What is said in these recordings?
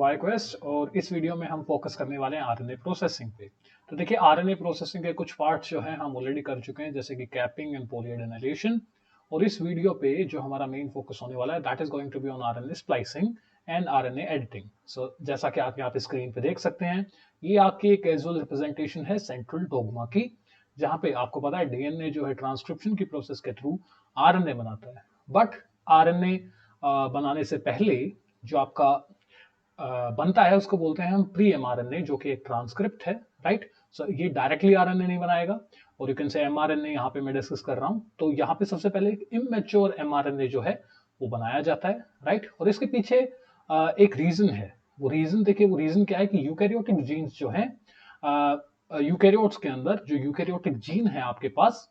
वाईक्वेस्ट और इस वीडियो में हम फोकस करने वाले हैं आरएनए प्रोसेसिंग पे। तो देखिए आरएनए प्रोसेसिंग के कुछ पार्ट्स जो हैं हम ऑलरेडी कर चुके हैं, जैसे कि कैपिंग एंड पॉलीएडेनाइलेशन। और इस वीडियो पे जो हमारा मेन फोकस होने वाला है that is going to be on RNA splicing and RNA editing. So जैसा कि आप यहाँ पे स्क्रीन पे देख सकते हैं, ये आपकी एक कैजुअल रिप्रेजेंटेशन है सेंट्रल डोग्मा की, जहाँ पे आपको पता है डीएनए जो है ट्रांसक्रिप्शन की प्रोसेस के थ्रू आरएनए बनाता है। बट आरएनए बनाने से पहले जो आपका बनता है उसको बोलते हैं हम प्री एमआरएनए, जो कि एक ट्रांसक्रिप्ट है, राइट। सो ये डायरेक्टली आरएनए नहीं बनाएगा, और यू कैन से एमआरएनए यहाँ पे मैं डिस्कस कर रहा हूँ। तो यहाँ पे सबसे पहले एक इमेच्योर एमआरएनए जो है वो बनाया जाता है, राइट। और इसके पीछे एक रीजन है। वो रीजन देखिए, वो रीजन क्या है कि यूकैरियोटिक जीन्स जो है, यूकैरियोट्स के अंदर जो यूकैरियोटिक जीन है आपके पास,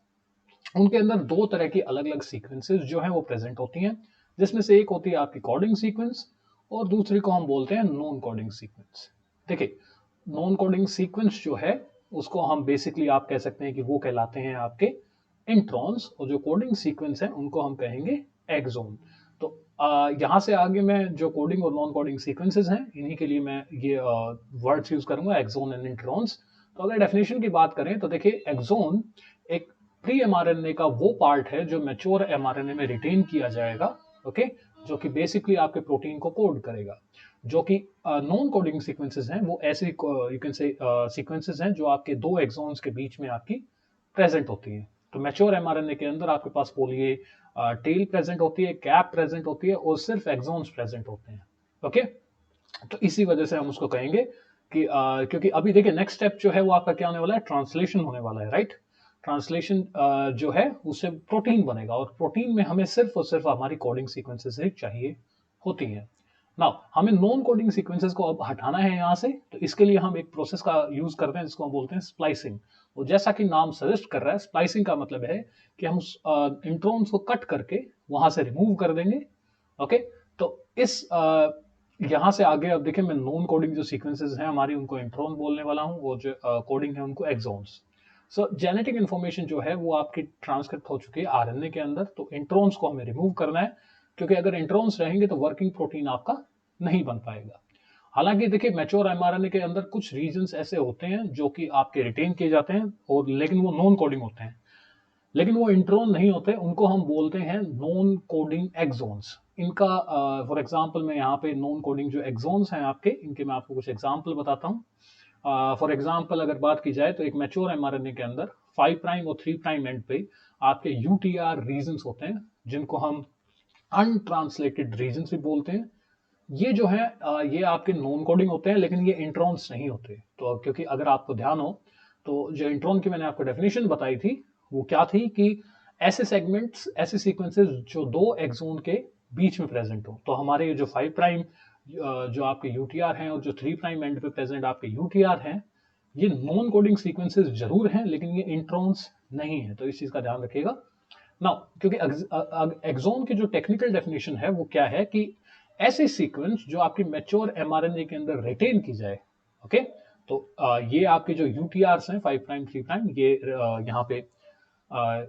उनके अंदर दो तरह की अलग अलग सीक्वेंसेस जो हैं वो प्रेजेंट होती हैं, जिसमें से एक होती है आपकी कोडिंग सीक्वेंस और दूसरी को हम बोलते हैं नॉन कोडिंग सीक्वेंस। देखिए नॉन कोडिंग सीक्वेंस जो है उसको हम बेसिकली आप कह सकते हैं कि वो कहलाते हैं आपके इंट्रॉन्स, और जो कोडिंग सीक्वेंस है उनको हम कहेंगे एक्सोन। तो यहाँ से आगे मैं जो कोडिंग और नॉन कोडिंग सीक्वेंसेस हैं इन्हीं के लिए मैं ये वर्ड्स यूज करूंगा, एक्सोन एंड इंट्रॉन्स। तो अगर डेफिनेशन की बात करें तो देखिए एक्सोन एक प्री एमआरएनए का वो पार्ट है जो मैच्योर एमआरएनए में रिटेन किया जाएगा, ओके, जो कि बेसिकली आपके प्रोटीन को कोड करेगा। जो कि नॉन कोडिंग सीक्वेंसेस हैं वो ऐसे यू कैन से सीक्वेंसेस हैं जो आपके दो एक्सॉन्स के बीच में आपकी प्रेजेंट होती हैं। तो मैच्योर एमआरएनए के अंदर आपके पास पोलिए टेल प्रेजेंट होती है, कैप प्रेजेंट होती है, और सिर्फ एक्सॉन्स प्रेजेंट होते हैं, ओके। तो इसी वजह से हम उसको कहेंगे कि क्योंकि अभी देखिए नेक्स्ट स्टेप जो है वो आपका क्या होने वाला है, ट्रांसलेशन होने वाला है, राइट। ट्रांसलेशन जो है उससे प्रोटीन बनेगा, और प्रोटीन में हमें सिर्फ और सिर्फ हमारी कोडिंग सीक्वेंसेस ही चाहिए होती हैं। नाउ हमें नॉन कोडिंग सीक्वेंसेस को अब हटाना है यहाँ से, तो इसके लिए हम एक प्रोसेस का यूज करते हैं जिसको हम बोलते हैं स्प्लाइसिंग। और जैसा कि नाम सजेस्ट कर रहा है, स्प्लाइसिंग का मतलब है कि हम इंट्रॉन्स को कट करके वहां से रिमूव कर देंगे, ओके। तो इस यहाँ से आगे अब देखिए मैं नॉन कोडिंग जो सीक्वेंसेस हैं हमारी उनको इंट्रॉन बोलने वाला हूँ, और जो कोडिंग है उनको एक्सॉन्स। सो जेनेटिक इन्फॉर्मेशन जो है वो आपकी ट्रांसक्रिप्ट हो चुकी है आरएनए के अंदर, तो इंट्रॉन्स को हमें रिमूव करना है, क्योंकि अगर इंट्रॉन्स रहेंगे तो वर्किंग प्रोटीन आपका नहीं बन पाएगा। हालांकि देखिए मैच्योर एमआरएनए के अंदर कुछ रीजन्स ऐसे होते हैं जो कि आपके रिटेन किए जाते हैं, और लेकिन वो नॉन कोडिंग होते हैं, लेकिन वो इंट्रोन नहीं होते, उनको हम बोलते हैं नॉन कोडिंग एक्सोन्स। इनका फॉर एग्जांपल मैं यहाँ पे नॉन कोडिंग जो एक्सोन्स हैं आपके, इनके मैं आपको कुछ एग्जांपल बताता हूँ। फॉर एग्जांपल अगर बात की जाए तो एक मैच्योर एमआरएनए के अंदर 5 प्राइम और 3 प्राइम एंड पे आपके यूटीआर रीजन्स होते हैं, जिनको हम अनट्रांसलेटेड रीजन्स भी बोलते हैं। ये जो है ये आपके नॉन कोडिंग होते हैं, लेकिन ये इंट्रॉन्स नहीं होते। तो क्योंकि अगर आपको ध्यान हो तो जो इंट्रॉन की मैंने आपको डेफिनेशन बताई थी वो क्या थी कि ऐसे सेगमेंट्स, ऐसे सीक्वेंसेस जो दो एक्सोन के बीच में प्रेजेंट हो। तो हमारे ये जो 5 प्राइम जो आपके यूटीआर हैं और जो 3 प्राइम एंड पे प्रेजेंट आपके यूटीआर हैं, ये नॉन कोडिंग सीक्वेंसेस जरूर हैं, लेकिन ये इंट्रॉन्स नहीं है। तो इस चीज का ध्यान रखिएगा। नाउ क्योंकि एक्सोन की जो टेक्निकल डेफिनेशन है वो क्या है कि ऐसी सीक्वेंस जो आपकी मैच्योर एमआरएनए के अंदर रिटेन की जाए, ओके। तो ये आपके जो यूटीआर्स हैं 5 प्राइम 3 प्राइम, ये यहाँ पे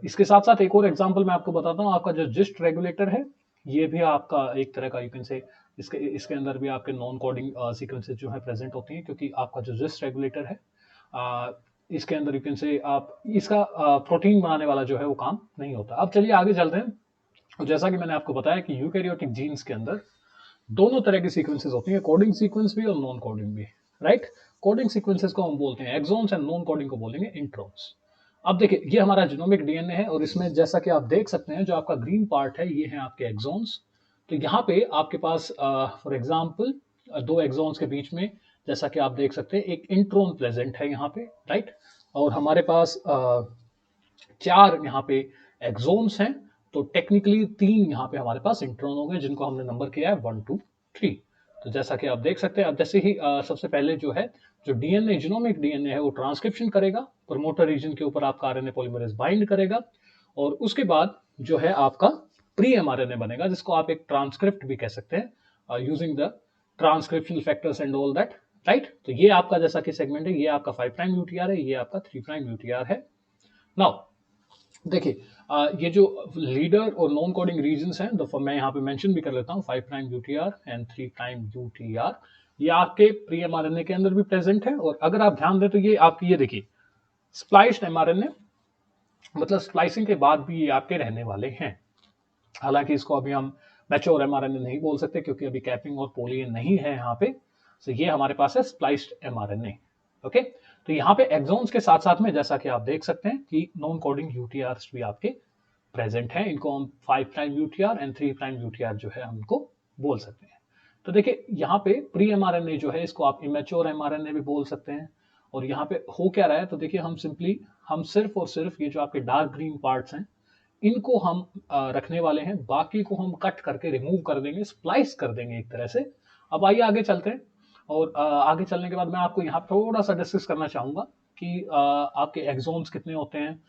इसके साथ साथ एक और एग्जांपल मैं आपको बताता हूँ। आपका जो जिस्ट रेगुलेटर है ये भी आपका एक तरह का यू कैन से, इसके अंदर भी आपके नॉन कोडिंग सीक्वेंसेस जो है प्रेजेंट होती हैं, क्योंकि आपका जो जिस्ट रेगुलेटर है इसके अंदर यू कैन से आप इसका प्रोटीन बनाने वाला जो है वो काम नहीं होता। अब चलिए आगे चलते हैं। और जैसा कि मैंने आपको बताया कि यूकैरियोटिक जीन्स के अंदर दोनों तरह की सीक्वेंसेस होती हैं, कोडिंग सीक्वेंस भी और नॉन कोडिंग भी, राइट। कोडिंग सीक्वेंसेस को हम बोलते हैं एक्सोन्स एंड नॉन कोडिंग को बोलेंगे इंट्रॉन्स। अब देखिए ये हमारा जीनोमिक डीएनए है, और इसमें जैसा कि आप देख सकते हैं जो आपका ग्रीन पार्ट है ये है आपके एक्सोन्स। तो यहाँ पे आपके पास फॉर एग्जांपल दो एक्सोन्स के बीच में जैसा कि आप देख सकते हैं एक इंट्रॉन प्रेजेंट है यहाँ पे, राइट। और हमारे पास 4 यहाँ पे एक्सोन्स हैं, तो टेक्निकली 3 यहाँ पे हमारे पास इंट्रॉन हो गए, जिनको हमने नंबर किया है 1 2 3। तो जैसा कि आप देख सकते हैं, अब जैसे ही सबसे पहले जो है जो डीएनए जीनोमिक डीएनए है वो ट्रांसक्रिप्शन करेगा, प्रमोटर रीजन के ऊपर आपका आरएनए पॉलीमरेज बाइंड करेगा, और उसके बाद जो है आपका प्री एमआरएनए बनेगा, जिसको आप एक ट्रांसक्रिप्ट भी कह सकते हैं using the transcriptional factors and all that, right. तो ये आपका जैसा कि सेगमेंट है, ये आपका 5 प्राइम यूटीआर है, ये आपका 3 प्राइम यूटीआर है। नाउ देखिए ये जो लीडर और नॉन कोडिंग रीजन्स हैं, तो मैं यहाँ पे मेंशन भी कर लेता हूँ 5 prime UTR and 3 prime UTR. ये आपके प्री एमआरएनए के अंदर भी प्रेजेंट है, और अगर आप ध्यान दें तो ये आपकी, ये देखिए स्प्लाइस्ड एमआरएनए, मतलब स्प्लाइसिंग के बाद भी ये आपके रहने वाले हैं। हालांकि इसको अभी हम मैच्योर एमआरएनए नहीं बोल सकते क्योंकि अभी कैपिंग और पोली ए नहीं है यहाँ पे। तो ये हमारे पास है स्प्लाइस्ड एमआरएनए। ओके, तो यहाँ पे एक्सॉन्स के साथ साथ में जैसा कि आप देख सकते हैं कि नॉन कोडिंग यूटीआर भी आपके प्रेजेंट हैं। इनको हम 5 prime UTR and 3 prime UTR जो है हम इनको बोल सकते हैं। तो देखिए यहाँ पे प्री एमआरएनए जो है इसको आप इमेच्योर एमआरएनए भी बोल सकते हैं। और यहाँ पे हो क्या रहा है, तो देखिए हम सिर्फ और सिर्फ ये जो आपके डार्क ग्रीन पार्ट्स हैं इनको हम रखने वाले हैं, बाकी को हम कट करके रिमूव कर देंगे, स्प्लाइस कर देंगे एक तरह से। अब आइए आगे चलते हैं, और आगे चलने के बाद मैं आपको यहाँ थोड़ा सा डिस्कस करना चाहूंगा कि आपके एक्सॉन्स कितने होते हैं,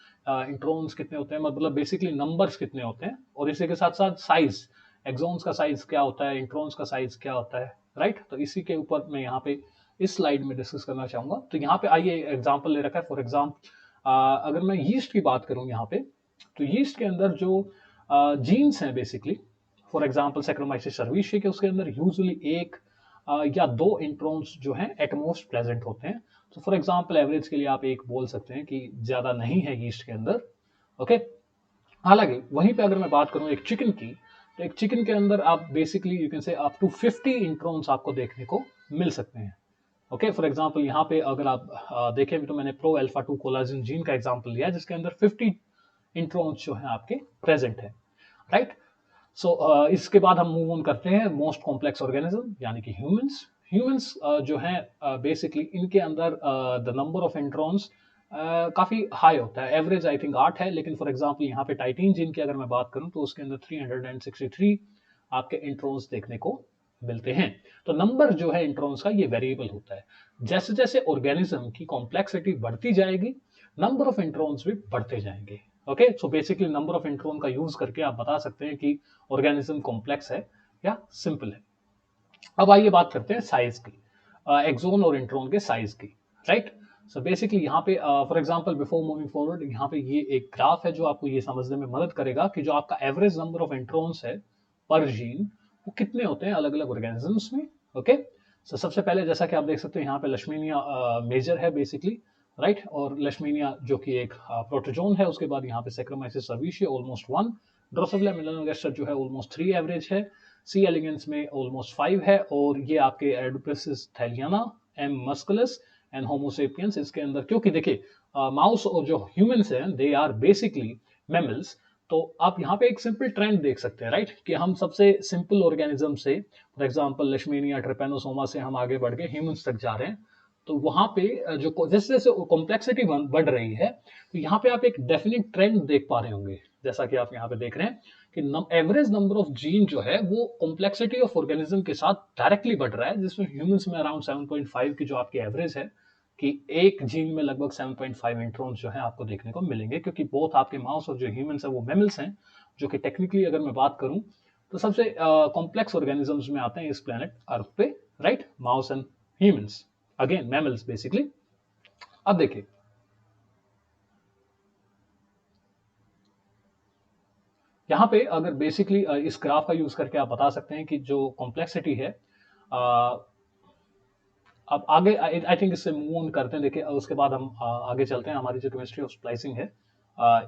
इंट्रॉन्स कितने होते हैं, मतलब बेसिकली नंबर्स कितने होते हैं, और इसी के साथ साथ साइज, एक्सॉन्स का साइज क्या होता है, इंट्रॉन्स का साइज क्या होता है, राइट। तो इसी के ऊपर मैं यहाँ पे इस स्लाइड में डिस्कस करना चाहूंगा। तो यहाँ पे आइए एग्जाम्पल ले रखा है। फॉर एग्जाम्पल अगर मैं यीस्ट की बात करूँ यहाँ पे, तो यीस्ट के अंदर जो जीन्स हैं बेसिकली, फॉर एग्जांपल सैक्रोमाइसिस सर्विशिया के उसके अंदर यूजुअली एक या दो इंट्रॉन्स जो हैं एटमोस्ट प्रेजेंट होते हैं। तो फॉर एग्जांपल एवरेज के लिए आप एक बोल सकते हैं कि ज्यादा नहीं है यीस्ट के अंदर। ओके, हालांकि वहीं पे अगर मैं बात करूं एक चिकन की, तो एक चिकन के अंदर आप basically you can say up to 50 introns आपको देखने को मिल सकते हैं। ओके, फॉर एग्जांपल यहाँ पे अगर आप देखें तो मैंने प्रो अल्फा 2 कोलाजिन जीन का एग्जांपल लिया जिसके अंदर 50 इंट्रॉन्स जो है आपके प्रेजेंट है, राइट। सो इसके बाद हम मूव ऑन करते हैं मोस्ट कॉम्प्लेक्स ऑर्गेनिज्म यानी कि ह्यूमंस। ह्यूमंस जो हैं बेसिकली इनके अंदर द नंबर ऑफ इंट्रॉन्स काफी हाई होता है, एवरेज आई थिंक 8 है, लेकिन फॉर एग्जांपल यहाँ पे टाइटिन जीन की अगर मैं बात करूं तो उसके अंदर 363 आपके इंट्रॉन्स देखने को मिलते हैं। तो नंबर जो है इंट्रॉन्स का ये वेरिएबल होता है। जैसे जैसे ऑर्गेनिज्म की कॉम्प्लेक्सिटी बढ़ती जाएगी नंबर ऑफ इंट्रॉन्स भी बढ़ते जाएंगे। Okay, so basically number of intron का यूज करके आप बता सकते हैं कि ऑर्गेनिज्म कॉम्प्लेक्स है या सिंपल है। अब आइए बात करते हैं साइज की, एक्सोन और इंट्रॉन के साइज की, राइट। सो बेसिकली यहाँ पे for example before moving forward, यहाँ पे ये एक ग्राफ है जो आपको ये समझने में मदद करेगा कि जो आपका एवरेज नंबर ऑफ इंट्रॉन्स है पर जीन वो कितने होते हैं अलग अलग ऑर्गेनिजम्स में। ओके, सो सबसे पहले जैसा कि आप देख सकते हैं यहाँ पे लक्ष्मीनिया मेजर है बेसिकली, राइट, और लक्ष्मीनिया जो कि एक प्रोटोजोन है। उसके बाद यहाँ पे सैक्रोमाइसिस सर्विशिया ऑलमोस्ट 1, ड्रोसोफिला मेलानोगास्टर जो है ऑलमोस्ट 3 एवरेज है, सी एलिगेंस में ऑलमोस्ट 5 है, और ये आपके Arabidopsis thaliana, M musculus and Homo sapiens इसके अंदर, क्योंकि देखिए माउस और जो ह्यूमंस हैं दे आर बेसिकली मैमल्स। तो आप यहाँ पे एक सिंपल ट्रेंड देख सकते हैं, राइट, कि हम सबसे सिंपल ऑर्गेनिज्म से फॉर एग्जांपल लक्ष्मीनिया ट्रिपेनोसोमा से हम आगे बढ़ के ह्यूमंस तक जा रहे हैं। तो वहां पे जो जैसे जैसे कॉम्प्लेक्सिटी बढ़ रही है तो यहाँ पे आप एक डेफिनेट ट्रेंड देख पा रहे होंगे, जैसा कि आप यहाँ पे देख रहे हैं कि एवरेज नंबर ऑफ जीन जो है वो कॉम्प्लेक्सिटी ऑफ ऑर्गेनिज्म के साथ डायरेक्टली बढ़ रहा है, जिसमें ह्यूमंस में अराउंड 7.5 की जो आपकी एवरेज है कि एक जीन में लगभग 7.5 इंट्रॉन्स जो है आपको देखने को मिलेंगे, क्योंकि बोथ आपके माउस और जो ह्यूमंस है वो मैमल्स हैं, जो कि टेक्निकली अगर मैं बात करूं तो सबसे कॉम्प्लेक्स ऑर्गेनिजम्स में आते हैं इस प्लेनेट अर्थ पे, right, mouse and humans, again mammals basically. अब देखिए यहाँ पे अगर बेसिकली इस ग्राफ का यूज करके आप बता सकते हैं कि जो कॉम्प्लेक्सिटी है, अब आगे आई थिंक इससे मूव ऑन करते हैं। देखिए उसके बाद हम आगे चलते हैं, हमारी जो केमिस्ट्री ऑफ स्प्लाइसिंग है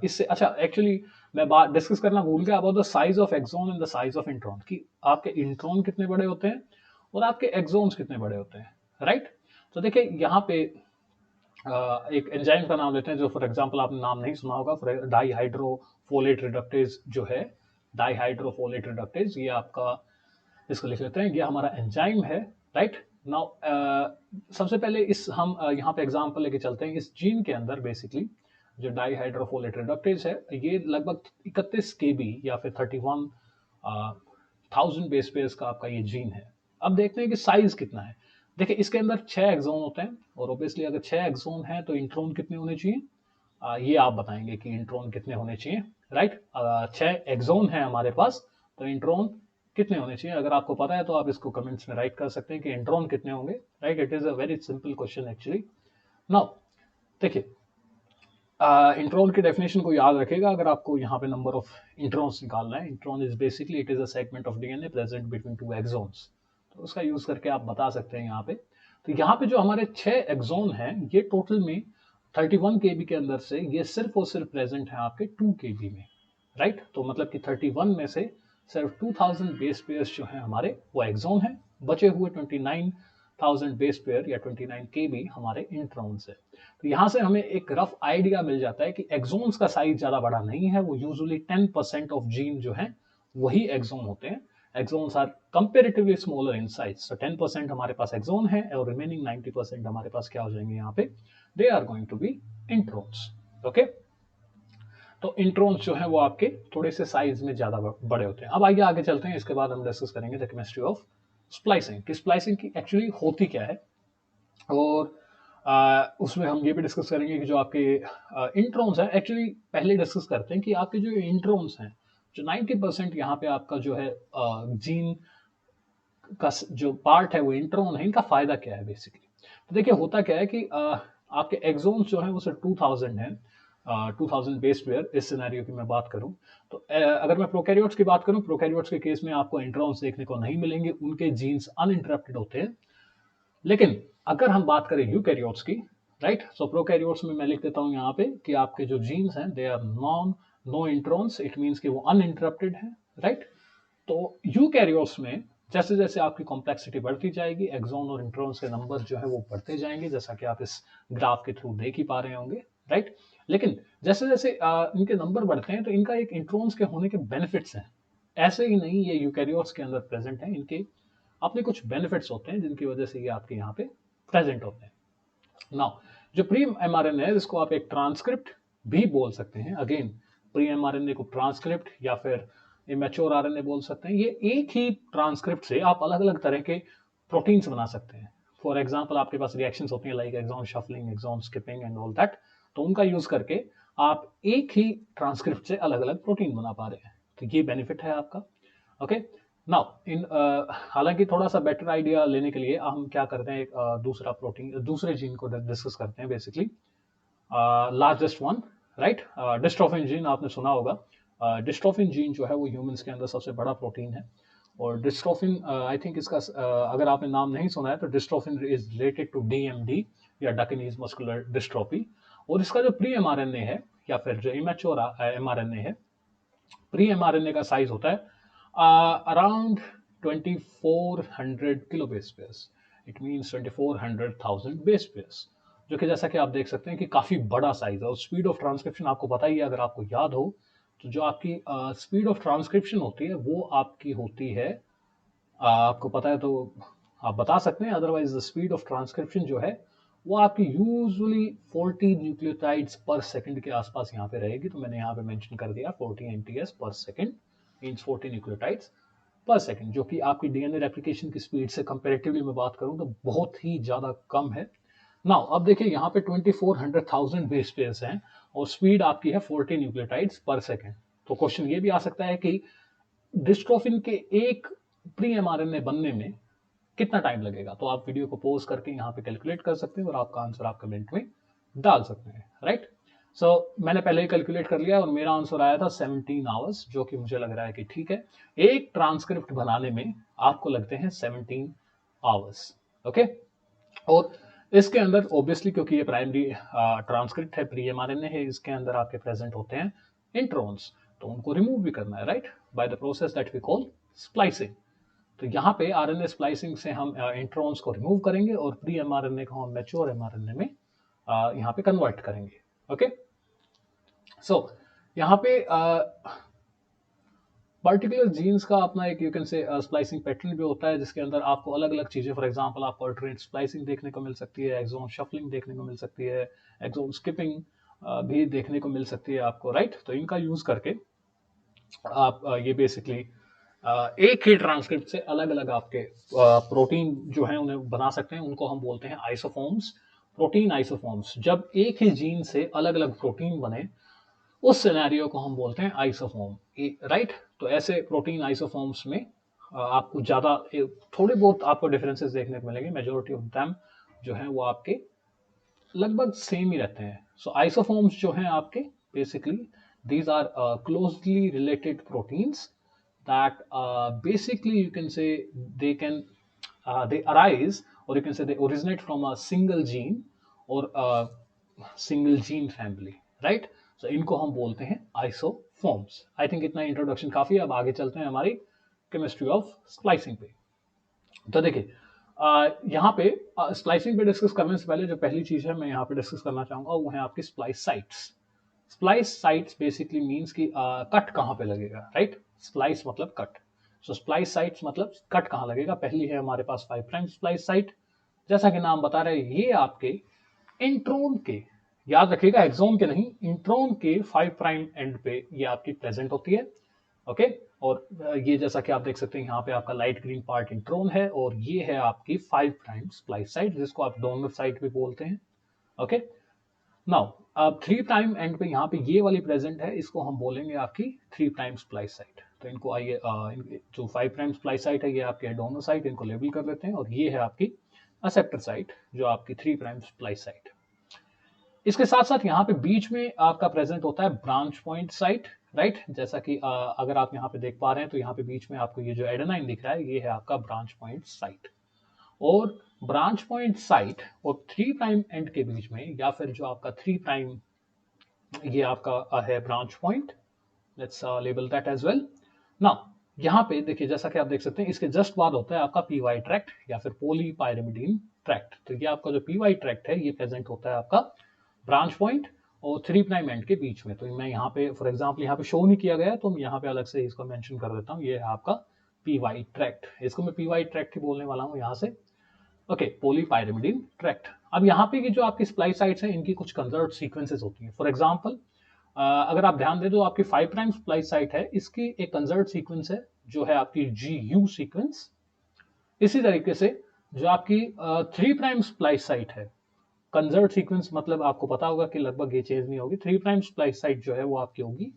इससे, अच्छा एक्चुअली मैं बात डिस्कस करना भूल गया about the size of exon and the size of intron, कि आपके इंट्रॉन कितने बड़े होते हैं और आपके एक्सॉन्स कितने बड़े होते हैं, राइट। तो देखिए यहाँ पे एक एंजाइम का नाम लेते हैं जो फॉर एग्जांपल आपने नाम नहीं सुना होगा, डाईहाइड्रोफोलेट रिडक्टेज जो है, डाईहाइड्रोफोलेट रिडक्टेज, ये आपका इसको लिख लेते हैं, ये हमारा एंजाइम है, राइट। नाउ सबसे पहले इस हम यहाँ पे एग्जांपल लेके चलते हैं, इस जीन के अंदर बेसिकली जो डाईहाइड्रोफोलेट रिडक्टेज है ये लगभग 31 केबी या फिर 31,000 बेस पेयर्स का आपका ये जीन है। अब देखते हैं कि साइज कितना है। देखिए इसके अंदर 6 एक्सोन होते हैं, और ऑब्वियसली अगर 6 एक्सोन है तो इंट्रॉन कितने होने चाहिए, ये आप बताएंगे कि इंट्रॉन कितने होने चाहिए, राइट। 6 एक्सोन है हमारे पास, तो इंट्रॉन कितने होने चाहिए, अगर आपको पता है तो आप इसको कमेंट्स में राइट कर सकते हैं कि इंट्रॉन कितने होंगे, right. It is a very simple question actually. Now देखिए इंट्रॉन की डेफिनेशन को याद रखेगा अगर आपको यहाँ पे नंबर ऑफ इंट्रॉन्स निकालना है। Intron is basically it is a segment of DNA present between 2 exons. तो उसका यूज करके आप बता सकते हैं यहाँ पे। तो यहाँ पे जो हमारे 6 एक्सॉन हैं, ये टोटल में 31 केबी के अंदर से ये सिर्फ और सिर्फ प्रेजेंट है आपके 2 केबी में, राइट। तो मतलब कि 31 में से सिर्फ 2000 बेस पेयर्स जो हैं हमारे वो एक्सॉन है, बचे हुए 29,000 बेस पेयर या 29 केबी हमारे इंट्रॉन्स है। तो यहाँ से हमें एक रफ आइडिया मिल जाता है कि एक्सॉन्स का साइज ज्यादा बड़ा नहीं है, वो यूजुअली 10% ऑफ जीन जो है वही एक्सॉन होते हैं। Exons are comparatively smaller in size, so 10% हमारे पास एक्सॉन है और रिमेनिंग 90% हमारे पास क्या हो जाएंगे यहाँ पे, they are going to be introns. Okay, तो इंट्रॉन्स जो है वो आपके थोड़े से साइज में ज्यादा बड़े होते हैं। अब आइए आगे चलते हैं, इसके बाद हम डिस्कस करेंगे द केमिस्ट्री ऑफ स्प्लाइसिंग कि स्प्लाइसिंग की एक्चुअली होती क्या है, और उसमें हम ये भी डिस्कस करेंगे कि जो आपके इंट्रॉन्स हैं, एक्चुअली पहले डिस्कस करते हैं कि आपके जो इंट्रॉन्स हैं, जो 90% यहाँ पे आपका जो है जीन का जो पार्ट है वो इंट्रॉन है, इनका फायदा क्या है बेसिकली। तो देखिए होता क्या है कि आपके एक्सोन्स जो है वो सिर्फ 2000 है, 2000 बेस पेयर इस सिनेरियो की मैं बात करूं। तो अगर मैं प्रोकैरियोट्स की बात करूं, प्रोकैरियोट्स के केस में आपको इंट्रॉन्स देखने को नहीं मिलेंगे, उनके जीन्स अनइंटरप्टेड होते हैं। लेकिन अगर हम बात करें यूकैरियोट्स की, राइट, सो प्रोकैरियोट्स में मैं लिख देता हूं यहाँ पे कि आपके जो जीन्स हैं they are no introns, it means कि वो अनइंटरप्टेड है, राइट। तो यूकैरियोट्स में जैसे जैसे आपकी कॉम्प्लेक्सिटी बढ़ती जाएगी, एक्सॉन और इंट्रॉन्स के नंबर जो है वो बढ़ते जाएंगे, जैसा कि आप इस ग्राफ के थ्रू देख ही पा रहे होंगे, राइट। लेकिन जैसे जैसे इनके नंबर बढ़ते हैं तो इनका एक इंट्रॉन्स के होने के बेनिफिट्स हैं। ऐसे ही नहीं ये यूकैरियोट्स के अंदर प्रेजेंट है, इनके अपने कुछ बेनिफिट्स होते हैं जिनकी वजह से ये आपके यहाँ पे प्रेजेंट होते हैं। नाउ जो प्री एमआरएनए है, इसको आप एक ट्रांसक्रिप्ट भी बोल सकते हैं। अगेन प्री एमआरएनए को ट्रांसक्रिप्ट या फिर इमेच्योर आरएनए बोल सकते हैं। ये एक ही ट्रांसक्रिप्ट से आप अलग अलग तरह के प्रोटीन्स बना सकते हैं। फॉर एग्जाम्पल आपके पास रिएक्शंस होती हैं like exon shuffling, exon skipping and all that, तो उनका यूज करके आप एक ही ट्रांसक्रिप्ट से अलग अलग प्रोटीन बना पा रहे हैं। तो ये बेनिफिट है आपका। ओके, नाउ इन हालांकि थोड़ा सा बेटर आइडिया लेने के लिए हम क्या करते हैं, एक दूसरा प्रोटीन, दूसरे जीन को डिस्कस करते हैं basically, largest one, right, dystrophin gene आपने सुना होगा। डिस्ट्रोफिन जीन जो है वो ह्यूमंस के अंदर सबसे बड़ा प्रोटीन है। और डिस्ट्रोफिन आई थिंक इसका अगर आपने नाम नहीं सुना है तो dystrophin is related to DMD या डकिनीज मस्कुलर डिस्ट्रोफी। और इसका जो प्री एमआरएनए है या फिर जो इमेच्योर एमआरएनए है, प्री एमआरएनए का साइज होता है around 2400 kilo base pairs, it means 2400,000 base pairs, जो कि जैसा कि आप देख सकते हैं कि काफी बड़ा साइज है। और स्पीड ऑफ ट्रांसक्रिप्शन आपको पता ही है, अगर आपको याद हो तो जो आपकी स्पीड ऑफ ट्रांसक्रिप्शन होती है वो आपकी होती है, आपको पता है तो आप बता सकते हैं, otherwise the speed of transcription जो है वो आपकी यूजुअली 40 न्यूक्लियोटाइड्स पर सेकंड के आसपास यहाँ पे रहेगी। तो मैंने यहाँ पे मेंशन कर दिया 40 NTS पर सेकंड, मींस 40 न्यूक्लियोटाइड्स पर सेकंड, जो कि आपकी डीएनए रेप्लिकेशन की स्पीड से कंपैरेटिवली मैं बात करूं तो बहुत ही ज्यादा कम है। नाउ अब देखिए यहाँ पे 2400,000 बेस पेयर्स हैं और स्पीड आपकी है 40 न्यूक्लियोटाइड्स पर सेकंड। तो क्वेश्चन ये भी आ सकता है कि डिस्ट्रोफिन के एक प्री एमआरएनए बनने में कितना टाइम लगेगा। तो आप वीडियो को पॉज करके यहाँ पे कैलकुलेट कर सकते हैं और आपका आंसर आप कमेंट में डाल सकते हैं, राइट। सो मैंने पहले ही कैलकुलेट कर लिया और मेरा आंसर आया था 17 आवर्स, जो कि मुझे लग रहा है कि ठीक है। एक ट्रांसक्रिप्ट बनाने में आपको लगते हैं 17 आवर्स, ओके। और इसके अंदर ऑब्वियसली क्योंकि ये प्राइमरी ट्रांसक्रिप्ट है, प्री एमआरएनए है, इसके अंदर आपके प्रेजेंट होते हैं इंट्रॉन्स, तो उनको रिमूव भी करना है, right, by the process that we call splicing. तो यहाँ पे आरएनए स्प्लाइसिंग से हम इंट्रॉन्स को रिमूव करेंगे और प्री एमआरएनए को हम मैच्योर एमआरएनए में यहाँ पे कन्वर्ट करेंगे। ओके, सो यहाँ पे पर्टिकुलर जीन्स का अपना एक you can say splicing pattern भी होता है, जिसके अंदर आपको अलग अलग चीजें, फॉर एग्जांपल आपको अल्टरनेट स्प्लाइसिंग देखने को मिल सकती है, एक्सॉन शफलिंग देखने को मिल सकती है, एक्सॉन स्किपिंग भी देखने को मिल सकती है आपको, राइट। तो इनका यूज करके आप ये बेसिकली एक ही ट्रांसक्रिप्ट से अलग अलग आपके प्रोटीन जो है उन्हें बना सकते हैं। उनको हम बोलते हैं आइसोफॉर्म्स, प्रोटीन आइसोफॉर्म्स। जब एक ही जीन से अलग अलग प्रोटीन बने उस सिनेरियो को हम बोलते हैं आइसोफॉर्म, राइट। तो ऐसे प्रोटीन आइसोफॉर्म्स में आपको ज्यादा थोड़े बहुत आपको डिफरेंसेस देखने को मिलेंगे, मेजोरिटी ऑफ देम जो है वो आपके लगभग सेम ही रहते हैं। सो आइसोफॉर्म्स जो हैं आपके basically these are closely related proteins that basically you can say they can they arise, or you can say they originate from a single gene or a single gene family, right? So इनको हम बोलते हैं आइसोफॉर्म्स. I think इतना introduction काफी है. अब आगे चलते हैं हमारी केमिस्ट्री ऑफ स्प्लाइसिंग पे. तो देखिए यहाँ पे स्प्लाइसिंग पे डिस्कस करने से पहले जो पहली चीज है मैं यहाँ पे डिस्कस करना चाहूंगा वो है आपकी splice sites. Splice sites basically means कि कट कहाँ पे लगेगा, राइट? स्प्लाइस मतलब कट. सो स्प्लाइस साइट्स मतलब कट कहाँ लगेगा. पहली है हमारे पास 5 प्राइम स्प्लाइस साइट. जैसा कि नाम बता रहे हैं ये आपके इंट्रोन के, याद रखिएगा एक्सोन के नहीं, इंट्रोन के 5 प्राइम एंड पे ये आपकी प्रेजेंट होती है. ओके और ये जैसा कि आप देख सकते हैं यहाँ पे आपका लाइट ग्रीन पार्ट इंट्रोन है और ये है आपकी 5 प्राइम स्प्लाइस साइट जिसको आप डोनर साइट भी बोलते हैं. ओके नाउ अब 3 प्राइम एंड पे यहाँ पे ये वाली प्रेजेंट है, इसको हम बोलेंगे आपकी 3 प्राइम स्प्लाइस साइट. तो इनको आइए जो 5 प्राइम स्प्लाइस साइट है ये आपकी डोनर साइट, इनको लेबल कर देते हैं. और ये है आपकी एक्सेप्टर साइट जो आपकी 3 प्राइम स्प्लाइस साइट. इसके साथ साथ यहाँ पे बीच में आपका प्रेजेंट होता है ब्रांच पॉइंट साइट, राइट? जैसा कि अगर आप यहाँ पे देख पा रहे हैं तो यहाँ पे बीच में आपको ये जो एडेनाइन दिख रहा है ये है आपका ब्रांच पॉइंट साइट. और ब्रांच पॉइंट साइट और 3 प्राइम एंड के बीच में या फिर जो आपका 3 प्राइम ये आपका है branch point, let's label that as well. Now यहाँ पे देखिए जैसा कि आप देख सकते हैं इसके जस्ट बाद होता है आपका पीवाई ट्रैक्ट या फिर पॉलीपायरिमिडीन ट्रैक्ट. तो ये आपका जो पीवाई ट्रैक्ट है ये प्रेजेंट होता है आपका ब्रांच पॉइंट और 3 प्राइम एंड के बीच में. तो मैं यहाँ पे फॉर एग्जांपल यहाँ पे शो नहीं किया गया तो मैं यहाँ पे अलग से इसको मेंशन कर देता हूँ. ये है आपका पीवाई ट्रैक्ट, इसको मैं पीवाई ट्रैक्ट ही बोलने वाला हूँ यहाँ से. Okay polypyrimidine tract. अब यहाँ पे ये जो आपकी स्प्लाइस साइट्स हैं इनकी कुछ कंजर्व्ड सीक्वेंसेस होती हैं. फॉर एग्जांपल अगर आप ध्यान दें तो आपकी 5 प्राइम स्प्लाइस साइट है, इसकी एक कंजर्व्ड सीक्वेंस है जो है आपकी GU सीक्वेंस. इसी तरीके से जो आपकी 3 प्राइम स्प्लाइस साइट है, कंजर्व्ड सीक्वेंस मतलब आपको पता होगा कि लगभग ये चेंज नहीं होगी. 3 प्राइम स्प्लाइस साइट जो है वो आपकी होगी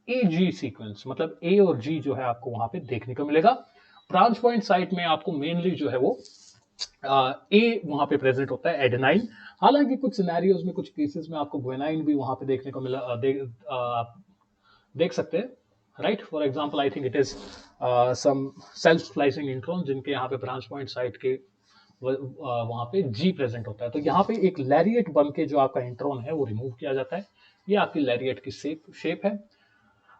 AG सीक्वेंस, मतलब A और G जो है आपको वहां पे देखने को मिलेगा. ब्रांच पॉइंट साइट में आपको मेनली जो है वो A वहां पे प्रेजेंट होता है एडेनाइन. हालांकि कुछ सिनेरियोज में कुछ केसेस में आपको ग्वेनाइन भी वहां पे देखने को मिला देख सकते हैं, right? For example I think it is some self splicing intron जिनके यहाँ पे ब्रांच पॉइंट साइट के वहां पे G प्रेजेंट होता है. तो यहाँ पे एक लैरिएट बन के जो आपका इंट्रॉन है वो रिमूव किया जाता है. ये आपकी लैरिएट की शेप है.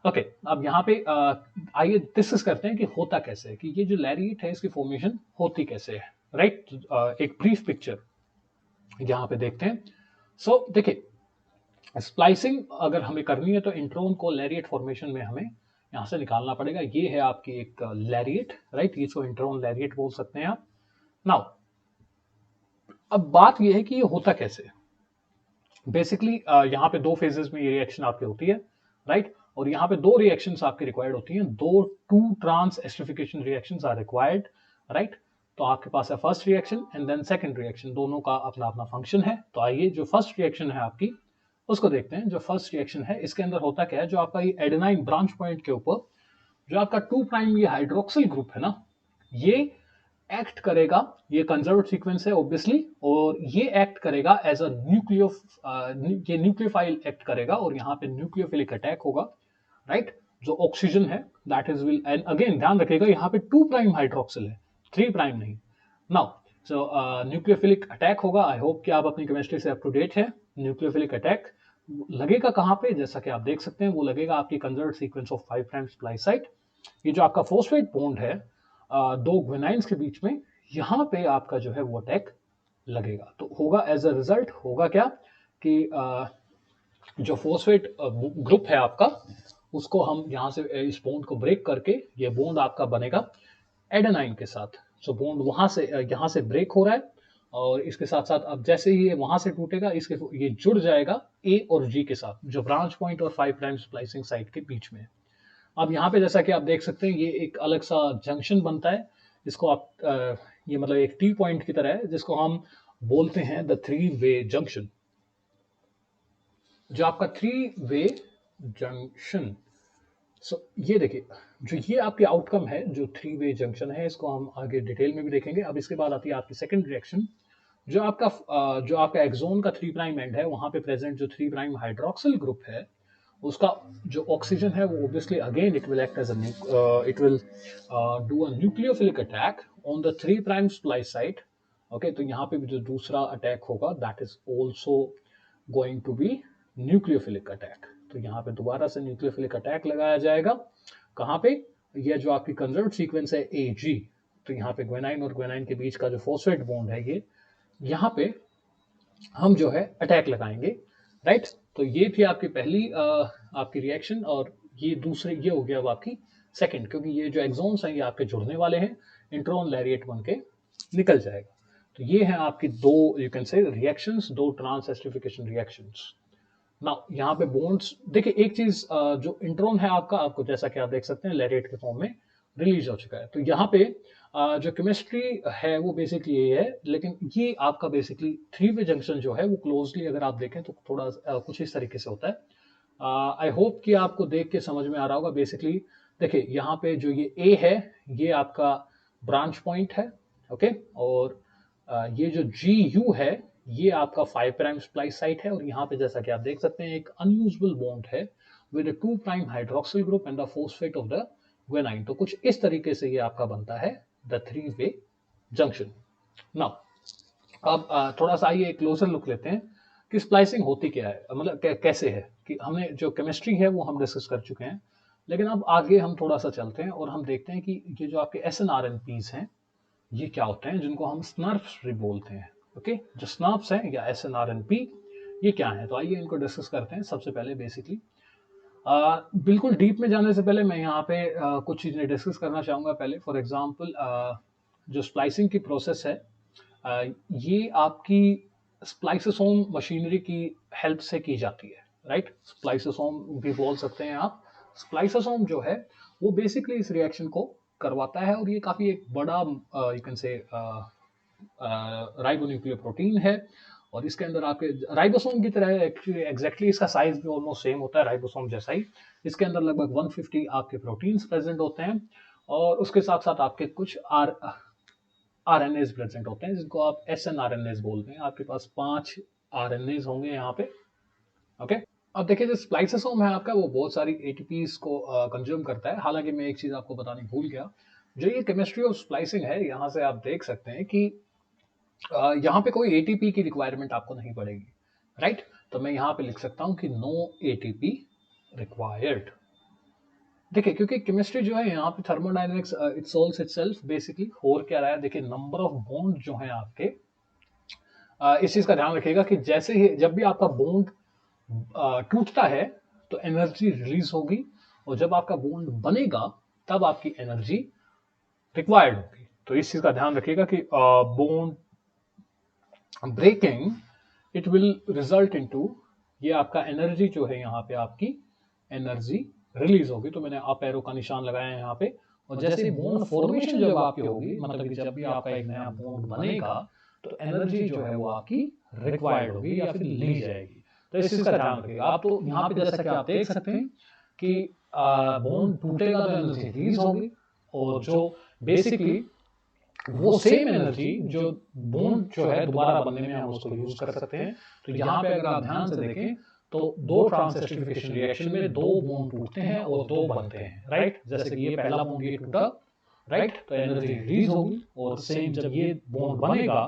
ओके अब यहाँ पे आइए डिस्कस करते हैं कि होता कैसे है, कि ये जो लैरिएट है इसकी फॉर्मेशन होती कैसे है, राइट? एक ब्रीफ पिक्चर यहाँ पे देखते हैं. सो देखिए स्प्लाइसिंग अगर हमें करनी है तो इंट्रोन को लैरिएट फॉर्मेशन में हमें यहाँ से निकालना पड़ेगा. ये है आपकी एक लैरिएट, राइट? इसको इंट्रोन लैरिएट बोल सकते हैं आप. नाउ अब बात ये है कि ये होता कैसे. बेसिकली यहाँ पे 2 फेजेस में ये रिएक्शन आपकी होती है, राइट? और यहाँ पे 2 रिएक्शंस आपकी रिक्वायर्ड होती हैं. 2 transesterification reactions are required, right? तो आपके पास है first reaction and then second reaction, दोनों का अपना अपना फंक्शन है. तो आइए जो फर्स्ट रिएक्शन है आपकी उसको देखते हैं. जो फर्स्ट रिएक्शन है इसके अंदर होता क्या है, जो आपका ये एडेनाइन ब्रांच पॉइंट के ऊपर जो आपका 2 प्राइम ये हाइड्रोक्सिल ग्रुप है ना, ये एक्ट करेगा. ये कंजर्व्ड सीक्वेंस है ऑब्वियसली, और ये एक्ट करेगा एज अ ये न्यूक्लियोफाइल एक्ट करेगा और यहाँ पे न्यूक्लियोफिलिक अटैक होगा, राइट? जो ऑक्सीजन है that is will, and again ध्यान रखिएगा यहाँ पे 2 प्राइम हाइड्रोक्सिल है, 3 प्राइम नहीं. नाउ सो न्यूक्लियोफिलिक अटैक होगा. आई होप कि आप अपनी केमिस्ट्री से अप टू डेट है. न्यूक्लियोफिलिक अटैक लगेगा कहाँ पे, जैसा कि आप देख सकते हैं वो लगेगा आपकी conserved sequence of 5 prime splice site. ये जो आपका फोस्फेट बॉन्ड है 2 ग्वेनाइन्स के बीच में, यहाँ पे आपका जो है वो अटैक लगेगा. तो होगा एज अ रिजल्ट होगा क्या कि जो फोस्फेट ग्रुप है आपका उसको हम यहाँ से इस बॉन्ड को ब्रेक करके ये बॉन्ड आपका बनेगा एडेनाइन के साथ. सो बॉन्ड वहां से यहाँ से ब्रेक हो रहा है और इसके साथ साथ अब जैसे ही ये वहां से टूटेगा इसके ये जुड़ जाएगा A और G के साथ जो ब्रांच पॉइंट और 5 प्राइम स्प्लाइसिंग साइट के बीच में. अब यहाँ पे जैसा कि आप देख सकते हैं ये एक अलग सा जंक्शन बनता है. इसको आप ये मतलब एक T पॉइंट की तरह है जिसको हम बोलते हैं द 3-वे जंक्शन. जो आपका 3-वे जंक्शन, सो ये देखिए जो ये आपकी आउटकम है जो 3-वे जंक्शन है, इसको हम आगे डिटेल में भी देखेंगे. अब इसके बाद आती है आपकी सेकंड रिएक्शन. जो आपका एक्सोन का 3 प्राइम एंड है वहां पे प्रेजेंट जो 3 प्राइम हाइड्रोक्सिल ग्रुप है उसका जो ऑक्सीजन है वो obviously again it will act as it will do a nucleophilic attack on the 3 prime splice site, okay, तो यहाँ पे भी जो दूसरा अटैक होगा that is also going to be nucleophilic attack. तो यहाँ पे दोबारा से न्यूक्लियोफिलिक अटैक लगाया जाएगा। कहाँ पे? ये जो आपकी कंजर्व्ड सीक्वेंस है AG, तो यहाँ पे ग्वेनाइन और ग्वेनाइन के बीच का जो फॉस्फेट बॉन्ड है ये, यहाँ पे हम जो है अटैक लगाएंगे, राइट। तो ये थी आपकी पहली आपकी रिएक्शन, और ये दूसरे ये हो गया अब आपकी सेकंड, क्योंकि ये जो एक्सॉन्स हैं ये आपके जुड़ने वाले हैं, इंट्रॉन लैरिएट बन के निकल जाएगा। तो ये है आपकी दो, यू कैन से रिएक्शंस, दो ट्रांस एस्टरिफिकेशन रिएक्शंस। नाउ यहाँ पे बॉन्ड्स देखिए, एक चीज जो इंट्रॉन है आपका, आपको जैसा कि आप देख सकते हैं लैरिएट के फॉर्म में रिलीज हो चुका है। तो यहाँ पे जो केमिस्ट्री है वो बेसिकली ये है, लेकिन ये आपका बेसिकली 3 वे जंक्शन जो है वो क्लोजली अगर आप देखें तो थोड़ा कुछ इस तरीके से होता है। आई होप कि आपको देख के समझ में आ रहा होगा। बेसिकली देखिए यहाँ पे जो ये ए है ये आपका ब्रांच पॉइंट है, ओके, और ये जो GU है ये आपका 5 प्राइम स्प्लाइस साइट है, और यहाँ पे जैसा कि आप देख सकते हैं एक अनयूजुअल बॉन्ड है with 2 prime hydroxyl group and the phosphate of the guanine. तो कुछ इस तरीके से ये आपका बनता है द 3 वे जंक्शन। नाउ अब थोड़ा सा आइए क्लोजर लुक लेते हैं कि स्प्लाइसिंग होती क्या है, मतलब कैसे है। कि हमने जो केमिस्ट्री है वो हम डिस्कस कर चुके हैं, लेकिन अब आगे हम थोड़ा सा चलते हैं और हम देखते हैं कि ये जो आपके SNRNPs हैं ये क्या होते हैं, जिनको हम स्नर्फ्स भी बोलते हैं। ओके, जो स्नर्फ्स हैं या SNRNP ये क्या है, तो आइए इनको डिस्कस करते हैं। सबसे पहले बेसिकली बिल्कुल डीप में जाने से पहले मैं यहाँ पे कुछ चीज़ें डिस्कस करना चाहूँगा। पहले फॉर एग्जांपल जो स्प्लाइसिंग की प्रोसेस है ये आपकी स्प्लाइसोसोम मशीनरी की हेल्प से की जाती है, राइट। स्प्लाइसोसोम भी बोल सकते हैं आप। स्प्लाइसोसोम जो है वो बेसिकली इस रिएक्शन को करवाता है, और ये काफ़ी एक बड़ा यू कैन से राइबोन्यूक्लियोप्रोटीन है, और इसके अंदर आपके राइबोसोम की तरह एग्जैक्टली इसका साइज भी ऑलमोस्ट सेम होता है राइबोसोम जैसा ही। इसके अंदर लगभग 150 आपके प्रोटीन्स प्रेजेंट होते हैं, और उसके साथ साथ आपके कुछ RNAs प्रेजेंट होते हैं जिनको आप SNRNAs बोलते हैं। आपके पास 5 RNAs होंगे यहाँ पे, ओके। अब देखिए जो स्प्लाइसोसोम है आपका वो बहुत सारी ATPs को कंज्यूम करता है। हालांकि मैं एक चीज़ आपको बतानी भूल गया, जो ये केमिस्ट्री ऑफ स्प्लाइसिंग है यहाँ से आप देख सकते हैं कि यहाँ पे कोई ATP की रिक्वायरमेंट आपको नहीं पड़ेगी, राइट। तो मैं यहाँ पे लिख सकता हूँ कि नो ATP रिक्वायर्ड। देखिए क्योंकि केमिस्ट्री जो है यहाँ पे thermodynamics it solves itself. Basically हो क्या रहा है, देखिए नंबर ऑफ बॉन्ड जो है आपके, इस चीज का ध्यान रखिएगा कि जैसे ही जब भी आपका बॉन्ड टूटता है तो एनर्जी रिलीज होगी, और जब आपका बॉन्ड बनेगा तब आपकी एनर्जी रिक्वायर्ड होगी। तो इस चीज का ध्यान रखिएगा कि bond breaking it will result into, ये आपका एनर्जी जो है यहाँ पे आपकी एनर्जी रिलीज होगी। तो मैंने अप एरो का निशान लगाया है यहाँ पे, और जैसे बॉन्ड फॉर्मेशन जब आपकी होगी, मतलब कि जब भी आपका एक नया बॉन्ड बनेगा तो एनर्जी जो है वो आपकी रिक्वायर्ड होगी या फिर ली जाएगी। तो इस चीज का ध्यान रखिएगा आप। तो यहाँ पे जैसा कि आप देख सकते हैं कि बॉन्ड टूटेगा तो एनर्जी रिलीज होगी, और जो बेसिकली वो सेम एनर्जी जो बॉन्ड जो है दोबारा बनने में हम उसको यूज कर सकते हैं। तो यहाँ पे अगर आप ध्यान से देखें तो 2 ट्रांसएस्टरिफिकेशन रिएक्शन में 2 बॉन्ड टूटते हैं और 2 बनते हैं, राइट। जैसे कि ये पहला बॉन्ड ये टूटा, राइट, तो एनर्जी रिलीज होगी, और सेम जब ये बॉन्ड बनेगा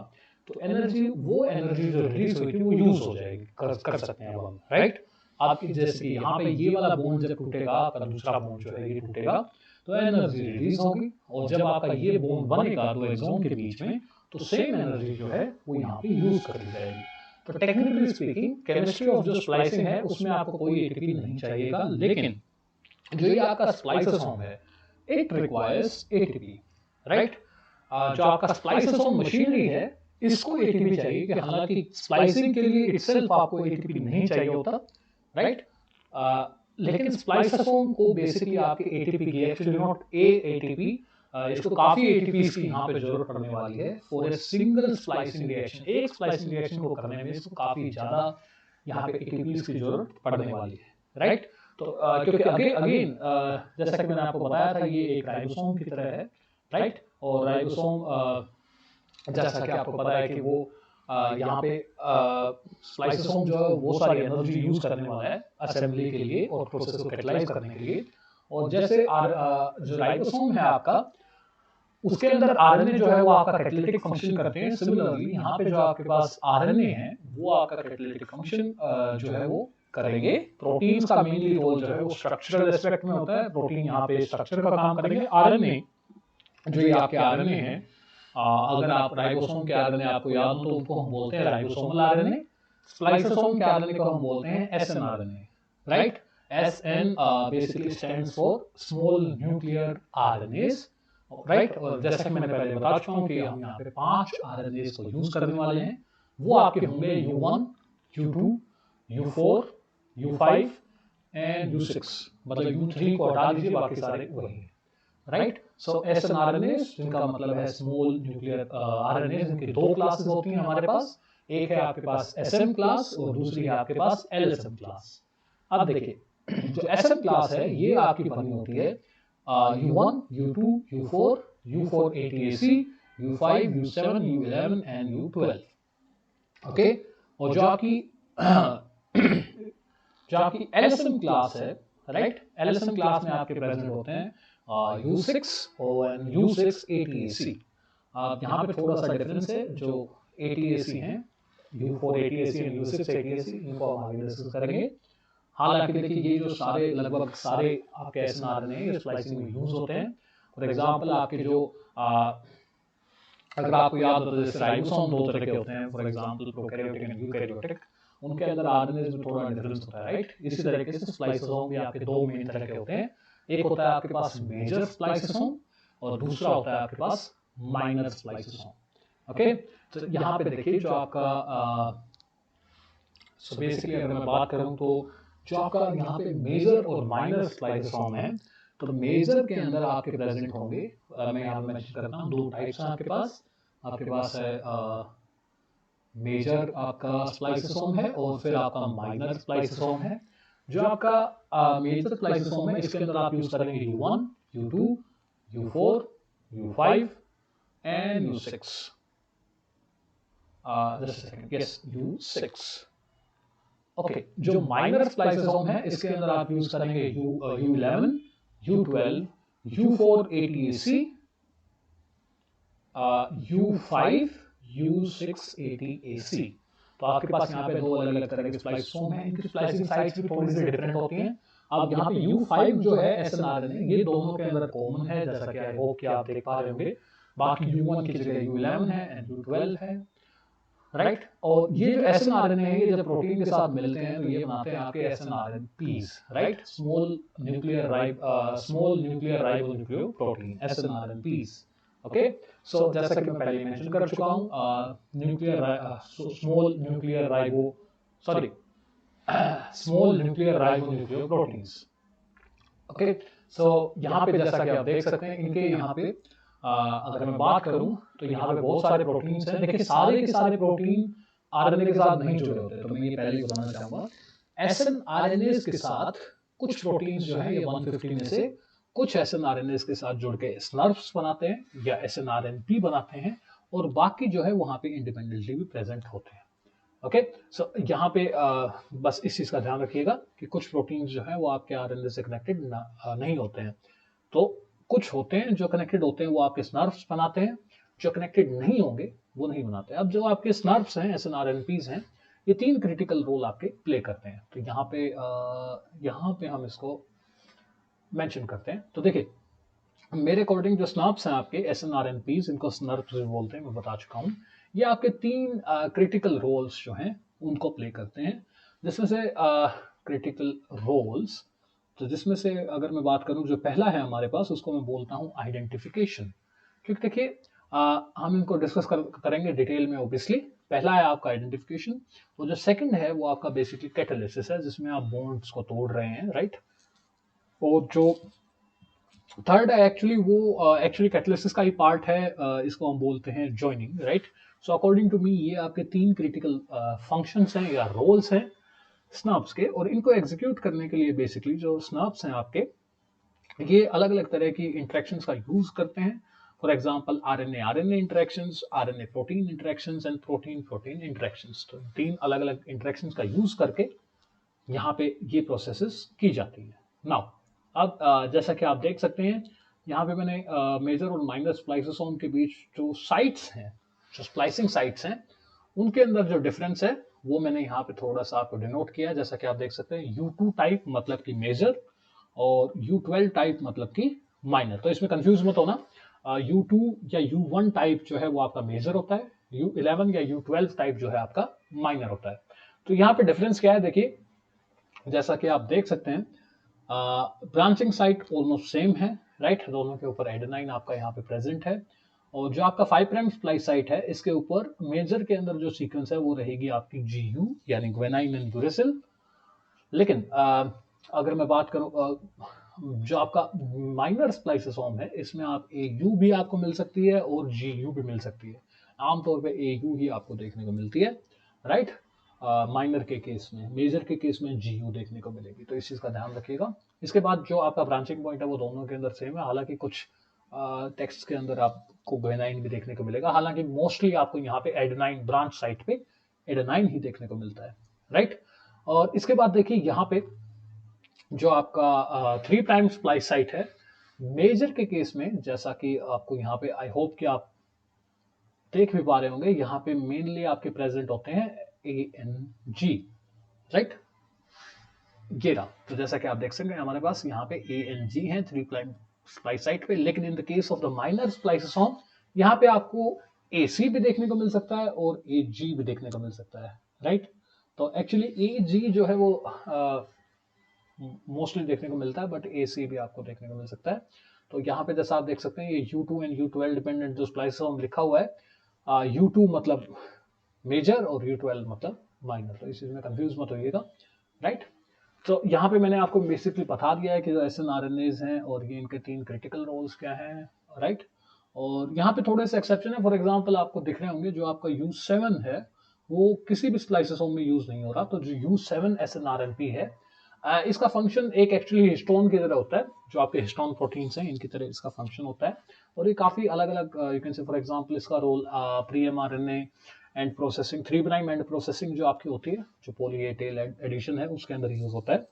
तो एनर्जी, वो एनर्जी जो रिलीज हुई थी वो यूज हो जाएगी, कर सकते हैं अब हम, राइट। आपकी जैसे कि यहाँ पे ये वाला बॉन्ड जब टूटेगा, आपका दूसरा बॉन्ड जो है ये टूटेगा तो एनर्जी रिलीज होगी, और जब आपका ये बॉन्ड बनेगा दो एक्सॉन के बीच में तो सेम एनर्जी जो है वो यहाँ पे यूज कर ली जाएगी। तो टेक्निकली स्पीकिंग केमिस्ट्री ऑफ जो स्प्लाइसिंग है उसमें आपको कोई ATP नहीं चाहिएगा, लेकिन जो ये आपका स्प्लाइसोसोम है इट रिक्वायर्स ATP, राइट। जो आपका स्प्लाइसोसोम मशीनरी है इसको ATP चाहिए, कि हालांकि स्प्लाइसिंग के लिए इटसेल्फ आपको ATP नहीं चाहिए होता, राइट। लेकिन स्प्लाइसोसोम को बेसिकली आपके ATP की, एक्चुअली नॉट ATP, इसको काफी ATPs की यहाँ पे जरूरत पड़ने वाली है for a single splicing reaction. एक स्प्लाइसिंग रिएक्शन को करने में इसको काफी ज्यादा यहाँ पे ATPs की जरूरत पड़ने वाली है, राइट। तो क्योंकि अगेन जैसा कि मैंने आपको बताया था ये एक राइबोसोम की तरह है, राइट। और राइबोसोम जैसा कि आपको पता है कि वो यहाँ पे स्प्लाइसोसोम जो है वो सारी एनर्जी यूज करने वाला है असेंबली के लिए और प्रोसेस को कैटलाइज करने के लिए। और जैसे जो राइबोसोम है आपका उसके अंदर आरएनए जो है वो आपका कैटालिटिक फंक्शन करते हैं। सिमिलरली यहाँ पे जो आपके पास आरएनए है वो आपका कैटालिटिक फंक्शन जो है वो करेंगे। प्रोटीन्स का मेनली रोल जो है वो स्ट्रक्चरल एस्पेक्ट में होता है। प्रोटीन यहाँ पे स्ट्रक्चर का काम करेंगे। आरएनए जो ये आपके आरएनए हैं, अगर आप राइबोसोम के आरएनए आपको याद हो तो उनको हम बोलते हैं राइबोसोमल आरएनए। स्प्लाइसोसोम के आरएनए को हम बोलते हैं snRNA, right. SN basically stands for small nuclear RNAs, right. और जैसा कि मैंने पहले बता चुका हूं कि हम यहाँ पे 5 आरएनएस को यूज करने वाले हैं। वो आपके होंगे U1, U2, U4, U5 and U6, मतलब U3 को हटा दीजिए, बाकी सारे वही हैं, राइट। सो एसएनआरएनएस जिनका मतलब है स्मॉल न्यूक्लियर आरएनएस, जिनकी 2 क्लासेस होती हैं हमारे पास। एक है आपके पास एसएम क्लास और दूसरी है आपके पास एलएसएम क्लास। अब देखिए जो एसएम क्लास है ये आपकी बनी होती है U1, U2, U4, U4 ATAC, U5, U7, U11 and U12, okay. और जो आपकी एलएसएम क्लास है, राइट, एलएसएम क्लास में आपके प्रेजेंट होते हैं U6 और U6 ATAC। यहाँ पे थोड़ा सा डिफरेंस है, जो ATAC हैं U4 ATAC और U6 ATAC, इनको हम आगे डिस्कस करेंगे। हालांकि देखिए ये जो सारे लगभग सारे आपके एसएनआरएनए हैं ये स्प्लाइसिंग में यूज होते हैं। फॉर एग्जांपल आपके जो अगर आपको याद हो तो जैसे राइबोसोम 2 तरह के होते हैं, for example prokaryotic and eukaryotic, उनके अंदर आरएनए में थोड़ा डिफरेंस होता है, राइट। इसी तरीके से स्प्लाइसोसोम भी आपके 2 मेन तरह के होते हैं। एक होता है आपके पास मेजर स्प्लाइसोसोम और दूसरा होता है आपके पास माइनर स्प्लाइसोसोम, ओके। तो यहाँ पे देखिए जो आपका सो बेसिकली अगर मैं बात करूं तो जो आपका यहाँ पे मेजर और माइनर स्प्लाइसोसोम है, तो मेजर के अंदर आपके प्रेजेंट होंगे, मैं यहाँ पे मेंशन करता हूँ 2 टाइप्स हैं आपके पास है मेजर आपका स्प्लाइसोसोम है और फिर आपका माइनर स्प्लाइसोसोम है। जो आपका मेजर स्प्लाइसोसोम है इसके अंदर आप यूज करेंगे U1, U2, U4, U5 and U6, just a second, yes, U6, okay. जो माइनर स्प्लाइसोसोम है इसके अंदर आप यूज करेंगे U11, U12, U4 ATAC, U5, U6 ATAC। तो आपके पास यहाँ पे 2 अलग अलग तरह के स्प्लाइसोसोम हैं। इनकी स्प्लाइसिंग साइट्स भी थोड़ी सी डिफरेंट होती हैं। अब यहाँ पे U5 जो है एसएनआरएनए, ये दोनों के अंदर कॉमन है, जैसा कि आई होप कि आप देख पा रहे होंगे। बाकी U1 की जगह U11 है एंड U12 है, राइट। और ये जो एसएनआरएनए है ये जब प्रोटीन के साथ मिलते हैं तो ये बनाते हैं आपके snRNPs, right, small nuclear ribonucleoprotein, snRNPs, okay. So जैसा कि मैं पहले मेंशन कर चुका हूं, small nuclear ribonucleoproteins, okay. So यहाँ पे जैसा कि आप देख सकते हैं इनके यहाँ पे अगर मैं बात करूं तो यहाँ पे बहुत सारे प्रोटीन्स हैं। देखिए सारे के सारे प्रोटीन आरएनए के साथ नहीं जुड़े होते, तो मैं ये पहले ही बताना चाहूंगा। एसएनआरएनएस के साथ कुछ प्रोटीन्स जो है ये 150 में से कुछ एसएनआरएनएस के साथ जुड़ के स्नर्फ्स बनाते हैं या एसएनआरएनपी बनाते हैं, और बाकी जो है वहां पे इंडिपेंडेंटली भी प्रेजेंट होते हैं, ओके। सो यहाँ पे बस इस चीज का ध्यान रखिएगा कि कुछ प्रोटीन्स जो है वो आपके आरएनए से कनेक्टेड नहीं होते हैं। तो कुछ होते हैं जो कनेक्टेड होते हैं वो आपके स्नर्फ्स बनाते हैं, जो कनेक्टेड नहीं होंगे वो नहीं बनाते। अब जो आपके स्नर्फ्स हैं, एसएनआरएनपीज हैं, ये 3 क्रिटिकल रोल आपके प्ले करते हैं। तो यहाँ पे हम इसको मेंशन करते हैं। तो देखिए मेरे अकॉर्डिंग जो स्नर्फ्स हैं आपके एसएनआरएनपीज, इनको स्नर्फ्स बोलते हैं, मैं बता चुका हूँ। ये आपके 3 क्रिटिकल रोल्स जो हैं उनको प्ले करते हैं, जिसमें से क्रिटिकल रोल्स, तो जिसमें से अगर मैं बात करूं जो पहला है हमारे पास उसको मैं बोलता हूं आइडेंटिफिकेशन, क्योंकि देखिए हम इनको डिस्कस करेंगे डिटेल में ऑब्वियसली। पहला है आपका आइडेंटिफिकेशन, और जो सेकंड है वो आपका बेसिकली कैटालिसिस है, जिसमें आप बॉन्ड्स को तोड़ रहे हैं, राइट। और जो थर्ड है एक्चुअली कैटालिसिस का ही पार्ट है, इसको हम बोलते हैं joining, right. So according to me ये आपके 3 क्रिटिकल फंक्शंस हैं या रोल्स हैं स्नर्फ्स के, और इनको एग्जीक्यूट करने के लिए बेसिकली जो स्नर्फ्स हैं आपके ये अलग अलग तरह की इंटरेक्शंस का यूज करते हैं। For example RNA RNA interactions, RNA protein interactions and protein protein interactions. तो 3 अलग अलग इंटरेक्शंस का यूज करके यहाँ पे ये प्रोसेसेस की जाती है। नाउ अब जैसा कि आप देख सकते हैं यहाँ पे मैंने मेजर और माइनर स्प्लाइसोसोम के बीच जो साइट्स हैं, जो स्प्लाइसिंग साइट्स हैं, उनके अंदर जो डिफरेंस है वो मैंने यहाँ पे थोड़ा सा आपको डिनोट किया। जैसा कि आप देख सकते हैं U2 टाइप मतलब कि मेजर और U12 टाइप मतलब कि माइनर। तो इसमें कंफ्यूज मत होना, U2 या U1 टाइप जो है वो आपका मेजर होता है, U11 या U12 टाइप जो है आपका माइनर होता है। तो यहाँ पे डिफरेंस क्या है देखिए, जैसा कि आप देख सकते हैं ब्रांचिंग साइट ऑलमोस्ट सेम है, राइट। दोनों के ऊपर एडेनाइन आपका यहाँ पे प्रेजेंट है, और जो आपका 5 प्राइम स्प्लाइस साइट है इसके ऊपर मेजर के अंदर जो सीक्वेंस है वो रहेगी आपकी GU यानी ग्वेनाइन एंड यूरेसिल। लेकिन अगर मैं बात करूं जो आपका माइनर स्प्लाइसोसोम है इसमें आप AU भी आपको मिल सकती है और GU भी मिल सकती है। आमतौर पे AU ही आपको देखने को मिलती है, राइट। माइनर के केस में, मेजर के केस में GU देखने को मिलेगी, तो इस चीज़ का ध्यान रखिएगा। इसके बाद जो आपका ब्रांचिंग पॉइंट है वो दोनों के अंदर सेम है, हालांकि कुछ टेक्स्ट के अंदर आपको ग्वेनाइन भी देखने को मिलेगा, हालांकि मोस्टली आपको यहाँ पे एडेनाइन ब्रांच साइट पे एडेनाइन ही देखने को मिलता है, राइट। और इसके बाद देखिए यहाँ पे जो आपका 3 प्राइम स्प्लाइस साइट है मेजर के केस में, जैसा कि आपको यहाँ पे आई होप कि आप देख भी पा रहे होंगे, यहाँ पे मेनली आपके प्रेजेंट होते हैं ANG, राइट। ये रहा, तो जैसा कि आप देख सकते हैं हमारे पास यहाँ पे ANG है 3 प्राइम स्प्लाइस साइट पे। लेकिन in the case of the minor spliceosome यहाँ पे आपको AC भी देखने को मिल सकता है और AG भी देखने को मिल सकता है, राइट। तो एक्चुअली AG जो है वो मोस्टली देखने को मिलता है, बट AC भी आपको देखने को मिल सकता है। तो यहाँ पे जैसा आप देख सकते हैं ये U2 एंड U12 डिपेंडेंट जो स्प्लाइसोसोम लिखा हुआ है, U2 मतलब मेजर और U12 मतलब माइनर, तो इस चीज में कंफ्यूज मत होइएगा, राइट। तो यहाँ पे मैंने आपको बेसिकली बता दिया है कि जो SNRNAs हैं और ये इनके 3 क्रिटिकल रोल्स क्या हैं, राइट। और यहाँ पे थोड़े से एक्सेप्शन है, फॉर एग्जांपल आपको दिख रहे होंगे जो आपका U7 है वो किसी भी स्प्लाइसोसोम में यूज नहीं हो रहा। तो जो U7 SNRNP है इसका फंक्शन एक एक्चुअली हिस्टोन की तरह होता है, जो आपके हिस्टोन प्रोटीन्स हैं इनकी तरह इसका फंक्शन होता है। और ये काफी अलग अलग, you can say for example इसका role pre mRNA end processing, 3 prime end processing जो आपकी होती है, जो पॉली ए टेल एडिशन है उसके अंदर यूज होता है।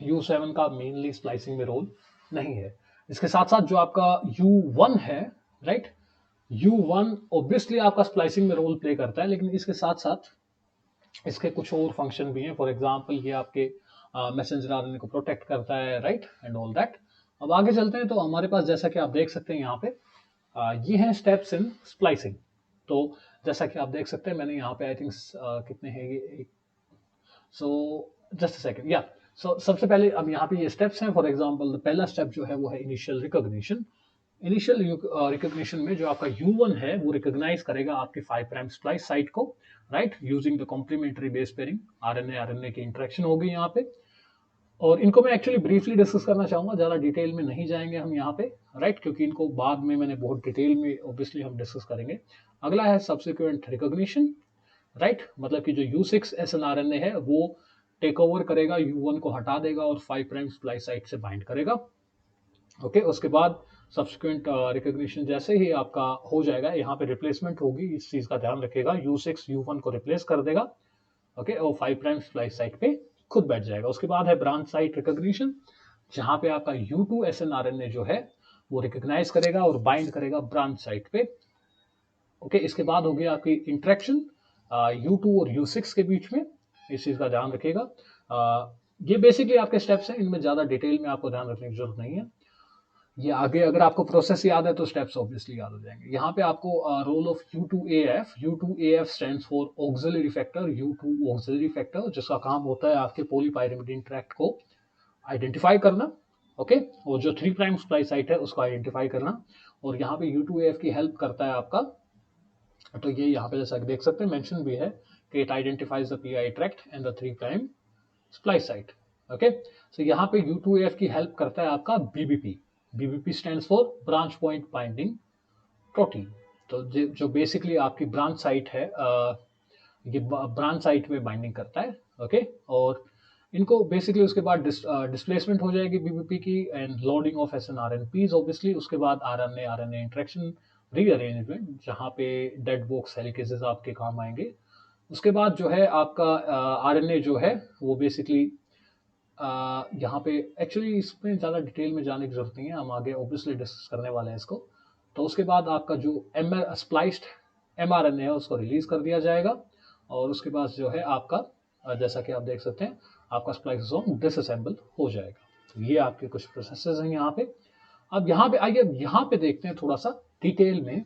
U7 का मेनली स्प्लाइसिंग में रोल नहीं है। इसके साथ साथ जो आपका U1 है, राइट, U1 ऑब्वियसली आपका स्प्लाइसिंग में रोल प्ले करता है, लेकिन इसके साथ साथ इसके कुछ और फंक्शन भी हैं। फॉर एग्जांपल ये आपके मैसेंजर आरएनए को प्रोटेक्ट करता है, राइट, एंड ऑल दैट। अब आगे चलते हैं, तो हमारे पास जैसा कि आप देख सकते हैं यहाँ पे ये हैं स्टेप्स इन स्प्लाइसिंग। तो जैसा कि आप देख सकते हैं मैंने यहाँ पे आई थिंक कितने हैं ये, सो जस्ट सेकंड, या सो सबसे पहले अब यहाँ पे ये स्टेप्स हैं। फॉर एग्जांपल पहला स्टेप जो है वो है इनिशियल रिकॉग्निशन। इनिशियल रिकॉग्निशन में जो आपका U1 है वो रिकॉग्नाइज करेगा आपके 5 प्राइम स्प्लाइस साइट को, right, using the complementary base pairing. RNA की इंटरेक्शन होगी यहाँ पे, और इनको मैं एक्चुअली ब्रीफली डिस्कस करना चाहूंगा, ज्यादा डिटेल में नहीं जाएंगे हम यहाँ पे, राइट, क्योंकि इनको बाद में मैंने बहुत डिटेल में ऑब्वियसली हम डिस्कस करेंगे। अगला है सब्सिक्वेंट रिकॉग्निशन, राइट, मतलब कि जो U6 SNRNA है वो टेक ओवर करेगा, U1 को हटा देगा और 5 प्राइम स्प्लाइस साइट से बाइंड करेगा। ओके, उसके बाद सब्सिक्वेंट रिकॉग्निशन जैसे ही आपका हो जाएगा, यहाँ पे रिप्लेसमेंट होगी, इस चीज का ध्यान रखिएगा, U6 U1 को रिप्लेस कर देगा, ओके, और 5 प्राइम स्प्लाइस साइट पे खुद बैठ जाएगा। उसके बाद है ब्रांच साइट रिकॉग्निशन, जहां पे आपका U2 SNRNA जो है वो रिकॉग्नाइज करेगा और बाइंड करेगा ब्रांच साइट पे। ओके, इसके बाद होगी आपकी इंटरेक्शन U2 और U6 के बीच में, इस चीज का ध्यान रखिएगा। ये बेसिकली आपके स्टेप्स हैं, इनमें ज्यादा डिटेल में आपको ध्यान रखने की जरूरत नहीं है। ये आगे अगर आपको प्रोसेस याद है तो स्टेप्स ऑब्वियसली याद हो जाएंगे। यहाँ पे आपको role of U2AF stands for auxiliary factor, U2 auxiliary factor, जिसका काम होता है आपके पॉलीपायरिमिडीन ट्रैक्ट को आइडेंटिफाई करना, ओके, और जो 3 प्राइम स्प्लाइस साइट है उसको आइडेंटिफाई करना, और यहाँ पे U2AF की हेल्प करता है आपका। तो ये यहाँ पे जैसा देख सकते हैं मेंशन भी है कि it identifies the PI tract and the 3 prime splice site, okay. So यहाँ पे U2AF की हेल्प करता है आपका BBP stands for branch point binding protein. तो जो बेसिकली आपकी ब्रांच साइट है, ये ब्रांच साइट में बाइंडिंग करता है, ओके। और इनको बेसिकली उसके बाद डिस्प्लेसमेंट हो जाएगी BBP की and loading of SNRNPs obviously. उसके बाद RNA इंटरेक्शन रीअरेंजमेंट, जहाँ पे डेड बॉक्स हेलिकेजेस आपके काम आएंगे। उसके बाद जो है आपका RNA जो है वो बेसिकली यहाँ पे एक्चुअली इसमें ज़्यादा डिटेल में जाने की ज़रूरत नहीं है, हम आगे ऑब्वियसली डिस्कस करने वाले हैं इसको। तो उसके बाद आपका जो स्प्लाइस्ड mRNA है उसको रिलीज़ कर दिया जाएगा और उसके बाद जो है आपका जैसा कि आप देख सकते हैं आपका स्प्लाइसोसोम डिसअसेंबल हो जाएगा। तो ये आपके कुछ प्रोसेसेस हैं यहाँ पे। अब यहाँ पे आइए यहाँ पे देखते हैं थोड़ा सा डिटेल में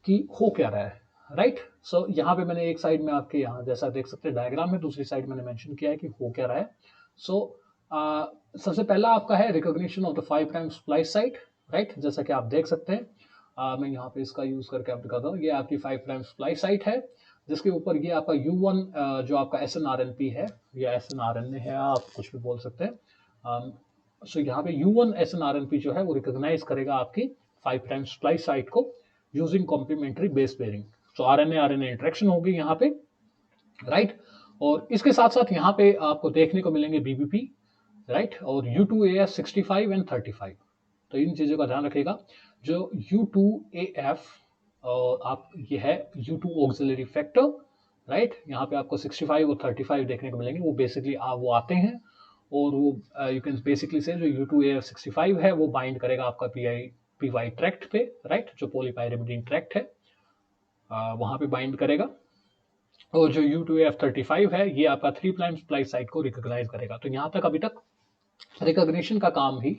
कि हो क्या रहा है, राइट। सो यहाँ पे मैंने एक साइड में आपके यहाँ जैसा देख सकते हैं डायग्राम में, दूसरी साइड मैंने मेंशन किया है कि हो क्या रहा है। सो सबसे पहला आपका है recognition of the 5 prime splice site, right. जैसा कि आप देख सकते हैं मैं यहाँ पे इसका यूज करके आप दिखाता हूँ। ये आपकी 5 प्राइम स्प्लाइस साइट है जिसके ऊपर ये आपका U1 जो आपका SNRNP है या SNRNA है, आप कुछ भी बोल सकते हैं। सो यहाँ पे U1 SNRNP जो है वो रिकॉग्नाइज करेगा आपकी 5 प्राइम स्प्लाइस साइट को यूजिंग कॉम्प्लीमेंट्री बेस पेयरिंग। सो RNA इंटरेक्शन होगी यहाँ पे, राइट। और इसके साथ साथ यहाँ पे आपको देखने को मिलेंगे BBP, राइट, और U2AF 65 एंड 35। तो इन चीज़ों का ध्यान रखिएगा। जो U2AF और आप ये है U2 ऑक्सिलरी फैक्टर, राइट। यहाँ पे आपको 65 और 35 देखने को मिलेंगे। वो बेसिकली वो आते हैं और वो यू कैन बेसिकली से जो U2AF 65 है वो बाइंड करेगा आपका PY ट्रैक्ट पे, राइट, जो पॉलीपाइरिमिडीन ट्रैक्ट है वहाँ पे बाइंड करेगा। और जो U2AF35 है ये आपका 3 प्राइम स्प्लाइस साइट को रिकॉग्नाइज करेगा। तो यहाँ तक अभी तक रिकॉग्निशन का काम ही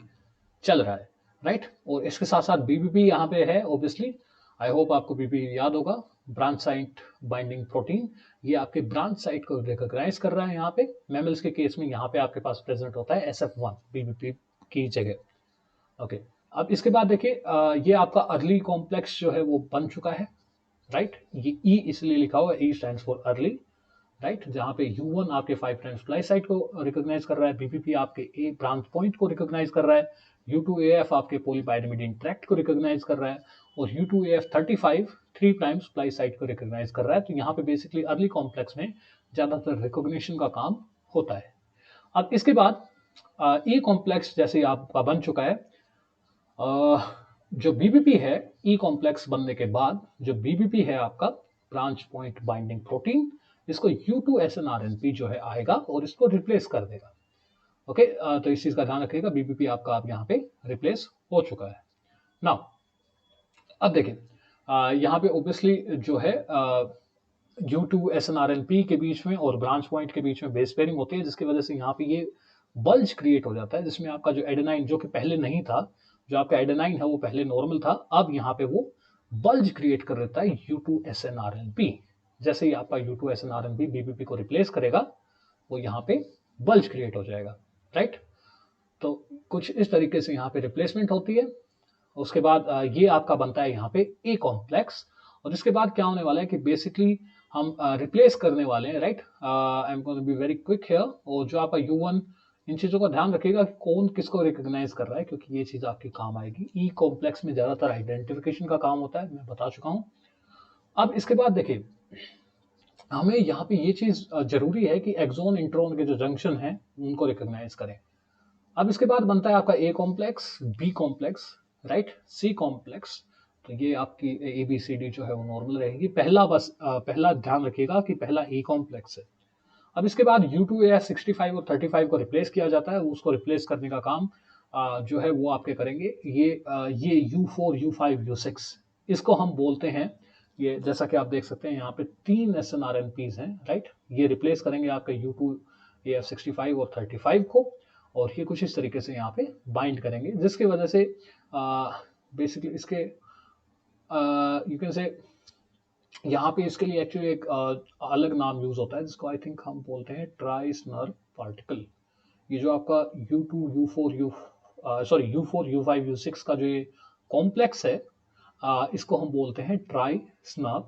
चल रहा है, राइट। और इसके साथ साथ BBP यहाँ पे है ऑब्वियसली। आई होप आपको BBP याद होगा, ब्रांच साइट बाइंडिंग प्रोटीन। ये आपके ब्रांच साइट को रिकॉग्नाइज कर रहा है यहाँ पे। मैमल्स के केस में यहाँ पे आपके पास प्रेजेंट होता है SF1 BBP की जगह। ओके, अब इसके बाद देखिए ये आपका अर्ली कॉम्प्लेक्स जो है वो बन चुका है, राइट। ये E इसलिए लिखा हुआ है, E stands for early, right. जहाँ पे U1 आपके 5 प्राइम स्प्लाइस साइट को रिकॉग्नाइज कर रहा है, BBP आपके A ब्रांच पॉइंट को रिकॉग्नाइज कर रहा है, U2AF आपके पॉलीपाइरिमिडीन ट्रैक्ट को रिकॉग्नाइज कर रहा है और U2AF35 3 प्राइम स्प्लाइस साइट को रिकॉग्नाइज कर रहा है। तो यहाँ पे बेसिकली अर्ली कॉम्प्लेक्स में ज्यादातर रिकॉग्निशन का काम होता है। अब इसके बाद E कॉम्प्लेक्स जैसे आपका बन चुका है, जो BBP है E कॉम्प्लेक्स बनने के बाद जो BBP है आपका ब्रांच पॉइंट बाइंडिंग प्रोटीन, इसको U2 SNRNP जो है आएगा और इसको रिप्लेस कर देगा। ओके, तो इस चीज का ध्यान रखिएगा, BBP आपका आप यहाँ पे रिप्लेस हो चुका है। नाउ अब देखिए यहाँ पे ऑब्वियसली जो है U2 SNRNP के बीच में और ब्रांच पॉइंट के बीच में बेस पेयरिंग होती है, जिसकी वजह से यहाँ पे ये बल्ज क्रिएट हो जाता है, जिसमें आपका जो एडेनाइन जो कि पहले नहीं था, जो आपका एडेनाइन है वो पहले नॉर्मल था, अब यहाँ पे वो बल्ज क्रिएट कर देता है U2 SNRNP। जैसे ही आपका U2 SNRNP BBP को रिप्लेस करेगा वो यहाँ पे बल्ज क्रिएट हो जाएगा, राइट। तो कुछ इस तरीके से यहाँ पे रिप्लेसमेंट होती है। उसके बाद ये आपका बनता है यहाँ पे A कॉम्प्लेक्स। और इसके बाद क्या होने वाला है कि बेसिकली हम रिप्लेस करने वाले हैं, right. I am going to be very quick here. और जो आपका U1, इन चीज़ों का ध्यान रखिएगा कि कौन किसको रिकॉग्नाइज कर रहा है, क्योंकि ये चीज़ आपकी काम आएगी। E कॉम्प्लेक्स में ज़्यादातर आइडेंटिफिकेशन का काम होता है, मैं बता चुका हूँ। अब इसके बाद देखिए हमें यहाँ पे ये चीज़ जरूरी है कि एक्सोन इंट्रोन के जो जंक्शन हैं उनको रिकॉग्नाइज करें। अब इसके बाद बनता है आपका A complex, B complex, right, C complex. तो ये आपकी ABCD जो है वो नॉर्मल रहेगी। पहला ध्यान रखिएगा कि पहला E कॉम्प्लेक्स है। अब इसके बाद U2AF 65 और 35 को रिप्लेस किया जाता है। उसको रिप्लेस करने का काम जो है वो आपके करेंगे ये U4, U5, U6, इसको हम बोलते हैं। ये जैसा कि आप देख सकते हैं यहाँ पे 3 SNRNPs हैं, राइट। ये रिप्लेस करेंगे आपके U2AF 65 और 35 को और ये कुछ इस तरीके से यहाँ पे बाइंड करेंगे, जिसकी वजह से बेसिकली इसके यू कैन से यहाँ पे इसके लिए एक्चुअली एक अलग नाम यूज होता है जिसको आई थिंक हम बोलते हैं ट्राइस्नर पार्टिकल। ये जो आपका U2, U4, U5, U6 का जो ये कॉम्प्लेक्स है इसको हम बोलते हैं ट्राइस्नर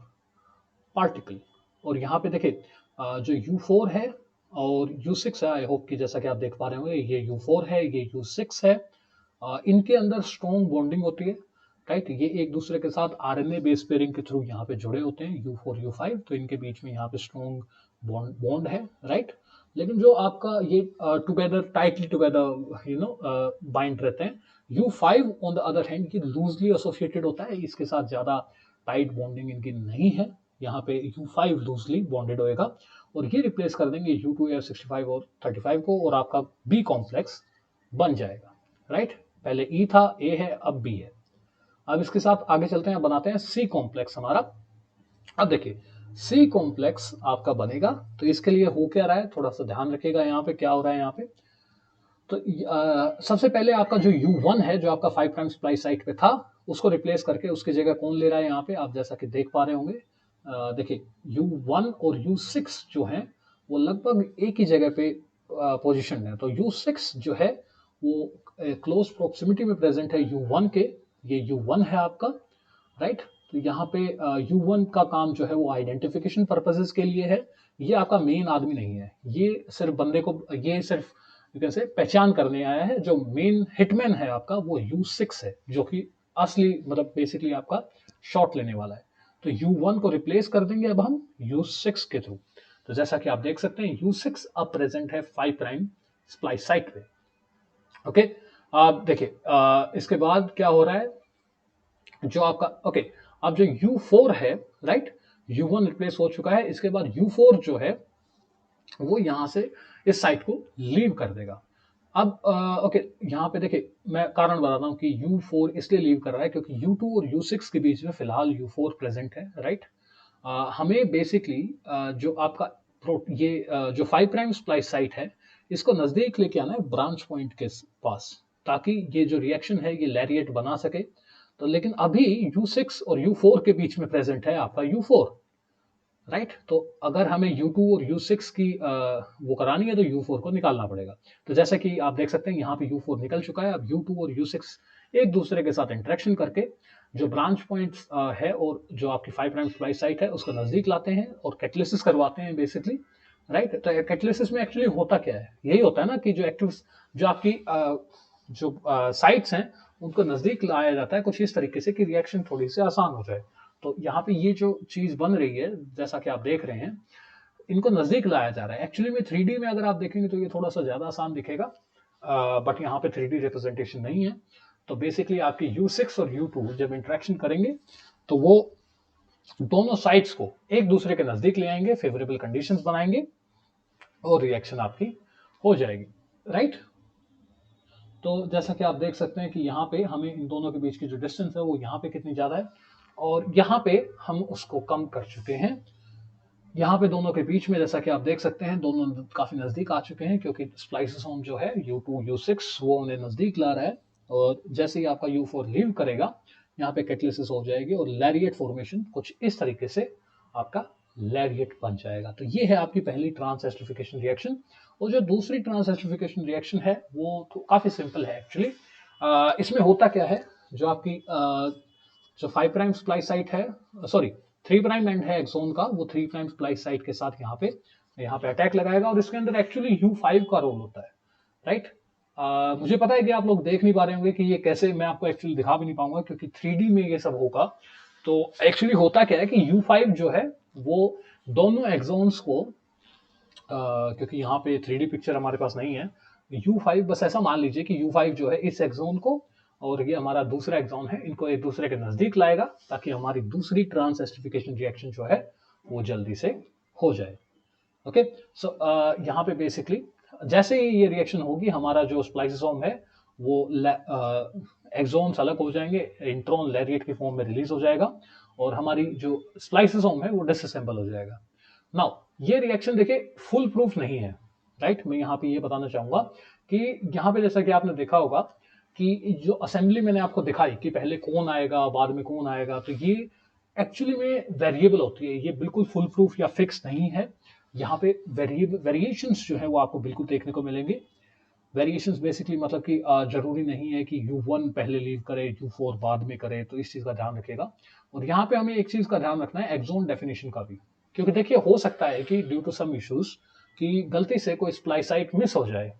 पार्टिकल। और यहाँ पे देखिए जो U4 है और U6 है, आई होप कि जैसा कि आप देख पा रहे होंगे ये U4 है, ये U6 है, इनके अंदर स्ट्रॉन्ग बॉन्डिंग होती है, राइट। ये एक दूसरे के साथ RNA बेस पेयरिंग के थ्रू यहाँ पे जुड़े होते हैं U4, U5, तो इनके बीच में यहाँ पे स्ट्रॉन्ग बॉन्ड है, राइट। लेकिन जो आपका ये टुगेदर टाइटली टुगेदर बाइंड रहते हैं। U5 on the other hand ये लूजली एसोसिएटेड होता है, इसके साथ ज्यादा टाइट बॉन्डिंग इनकी नहीं है। यहाँ पे U5 लूजली बॉन्डेड होएगा और ये रिप्लेस कर देंगे U2A65 और 35 को, और आपका B कॉम्प्लेक्स बन जाएगा। राइट, पहले E था, A है, अब B है। अब इसके साथ आगे चलते हैं, बनाते हैं C कॉम्प्लेक्स हमारा। अब देखिए C कॉम्प्लेक्स आपका बनेगा, तो इसके लिए हो क्या रहा है, थोड़ा सा ध्यान रखिएगा यहाँ पे क्या हो रहा है यहाँ पे। तो सबसे पहले आपका जो U1 है, जो आपका 5 प्राइम स्प्लाइस साइट पे था, उसको रिप्लेस करके उसकी जगह कौन ले रहा है यहाँ पे, आप जैसा कि देख पा रहे होंगे। देखिए U1 और U6 जो है वो लगभग एक ही जगह पे पोजिशन है। तो U6 जो है वो क्लोज प्रोक्सिमिटी में प्रेजेंट है U1 के, ये U1 है आपका। राइट, तो यहाँ पे U1 का काम जो है वो आइडेंटिफिकेशन पर्पसेस के लिए है, ये आपका मेन आदमी नहीं है, ये सिर्फ बंदे को, ये सिर्फ कैसे पहचान करने आया है। जो मेन हिटमैन है आपका वो U6 है, जो कि असली मतलब बेसिकली आपका शॉट लेने वाला है। तो U1 को रिप्लेस कर देंगे अब हम U6 के थ्रू। तो जैसा कि आप देख सकते हैं U6 अब प्रेजेंट है 5 प्राइम स्प्लाइस साइट पे। ओके, अब देखिए इसके बाद क्या हो रहा है, जो आपका ओके, अब जो U4 है, राइट, U1 रिप्लेस हो चुका है, इसके बाद U4 जो है वो यहां से इस साइट को लीव कर देगा। अब ओके, यहाँ पे देखिए मैं कारण बताता हूँ कि U4 इसलिए लीव कर रहा है क्योंकि U2 और U6 के बीच में फिलहाल U4 प्रेजेंट है। राइट, हमें बेसिकली जो आपका ये जो 5 प्राइम स्प्लाइस साइट है, इसको नजदीक लेके आना है ब्रांच पॉइंट के पास, ताकि ये जो रिएक्शन है ये लैरिएट बना सके। तो लेकिन अभी U6 और U4 के बीच में प्रेजेंट है आपका U4। राइट, तो अगर हमें U2 और U6 की वो करानी है तो U4 को निकालना पड़ेगा। तो जैसे कि आप देख सकते हैं यहाँ पे U4 निकल चुका है। अब U2 और U6 एक दूसरे के साथ इंटरेक्शन करके जो ब्रांच पॉइंट्स है और जो आपकी 5 प्राइम स्प्लाइस साइट है उसको नजदीक लाते हैं और कैटलिसिस करवाते हैं बेसिकली। राइट, तो कैटलिसिस में एक्चुअली होता क्या है, यही होता है ना कि जो एक्टिव जो आपकी जो साइट्स हैं उनको नजदीक लाया जाता है कुछ इस तरीके से कि रिएक्शन थोड़ी सी आसान हो जाए। तो यहाँ पे ये जो चीज बन रही है जैसा कि आप देख रहे हैं, इनको नजदीक लाया जा रहा है। एक्चुअली में 3D में अगर आप देखेंगे तो ये थोड़ा सा ज्यादा आसान दिखेगा, बट यहाँ पे 3D रिप्रेजेंटेशन नहीं है। तो बेसिकली आपकी U6 और U2 जब इंटरेक्शन करेंगे तो वो दोनों साइड्स को एक दूसरे के नजदीक ले आएंगे, फेवरेबल कंडीशंस बनाएंगे और रिएक्शन आपकी हो जाएगी। राइट, तो जैसा कि आप देख सकते हैं कि यहाँ पे हमें इन दोनों के बीच की जो डिस्टेंस है वो यहाँ पे कितनी ज्यादा है, और यहाँ पे हम उसको कम कर चुके हैं। यहाँ पे दोनों के बीच में जैसा कि आप देख सकते हैं दोनों काफी नजदीक आ चुके हैं, क्योंकि स्प्लाइसोसोम जो है U2 U6 वो उन्हें नजदीक ला रहा है। और जैसे ही आपका U4 लीव करेगा यहाँ पे कैटलिसिस हो जाएगी और लैरिएट फॉर्मेशन कुछ इस तरीके से आपका लैरिएट बन जाएगा। तो ये है आपकी पहली ट्रांस एस्टरिफिकेशन रिएक्शन। और जो दूसरी ट्रांस एस्टरिफिकेशन रिएक्शन है वो तो काफी सिंपल है एक्चुअली। इसमें होता क्या है, जो आपकी जो 5 प्राइम स्प्लाइस साइट है, सॉरी 3 प्राइम एंड है एक्सोन का, वो 3 प्राइम स्प्लाइस साइट के साथ यहाँ पे अटैक लगाएगा और इसके अंदर एक्चुअली U5 का रोल होता है। राइट, मुझे पता है कि आप लोग देख नहीं पा रहे होंगे कि ये कैसे, मैं आपको एक्चुअली दिखा भी नहीं पाऊंगा क्योंकि 3D में ये सब होगा। तो एक्चुअली होता क्या है कि U5 जो है वो दोनों एक्सोन्स को क्योंकि यहाँ पे 3D पिक्चर हमारे पास नहीं है, U5 बस ऐसा मान लीजिए कि U5 जो है इस एक्सोन को और ये हमारा दूसरा एक्सोन है, इनको एक दूसरे के नजदीक लाएगा ताकि हमारी दूसरी ट्रांस एस्टरिफिकेशन रिएक्शन जो है वो जल्दी से हो जाए। ओके, सो यहाँ पे बेसिकली जैसे ही ये रिएक्शन होगी हमारा जो स्प्लाइसोसोम है वो एक्सोन्स अलग हो जाएंगे, इंट्रॉन लैरिएट की फॉर्म में रिलीज हो जाएगा और हमारी जो स्प्लाइसोसोम है वो डिसअसेंबल हो जाएगा। नाउ ये रिएक्शन देखिए फुल प्रूफ नहीं है। राइट, मैं यहाँ पे ये बताना चाहूंगा कि यहाँ पे जैसा कि आपने देखा होगा कि जो असेंबली मैंने आपको दिखाई कि पहले कौन आएगा बाद में कौन आएगा, तो ये एक्चुअली में वेरिएबल होती है, ये बिल्कुल फुल प्रूफ या फिक्स नहीं है। यहाँ पे वेरिएशंस जो है वो आपको बिल्कुल देखने को मिलेंगे। वेरिएशंस बेसिकली मतलब कि जरूरी नहीं है कि U1 पहले लीव करे U4 बाद में करे, तो इस चीज का ध्यान रखिएगा। और यहाँ पे हमें एक चीज का ध्यान रखना है एक्सोन डेफिनेशन का भी, क्योंकि देखिए हो सकता है कि ड्यू टू सम इश्यूज कि गलती से कोई स्प्लाइस साइट मिस हो जाए,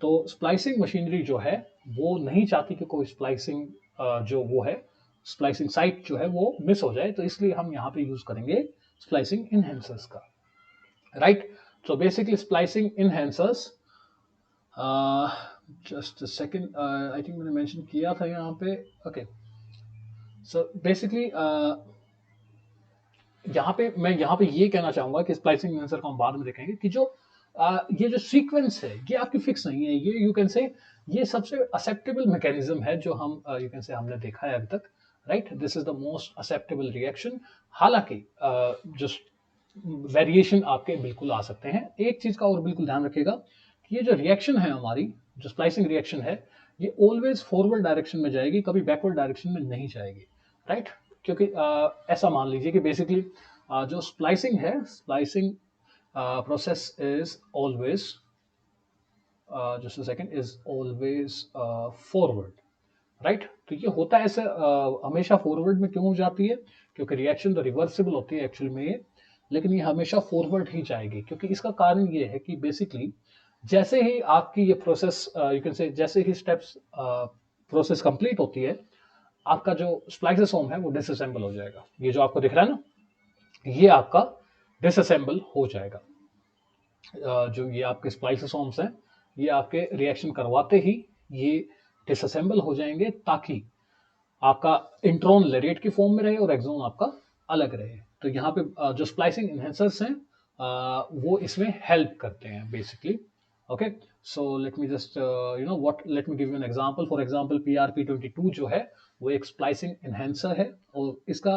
तो स्प्लाइसिंग मशीनरी जो है वो नहीं चाहती कि कोई स्प्लाइसिंग जो वो है स्प्लाइसिंग साइट जो है वो मिस हो जाए, तो इसलिए हम यहाँ पे यूज करेंगे स्प्लाइसिंग इनहेंसर्स का। Right, so basically splicing enhancers, just a second, I think मैंने mention किया था यहाँ पे। okay, so basically मैं यहाँ पे ये कहना चाहूंगा कि स्प्लाइसिंग एनहेंसर को हम बाद में देखेंगे कि जो ये जो सीक्वेंस है ये आपकी फिक्स नहीं है, ये यू कैन से ये सबसे एक्सेप्टेबल मैकेनिज्म है जो हम यू कैन से हमने देखा है अभी तक, right. This is the most acceptable reaction. हालांकि जो वेरिएशन आपके बिल्कुल आ सकते हैं। एक चीज का और बिल्कुल ध्यान रखिएगा कि ये जो रिएक्शन है हमारी, जो स्प्लाइसिंग रिएक्शन है, ये ऑलवेज फॉरवर्ड डायरेक्शन में जाएगी, कभी बैकवर्ड डायरेक्शन में नहीं जाएगी, राइट। क्योंकि ऐसा मान लीजिए कि बेसिकली जो स्प्लाइसिंग है, splicing process is always just a second, is always forward, right. तो ये होता है ऐसे हमेशा फॉरवर्ड में क्यों हो जाती है? क्योंकि रिएक्शन तो रिवर्सिबल होती है एक्चुअल में ये, लेकिन ये हमेशा फॉरवर्ड ही जाएगी। क्योंकि इसका कारण ये है कि बेसिकली जैसे ही आपकी ये प्रोसेस यू कैन से जैसे ही स्टेप्स प्रोसेस कंप्लीट होती है, आपका जो स्प्लाइसोसोम है वो डिसअसेंबल हो जाएगा। ये जो आपको दिख रहा है ना, ये आपका डिसअसेंबल हो जाएगा। जो ये आपके स्प्लाइसोसोम्स हैं, ये आपके रिएक्शन करवाते ही ये डिसअसेंबल हो जाएंगे, ताकि आपका इंट्रॉन लेरेट की फॉर्म में रहे और एक्सोन आपका अलग रहे। तो यहाँ पे जो स्प्लाइसिंग एनहेंसर्स हैं वो इसमें हेल्प करते हैं basically. Okay, so let me just let me give you an example. For example PRP22 जो है वो एक स्प्लाइसिंग एनहेंसर है, और इसका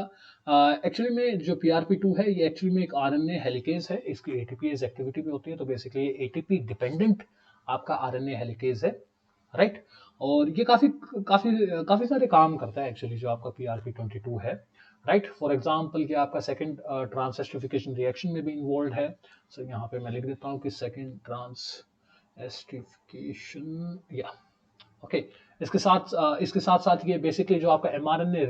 एक्चुअली में जो PRP2 है ये एक्चुअली में एक RNA हेलिकेज है। इसकी ATPase एक्टिविटी भी होती है, तो बेसिकली ये ATP डिपेंडेंट आपका RNA हेलिकेज है, राइट। और ये काफी काफी काफी सारे काम करता है एक्चुअली जो आपका PRP22 है, राइट। फॉर एग्जांपल कि आपका सेकंड ट्रांसएस्टिफिकेशन रिएक्शन में भी इन्वॉल्व है। सो यहाँ पे मैं लिख देता हूँ कि सेकंड ट्रांसएस्टिफिकेशन, या ओके। इसके साथ साथ ये बेसिकली जो आपका mRNA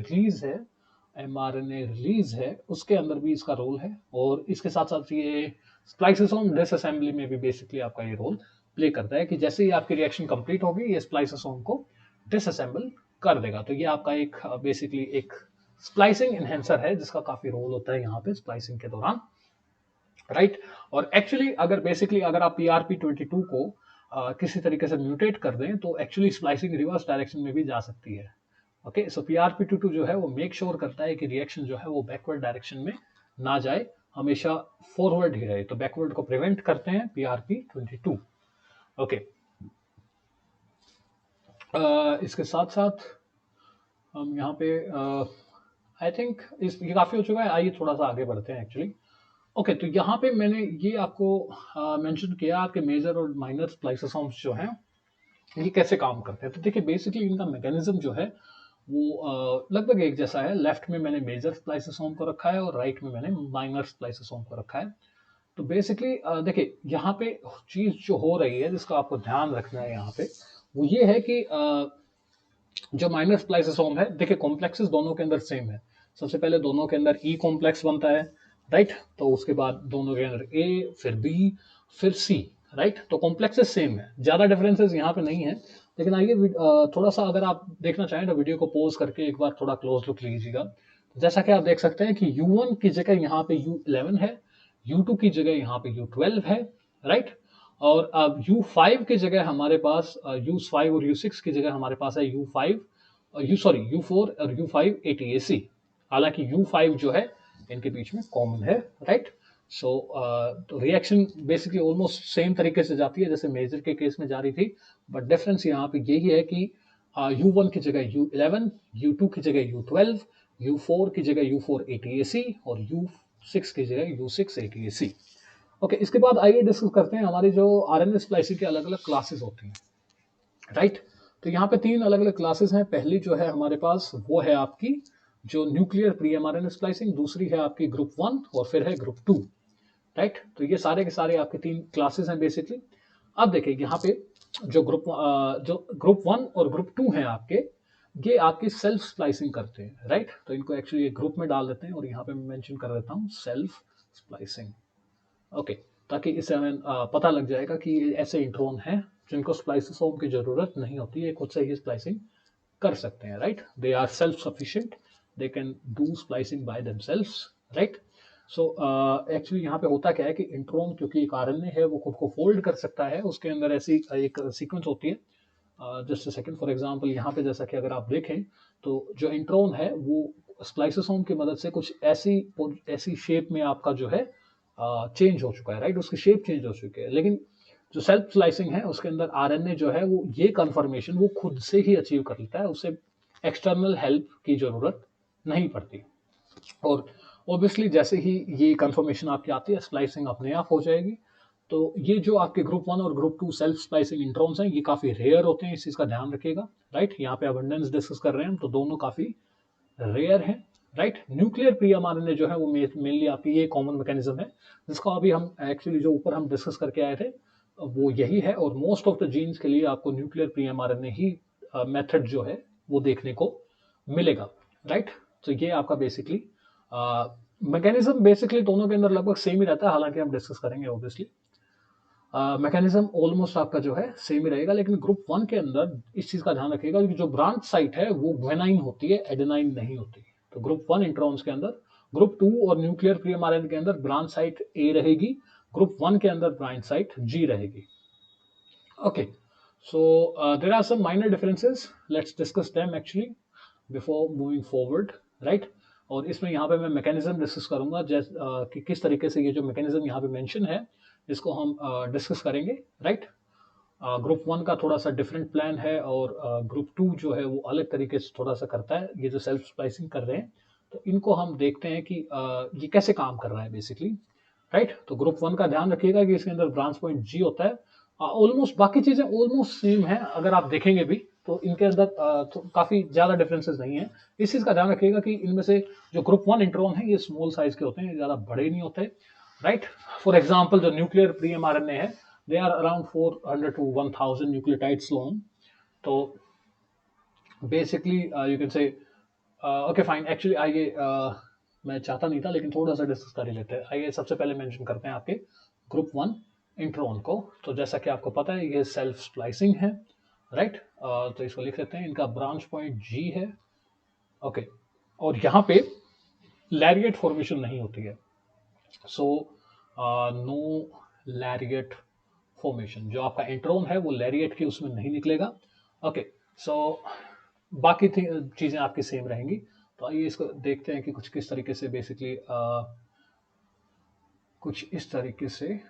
रिलीज है उसके अंदर भी इसका रोल है, और इसके साथ साथ ये स्प्लाइसोसोम डिसअसेंबली में भी बेसिकली आपका ये रोल प्ले करता है कि जैसे ही आपकी रिएक्शन कंप्लीट होगी ये स्प्लाइसोसोम को डिसअसेंबल कर देगा। तो ये आपका एक बेसिकली एक स्प्लाइसिंग एनहेंसर है जिसका काफी रोल होता है यहाँ पे स्प्लाइसिंग के दौरान, राइट। और एक्चुअली अगर आप PRP22 को किसी तरीके से म्यूटेट कर दें तो एक्चुअली स्प्लाइसिंग रिवर्स डायरेक्शन में भी जा सकती है। ओके, सो PRP22 जो है वो मेक श्योर करता है कि रिएक्शन जो है वो बैकवर्ड डायरेक्शन में ना जाए, हमेशा फॉरवर्ड ही रहे। तो बैकवर्ड को प्रिवेंट करते हैं PRP22। ओके, इसके साथ साथ हम यहाँ पे आई थिंक ये काफी हो चुका है, आइए थोड़ा सा आगे बढ़ते हैं एक्चुअली। ओके, तो यहाँ पे मैंने ये आपको मेंशन किया आपके मेजर और माइनर स्प्लाइसोसोम्स जो हैं ये कैसे काम करते हैं। तो देखिए बेसिकली इनका मैकेनिज्म जो है वो लगभग एक जैसा है। लेफ्ट में मैंने मेजर स्प्लाइसोसोम को रखा है और राइट में मैंने माइनर स्प्लाइसोसोम को रखा है। तो बेसिकली देखिए यहाँ पे चीज जो हो रही है जिसका आपको ध्यान रखना है यहाँ पे, वो ये है कि जो माइनर स्प्लाइसोसोम है, देखिए कॉम्प्लेक्सेस दोनों के अंदर सेम है। सबसे पहले दोनों के अंदर ई कॉम्प्लेक्स बनता है, राइट। तो उसके बाद दोनों के अंदर ए, फिर बी, फिर सी, राइट। तो कॉम्प्लेक्सेस सेम है, ज्यादा डिफरेंसेस यहाँ पे नहीं है। लेकिन आइए थोड़ा सा अगर आप देखना चाहें तो वीडियो को पॉज करके एक बार थोड़ा क्लोज लुक लीजिएगा। तो जैसा कि आप देख सकते हैं कि U1 की जगह यहाँ पे U11 है, U2 की जगह यहाँ पे U12 है, राइट। और अब U5 की जगह हमारे पास U5 और U6 की जगह हमारे पास है U4 और U5 ATAC। हालांकि U5 जो है इनके बीच में कॉमन है, राइट। सो तो रिएक्शन बेसिकली ऑलमोस्ट सेम तरीके से जाती है जैसे मेजर के केस में जा रही थी, बट डिफरेंस यहाँ पे यही है कि U1 की जगह U11, U2 की जगह U12, U4 की जगह U4 ATAC और U6 की जगह U6 ATAC। ओके, इसके बाद आइए डिस्कस करते हैं हमारी जो RNA स्प्लाइसिंग के अलग अलग क्लासेस होती हैं, राइट। तो यहाँ पे 3 अलग अलग क्लासेस हैं। पहली जो है हमारे पास वो है आपकी जो न्यूक्लियर प्री mRNA स्प्लाइसिंग, दूसरी है आपकी ग्रुप 1 और फिर है ग्रुप 2, राइट। तो ये सारे के सारे आपके 3 क्लासेस हैं बेसिकली। अब देखिए यहाँ पे जो ग्रुप 1 और ग्रुप 2 हैं आपके, ये आपकी सेल्फ स्प्लाइसिंग करते हैं, राइट। तो इनको एक्चुअली एक ग्रुप में डाल देते हैं और यहाँ पे मैं मेंशन कर देता हूँ सेल्फ स्प्लाइसिंग, ओके। ताकि इससे हमें पता लग जाएगा कि ऐसे इंट्रोन हैं जिनको स्प्लाइसोसोम की जरूरत नहीं होती है, खुद से ही स्प्लाइसिंग कर सकते हैं, right. They are self sufficient, they can do splicing by themselves, right. So actually यहाँ पे होता क्या है कि इंट्रोन क्योंकि एक RNA है वो खुद को फोल्ड कर सकता है, उसके अंदर ऐसी एक सीक्वेंस होती है। Just a second, for example यहाँ पे जैसा कि अगर आप देखें तो जो इंट्रोन है वो स्प्लाइसोसोम की मदद से कुछ ऐसी शेप में आपका जो है चेंज हो चुका है, राइट, उसकी शेप चेंज हो चुकी है। लेकिन जो सेल्फ स्लाइसिंग है उसके अंदर आरएनए जो है वो ये कन्फर्मेशन वो खुद से ही अचीव कर लेता है, उसे एक्सटर्नल हेल्प की जरूरत नहीं पड़ती। और ऑब्वियसली जैसे ही ये कंफर्मेशन आपकी आती है स्प्लाइसिंग अपने आप हो जाएगी। तो ये जो आपके ग्रुप 1 और ग्रुप 2 सेल्फ स्प्लाइसिंग इंट्रॉन्स हैं ये काफ़ी रेयर होते हैं, इस चीज़ का ध्यान रखिएगा, राइट। यहाँ पे अबंडेंस डिस्कस कर रहे हैं हम, तो दोनों काफ़ी रेयर हैं, राइट। न्यूक्लियर प्री एमआरएनए जो है वो मेनली आपकी ये कॉमन मैकेनिज्म है जिसका अभी हम एक्चुअली जो ऊपर हम डिस्कस करके आए थे वो यही है। और मोस्ट ऑफ द जीन्स के लिए आपको न्यूक्लियर प्री एमआरएनए ही मेथड जो है वो देखने को मिलेगा, राइट। तो ये आपका बेसिकली मैकेनिज्म बेसिकली दोनों के अंदर लगभग सेम ही रहता है, हालांकि हम डिस्कस करेंगे ऑब्वियसली। मैकेनिज्म ऑलमोस्ट आपका जो है सेम ही रहेगा, लेकिन ग्रुप 1 के अंदर इस चीज का ध्यान रखिएगा कि जो ब्रांच साइट है वो ग्वेनाइन होती है, एडेनाइन नहीं होती। तो ग्रुप 1 इंट्रॉन्स के अंदर, ग्रुप 2 और न्यूक्लियर प्री एमआरएनए के अंदर ब्रांच साइट ए रहेगी, ग्रुप 1 के अंदर ब्रांच साइट जी रहेगी। Okay, so there are some minor differences, let's discuss them actually before moving forward, right. और इसमें यहाँ पे मैं मैकेनिज्म डिस्कस करूंगा कि किस तरीके से ये जो मैकेनिज्म यहाँ पे मेंशन है इसको हम डिस्कस करेंगे, राइट। ग्रुप 1 का थोड़ा सा डिफरेंट प्लान है और ग्रुप 2 जो है वो अलग तरीके से थोड़ा सा करता है। ये जो सेल्फ स्प्लाइसिंग कर रहे हैं तो इनको हम देखते हैं कि ये कैसे काम कर रहा है बेसिकली, राइट। तो ग्रुप 1 का ध्यान रखिएगा कि इसके अंदर ब्रांच पॉइंट जी होता है। ऑलमोस्ट बाकी चीजें ऑलमोस्ट सेम है, अगर आप देखेंगे भी तो इनके अंदर तो काफी ज्यादा डिफरेंसेस नहीं है। इस चीज का ध्यान रखिएगा कि इनमें से जो ग्रुप 1 इंट्रॉन है ये स्मॉल साइज के होते हैं, ज्यादा बड़े नहीं होते, राइट। फॉर एग्जाम्पल जो न्यूक्लियर प्री एमआरएनए है they are around 400 to 1000 nucleotides long. तो basically you can say okay fine, actually आइए मैं चाहता नहीं था लेकिन थोड़ा सा डिस्कस कर ही लेते हैं। आइए सबसे पहले मेंशन करते हैं आपके ग्रुप 1 इंट्रॉन को। तो जैसा कि आपको पता है ये सेल्फ स्प्लाइसिंग है, राइट। तो इसको लिख लेते हैं, इनका ब्रांच पॉइंट जी है, ओके। और यहाँ पे लैरिएट फॉर्मेशन नहीं होती है, सो नो लैरिएट फॉर्मेशन। जो आपका इंट्रॉन है वो लैरिएट की उसमें नहीं निकलेगा, ओके। सो बाकी चीजें आपकी सेम रहेंगी। तो आइए इसको देखते हैं कि कुछ किस तरीके से बेसिकली कुछ इस तरीके से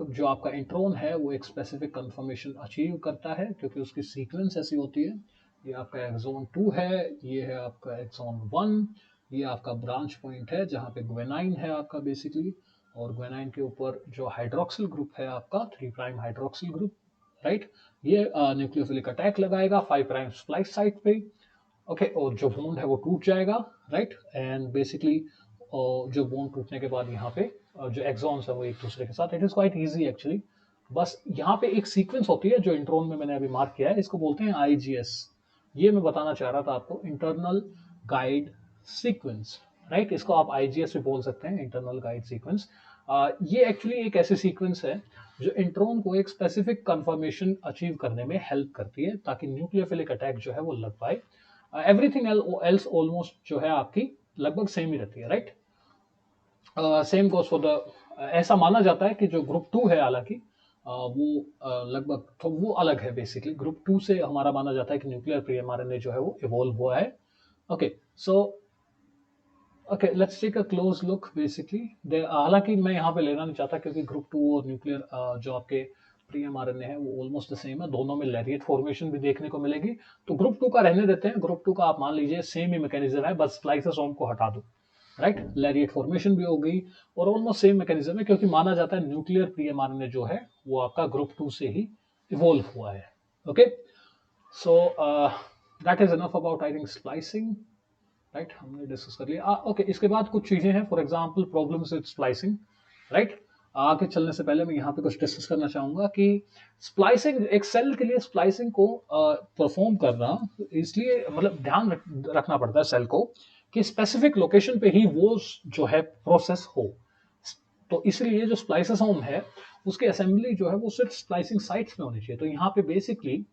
जो आपका इंट्रॉन है वो एक स्पेसिफिक कंफर्मेशन अचीव करता है क्योंकि उसकी सीक्वेंस ऐसी होती है। ये आपका एक्सॉन 2 है, ये है आपका एक्सॉन 1, ये आपका ब्रांच पॉइंट है जहाँ पे ग्वेनाइन है आपका बेसिकली, और ग्वेनाइन के ऊपर जो हाइड्रोक्सिल ग्रुप है आपका 3' हाइड्रोक्सिल ग्रुप, राइट। ये न्यूक्लियोफिलिक अटैक लगाएगा 5' स्प्लाइस साइट पे, ओके। और जो बॉन्ड है वो टूट जाएगा, राइट। एंड बेसिकली जो बॉन्ड टूटने के बाद यहाँ पे जो एक्सॉन्स है वो एक दूसरे के साथ, it is quite easy actually. बस यहाँ पे एक सीक्वेंस होती है जो इंट्रॉन में मैंने अभी मार्क किया है, इसको बोलते हैं आईजीएस। ये मैं बताना चाह रहा था आपको, इंटरनल गाइड सीक्वेंस, राइट। इसको आप आईजीएस भी बोल सकते हैं, इंटरनल गाइड सीक्वेंस। ये एक्चुअली एक ऐसी सीक्वेंस है जो इंट्रॉन को एक स्पेसिफिक कंफर्मेशन अचीव करने में हेल्प करती है ताकि न्यूक्लियोफिलिक अटैक जो है वो लग पाए। एवरीथिंग एल्स ऑलमोस्ट जो है आपकी लगभग सेम ही रहती है, right. Same goes for the, ऐसा माना जाता है कि जो ग्रुप 2 है हालांकि वो लगभग तो वो अलग है बेसिकली। ग्रुप 2 से हमारा माना जाता है कि न्यूक्लियर प्री एमआरएनए जो है वो इवॉल्व हुआ है, okay. So okay, let's take a close look basically. हालांकि मैं यहाँ पे लेना नहीं चाहता क्योंकि ग्रुप 2 और न्यूक्लियर जो आपके प्री एमआरएनए है वो ऑलमोस्ट द सेम है, दोनों में लैरिएट फॉर्मेशन भी देखने को मिलेगी। तो ग्रुप 2 का रहने देते हैं, ग्रुप 2 का आप मान लीजिए सेम ही मैकेनिज्म है, बस स्प्लाइसोसोम को हटा दो, राइट। लैरिएट फॉर्मेशन भी हो गई और ऑलमोस्ट सेम मैकेनिज्म है क्योंकि माना जाता है न्यूक्लियर प्री एमआरएनए जो है वो आपका ग्रुप 2 से ही इवॉल्व हुआ है, okay. So that is enough about I think splicing, right. हमने डिस्कस कर लिया, ओके। इसके बाद कुछ चीजें हैं, for example problems with splicing, right. आगे चलने से पहले मैं यहाँ पे कुछ डिस्कस करना चाहूंगा कि स्प्लाइसिंग, एक सेल के लिए स्प्लाइसिंग को परफॉर्म करना इसलिए मतलब ध्यान रखना पड़ता है सेल को कि स्पेसिफिक लोकेशन पे ही वो जो है प्रोसेस हो। तो इसलिए जो स्प्लाइसोसोम है उसकी असेंबली जो है वो सिर्फ स्प्लाइसिंग साइट्स में होनी चाहिए। तो यहाँ पे बेसिकली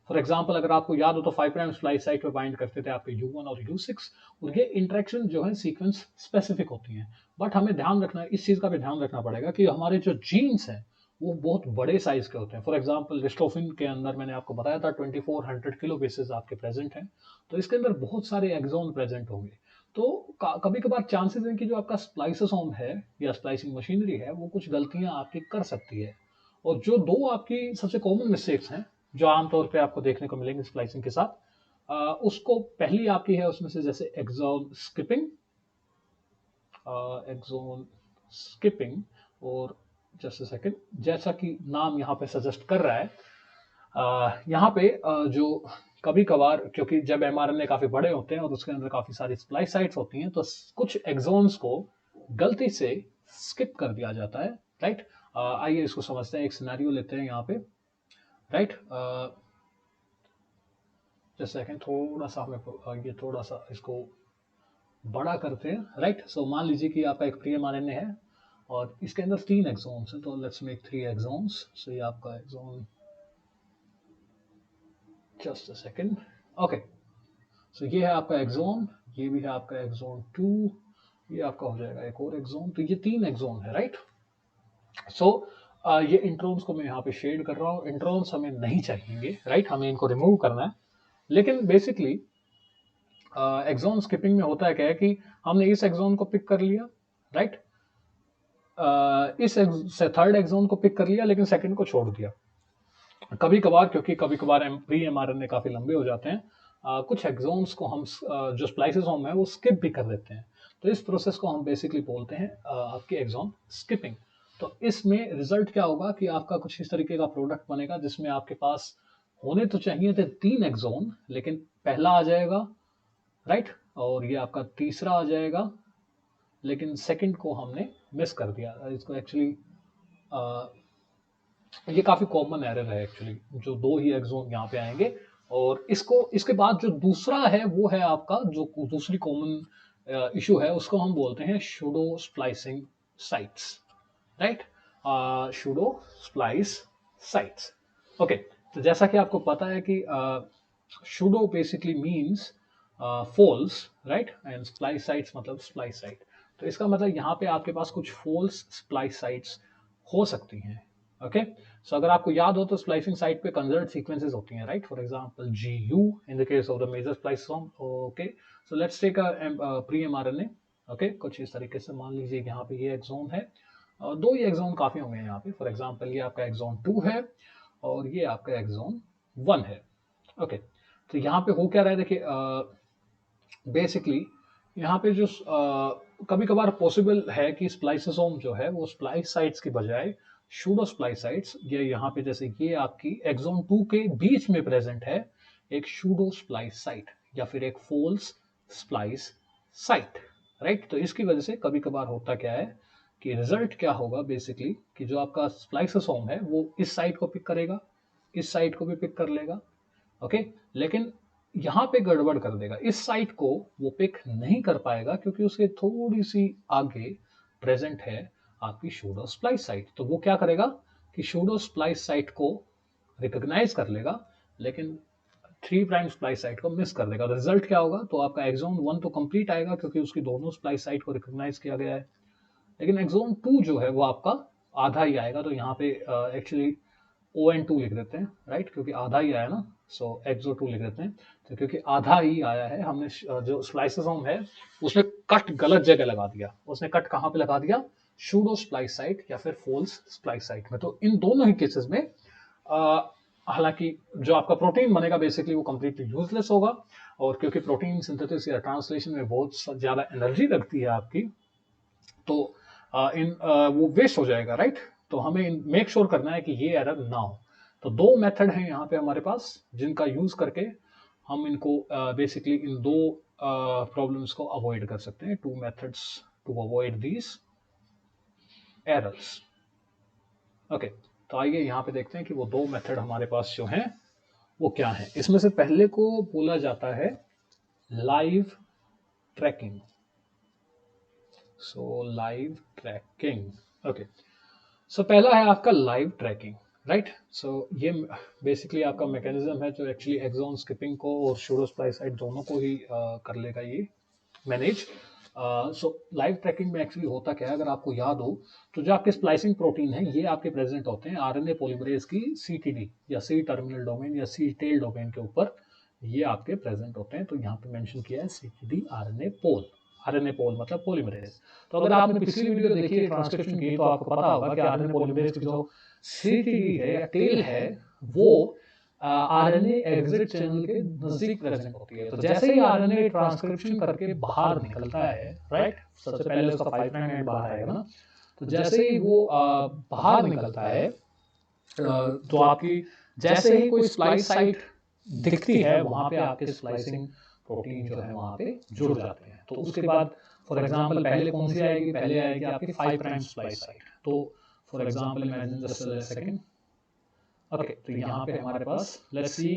फॉर एग्जाम्पल अगर आपको याद हो तो 5' स्प्लाइस साइट पे बाइंड करते थे आपके U1 और U6, और ये इंटरेक्शन जो है सीक्वेंस स्पेसिफिक होती हैं। बट हमें ध्यान रखना, इस चीज का भी ध्यान रखना पड़ेगा कि हमारे जो जीन्स हैं वो बहुत बड़े साइज के होते हैं। फॉर एग्जांपल डिस्ट्रोफिन के अंदर मैंने आपको बताया था 2400 किलो बेसिस आपके प्रेजेंट हैं, तो इसके अंदर बहुत सारे एक्सॉन प्रेजेंट होंगे। तो कभी कभार चांसेस हैं कि जो आपका स्प्लाइसोसोम है या स्प्लाइसिंग मशीनरी है वो कुछ गलतियां आपकी कर सकती है। और जो दो आपकी सबसे कॉमन मिस्टेक्स हैं जो आमतौर पे आपको देखने को मिलेंगे स्प्लाइसिंग के साथ, उसको पहली आपकी है उसमें से जैसे एक्सोन स्किपिंग। और जस्ट अ सेकंड, जैसा कि नाम यहाँ पे सजेस्ट कर रहा है, यहाँ पे जो कभी कभार, क्योंकि जब एमआरएनए काफी बड़े होते हैं और उसके अंदर काफी सारी स्प्लाइस साइट्स होती हैं, तो कुछ एक्सोन्स को गलती से स्किप कर दिया जाता है, राइट। आइए इसको समझते हैं, एक सिनेरियो लेते हैं यहाँ पे, राइट। जस्ट सेकंड, थोड़ा सा हमें ये थोड़ा सा इसको बड़ा करते हैं, राइट। सो मान लीजिए कि आपका एक प्री एमआरएनए है और इसके अंदर 3 एक्सोन्स हैं, तो लेट्स मेक 3 एक्सोन्स। सो ये आपका exon, just a second, okay. So ये है आपका एक्सोन, ये भी है आपका एक्सोन 2, ये आपका हो जाएगा एक और एक्सोन, तो ये 3 एक्सोन है, राइट। सो ये इंट्रॉन्स को मैं यहाँ पे शेड कर रहा हूँ, इंट्रॉन्स हमें नहीं चाहिए, राइट, हमें इनको रिमूव करना है। लेकिन बेसिकली एक्सोन स्किपिंग में होता है क्या है कि हमने इस एक्सोन को पिक कर लिया, राइट, इस थर्ड एक्सोन को पिक कर लिया लेकिन सेकंड को छोड़ दिया। कभी कभार, क्योंकि कभी कभार प्री एमआरएनए काफी लंबे हो जाते हैं, कुछ एक्सोन्स को हम जो स्प्लाइसेसोम है वो स्किप भी कर देते हैं, तो इस प्रोसेस को हम बेसिकली बोलते हैं आपके एक्सोन स्किपिंग। तो इसमें रिजल्ट क्या होगा कि आपका कुछ इस तरीके का प्रोडक्ट बनेगा जिसमें आपके पास होने तो चाहिए थे 3 एक्सोन, लेकिन पहला आ जाएगा, राइट, और ये आपका तीसरा आ जाएगा, लेकिन सेकंड को हमने मिस कर दिया। इसको एक्चुअली ये काफी कॉमन एरर है एक्चुअली, जो 2 ही एक्सोन यहाँ पे आएंगे। और इसको, इसके बाद जो दूसरा है वो है आपका, जो दूसरी कॉमन इशू है उसको हम बोलते हैं pseudo splicing sites, right, pseudo splice sites. Okay, तो जैसा कि आपको पता है कि pseudo basically means false, right, and splice sites मतलब स्प्लाइस साइट। तो इसका मतलब यहाँ पे आपके पास कुछ फॉल्स स्प्लाइस साइट्स हो सकती हैं, ओके। सो अगर आपको याद हो तो स्प्लाइसिंग साइट पे कंजर्व्ड सीक्वेंसेस होती हैं, right, for example GU in the case of the major spliceosome, okay. So let's take a pre mRNA, okay, कुछ इस तरीके से मान लीजिए यहाँ पे ये एक्सोन है, और 2 ही एक्सोन काफी होंगे यहाँ पे। फॉर एग्जांपल ये आपका एक्सोन 2 है और ये आपका एक्सोन 1 है, ओके। तो यहाँ पे हो क्या रहा है, देखिए बेसिकली यहाँ पे जो कभी कभार पॉसिबल है कि स्प्लाइसोसोम जो है वो स्प्लाइस साइट्स की बजाय शूडो स्प्लाइस साइट्स, ये यहाँ पे जैसे ये आपकी एक्सोन 2 के बीच में प्रेजेंट है एक शूडो स्प्लाइस साइट या फिर एक फॉल्स स्प्लाइस साइट, राइट। तो इसकी वजह से कभी कभार होता क्या है कि रिजल्ट क्या होगा बेसिकली कि जो आपका स्प्लाइसोसोम है वो इस साइट को पिक करेगा, इस साइट को भी पिक कर लेगा, ओके, लेकिन यहाँ पे गड़बड़ कर देगा, इस साइट को वो पिक नहीं कर पाएगा क्योंकि उसके थोड़ी सी आगे प्रेजेंट है आपकी शूडो स्प्लाइस साइट। तो वो क्या करेगा कि शूडो स्प्लाइस साइट को रिकॉग्नाइज कर लेगा लेकिन 3 प्राइम स्प्लाइस साइट को मिस कर देगा। रिजल्ट क्या होगा, तो आपका एक्सोन 1 तो कंप्लीट आएगा क्योंकि उसकी दोनों स्प्लाइस साइट को रिकॉग्नाइज किया गया है, लेकिन एक्सोन 2 जो है वो आपका आधा ही आएगा। तो यहाँ पे एक्चुअली ON2 लिख देते हैं, राइट, क्योंकि आधा ही आया ना, सो एक्सो 2 लिख देते हैं। तो क्योंकि आधा ही आया है, हमने जो स्प्लाइसोसोम है उसने कट गलत जगह लगा दिया। उसने कट कहाँ पे लगा दिया, शूडो स्प्लाइस साइट या फिर फॉल्स स्प्लाइस साइट में। तो इन दोनों ही केसेस में हालांकि जो आपका प्रोटीन बनेगा बेसिकली वो कंप्लीटली यूजलेस होगा, और क्योंकि प्रोटीन सिंथेसिस या ट्रांसलेशन में बहुत ज्यादा एनर्जी लगती है आपकी, तो वो वेस्ट हो जाएगा, राइट। तो हमें मेक श्योर करना है कि ये एरर ना हो। तो 2 मेथड हैं यहाँ पे हमारे पास जिनका यूज करके हम इनको बेसिकली इन 2 प्रॉब्लम्स को अवॉइड कर सकते हैं। 2 methods to avoid these errors, okay. तो आइए यहाँ पे देखते हैं कि वो 2 मेथड हमारे पास जो हैं वो क्या है। इसमें से पहले को बोला जाता है live tracking, so live tracking, okay. So पहला है आपका लाइव ट्रैकिंग, राइट। सो ये बेसिकली आपका मैकेनिज्म है जो एक्चुअली एक्सोन स्किपिंग को और शूडो स्प्लाइस साइट दोनों को ही कर लेगा ये मैनेज। सो लाइव ट्रैकिंग में एक्चुअली होता क्या है, अगर आपको याद हो तो जो आपके स्प्लाइसिंग प्रोटीन है ये आपके प्रेजेंट होते हैं आरएनए पॉलीमरेज की सीटीडी या सी टर्मिनल डोमेन या सी टेल डोमेन के ऊपर, ये आपके प्रेजेंट होते हैं। तो यहाँ पे मेंशन किया है सीटीडी आरएनए पोल मतलब पॉलीमरेज। तो अगर आपने पिछली वीडियो देखी है ट्रांसक्रिप्शन की तो आपको पता होगा कि आरएनए पॉलीमरेज की जो सीटीडी है या टेल है वो आरएनए एग्जिट चैनल के नजदीक प्रेजेंट होती है। तो जैसे ही आरएनए ट्रांसक्रिप्शन करके बाहर निकलता है, राइट, सबसे पहले उसका 5 प्राइम एंड बाहर आएगा ना, तो जैसे ही वो बाहर निकलता है तो आपकी जैसे ही कोई स्प्लाइस साइट दिखती है वहां पे आपके स्प्लाइसिंग प्रोटीन जो है वहां पे जुड़ जाते हैं। तो उसके बाद फॉर एग्जांपल पहले कौन सी आएगी, पहले आएगी आपकी 5 प्राइम स्प्लाइस साइट। तो for example imagine just a second, okay, तो यहाँ पे हमारे पास लेट्स सी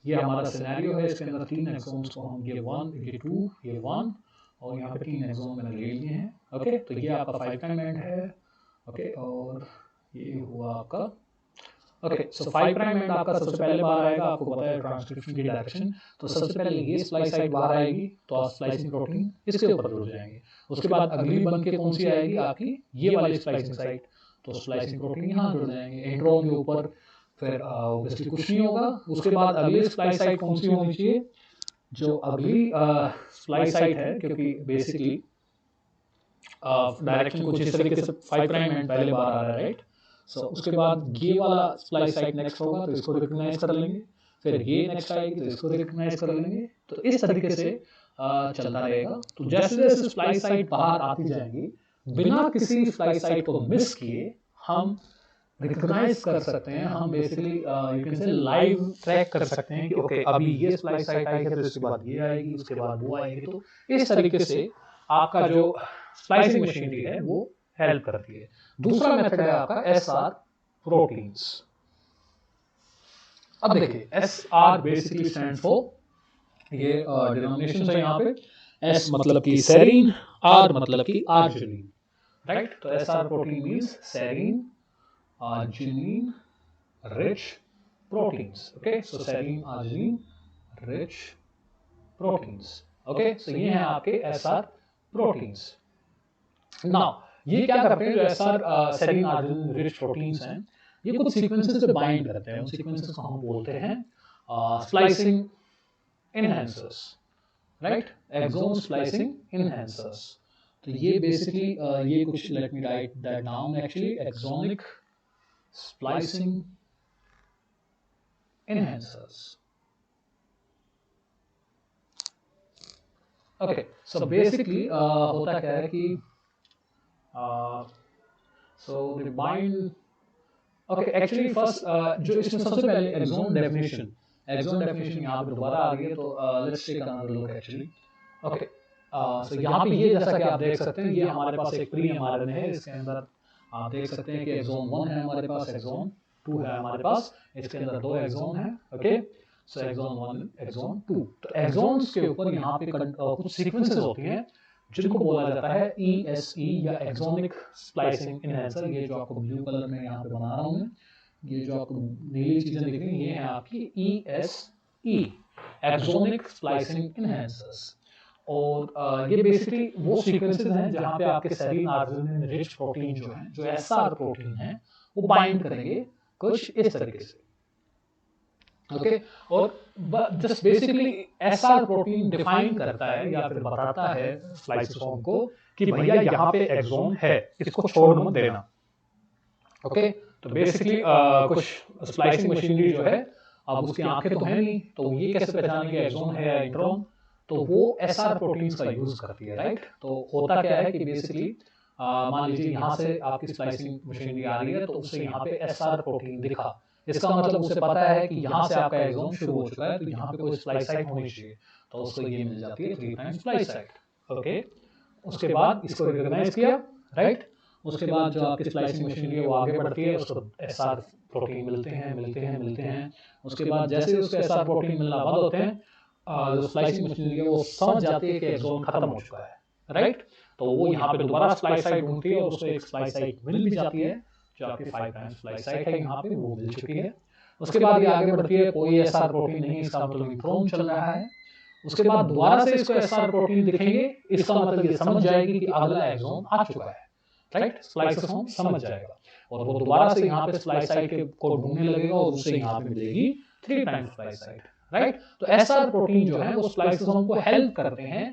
ये हमारा सिनेरियो है, इसके अंदर 3 एक्सोन्स को हम ये 1 ये 2 ये 1 और यहाँ पे 3 एक्सोन मैंने ले लिए हैं। ओके, तो ये आपका 5 प्राइम एंड है। ओके, और ये हुआ आपका ओके, सो 5 प्राइम एंड आपका सबसे पहले बाहर आएगा, आपको पता है ट्रांसक्रिप्शन की डायरेक्शन। तो सबसे पहले ये स्प्लाइस साइट बाहर आएगी तो आप स्प्लाइसिंग प्रोटीन इसके ऊपर जुड़ जाएंगे। उसके बाद अगली बन के कौन सी आएगी आपकी ये वाली स्प्लाइसिंग साइट, तो स्प्लाइसिंग प्रोटीन यहाँ जुड़ जाएंगे इंट्रोन के ऊपर। फिर ऑब्वियसली कुछ नहीं होगा। उसके बाद अगली स्प्लाइस साइट कौन सी होनी चाहिए, जो अगली स्प्लाइस साइट है, क्योंकि बेसिकली डायरेक्शन कुछ इस तरीके से 5 प्राइम एंड पहले बाहर आ रहा है, राइट। सो उसके बाद ये वाला स्प्लाइस साइट नेक्स्ट होगा तो इसको रिकॉग्नाइज कर लेंगे, फिर ये नेक्स्ट आएगी तो इसको रिकॉग्नाइज कर लेंगे। तो इस तरीके से चलता रहेगा। तो जैसे जैसे स्प्लाइस साइट बाहर आती जाएंगी बिना किसी स्प्लाइस साइट को मिस किए हम रिकॉग्नाइज कर सकते हैं, हम बेसिकली यू कैन से लाइव ट्रैक कर सकते हैं कि ओके अभी ये स्प्लाइस साइट आएगी तो इसके बाद ये आएगी, उसके बाद वो आएगी। तो इस तरीके से आपका जो स्प्लाइसिंग मशीनरी है वो हेल्प करती है। दूसरा मेथड है आपका एसआर प्रोटीन्स। अब देखिए एसआर बेसिकली स्टैंड फॉर, ये डिनोमिनेशन है यहाँ पे, एस मतलब कि सेरीन, आर मतलब कि आर्जिनिन, राइट। तो SR protein means serine arginine rich proteins. Okay, so serine arginine rich proteins. Okay, so ये हैं आपके SR proteins. Now ये क्या करते हैं, जो SR serine arginine rich proteins हैं ये कुछ सीक्वेंसेस से बाइंड करते हैं। उन सीक्वेंसेस को हम बोलते हैं splicing enhancers, right, exon splicing enhancers. तो ये बेसिकली ये कुछ, let me write that down, actually exonic splicing enhancers. Okay, so basically होता क्या है कि so they bind, okay, actually first जो इसमें सबसे पहले एक्सोन डेफिनेशन यहाँ पे दोबारा आ रही है। तो let's take another look actually. Okay, so यहाँ पे ये जैसा कि आप देख सकते हैं ये हमारे पास एक प्री एमआरएनए है, इसके अंदर आप देख सकते हैं कि एक्सोन 1 है हमारे पास, एक्सोन 2 है हमारे पास, इसके अंदर 2 एक्सोन है। ओके, सो एक्सोन 1 एक्सोन 2। तो एक्सोन्स के ऊपर यहाँ पे कुछ सीक्वेंसेस होती हैं जिनको बोला जाता है ESE या एक्सोनिक स्प्लाइसिंग एनहांसर। ये जो आपको ब्लू कलर में यहाँ पे बना रहा हूँ, ये जो आपको नीली चीजें दिख रही हैं ये है आपकी ESE एक्सोनिक स्प्लाइसिंग एनहांसर्स। और ये बेसिकली वो सीक्वेंसेस हैं जहाँ पे आपके सेरीन आर्जिनिन रिच प्रोटीन जो हैं, जो एसआर प्रोटीन हैं, वो बाइंड करेंगे कुछ इस तरीके से। ओके, और just basically SR protein define करता है या फिर बताता है स्प्लाइसोसोम को कि भैया यहाँ पे एक्सोन है, इसको छोड़ मत देना। ओके, तो बेसिकली कुछ स्प्लाइसिंग मशीनरी जो है, अब उसकी आंखें तो है नहीं, तो ये कैसे पहचानेंगे एक्सोन है या इंट्रोन, तो वो एसआर प्रोटीन्स का यूज करती है, राइट। तो होता क्या है कि बेसिकली मान लीजिए यहाँ से आपकी स्प्लाइसिंग मशीनरी आ रही है तो उससे यहाँ पे एसआर प्रोटीन दिखा, इसका मतलब उसे पता है कि यहाँ से आपका एक्सोन शुरू हो चुका है, तो यहाँ पे कोई स्प्लाइस साइट होनी चाहिए, तो उसको ये मिल जाती है 3' स्प्लाइस साइट। ओके, उसके बाद इसको रिकॉग्नाइज किया, राइट। उसके बाद जो आपकी स्प्लाइसिंग मशीनरी है वो आगे बढ़ती है, उसको एसआर प्रोटीन मिलते हैं। उसके बाद जैसे उसको एसआर प्रोटीन मिलना बंद होते हैं, जो स्प्लाइसिंग मशीनरी है वो समझ जाती है कि एक्सोन खत्म हो चुका है, राइट। तो वो यहाँ पे दोबारा स्प्लाइस साइट ढूंढती है और उसको एक स्प्लाइस साइट मिल भी जाती है, जो आपकी 5' स्प्लाइस साइट है यहाँ पे वो मिल चुकी है। उसके बाद ये आगे बढ़ती है, कोई एसआर प्रोटीन नहीं, इसका मतलब इंट्रोन चल रहा है। उसके बाद दोबारा से इसको एसआर प्रोटीन दिखेंगे, इसका मतलब ये समझ जाएगी कि अगला एक्सोन आ चुका है, राइट। स्प्लाइसोसोम समझ जाएगा और वो दोबारा से यहाँ पे स्प्लाइस साइट के को ढूंढने लगेगा और उसे यहाँ पे मिलेगी 3 टाइम्स स्प्लाइस साइट, राइट। तो एसआर प्रोटीन जो है वो स्प्लाइसोसोम को हेल्प करते हैं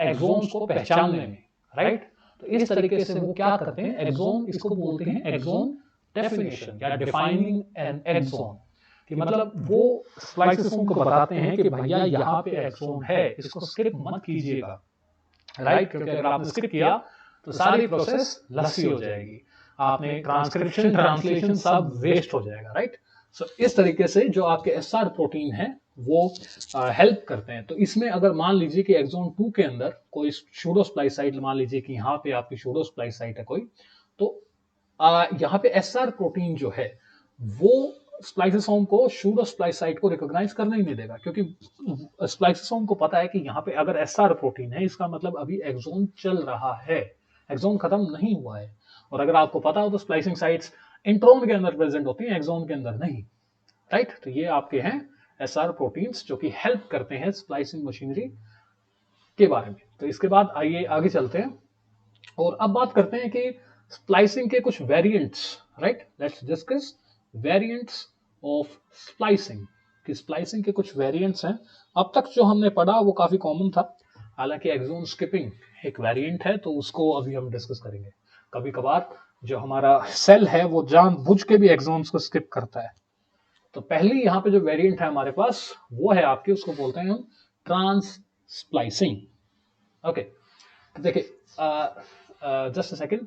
एक्सोन्स को पहचानने में, राइट। तो इस तरीके से वो क्या करते हैं, एक्सोन, इसको बोलते हैं एक्सोन डेफिनेशन या डिफाइनिंग एन एक्सोन, कि मतलब वो स्प्लाइसोसोम को बताते हैं कि भैया यहाँ पे एक्सोन है, इसको स्किप मत कीजिएगा, राइट। क्योंकि अगर आपने स्किप किया तो सारी प्रोसेस लस्सी हो जाएगी, आपने ट्रांसक्रिप्शन ट्रांसलेशन सब वेस्ट हो जाएगा, राइट। सो इस तरीके से जो आपके एसआर प्रोटीन है वो हेल्प करते हैं। तो इसमें अगर मान लीजिए कि एक्सोन 2 के अंदर कोई शूडो स्प्लाइस साइट, मान लीजिए कि यहाँ पे आपकी शूडो स्प्लाइस साइट है कोई, तो यहाँ पे एसआर प्रोटीन जो है वो स्प्लाइसोसोम को शूडो स्प्लाइस साइट को रिकॉग्नाइज करने ही नहीं देगा, क्योंकि स्प्लाइसोसोम को पता है कि यहाँ पे अगर एसआर प्रोटीन है इसका मतलब अभी एक्सोन चल रहा है, एक्सोन खत्म नहीं हुआ है। और अगर आपको पता हो तो स्प्लाइसिंग साइट्स इंट्रोन के अंदर प्रेजेंट होती हैं, एक्सोन के अंदर नहीं, राइट। तो ये आपके हैं एसआर प्रोटीन्स जो कि हेल्प करते हैं स्प्लाइसिंग मशीनरी के बारे में। तो इसके बाद आइए आगे चलते हैं और अब बात करते हैं कि स्प्लाइसिंग के कुछ variants, right. Let's discuss variants of splicing, कि स्प्लाइसिंग के कुछ वेरिएंट्स हैं। अब तक जो हमने पढ़ा वो काफी कॉमन था, हालांकि एक्सोन स्किपिंग एक वेरिएंट है तो उसको अभी हम डिस्कस करेंगे। कभी कभार जो हमारा सेल है वो जानबूझ के भी एक्सोन्स को स्किप करता है। तो पहली यहाँ पे जो वेरिएंट है हमारे पास वो है आपकी, उसको बोलते हैं हम ट्रांस स्प्लाइसिंग। ओके, तो देखिए जस्ट अ सेकंड,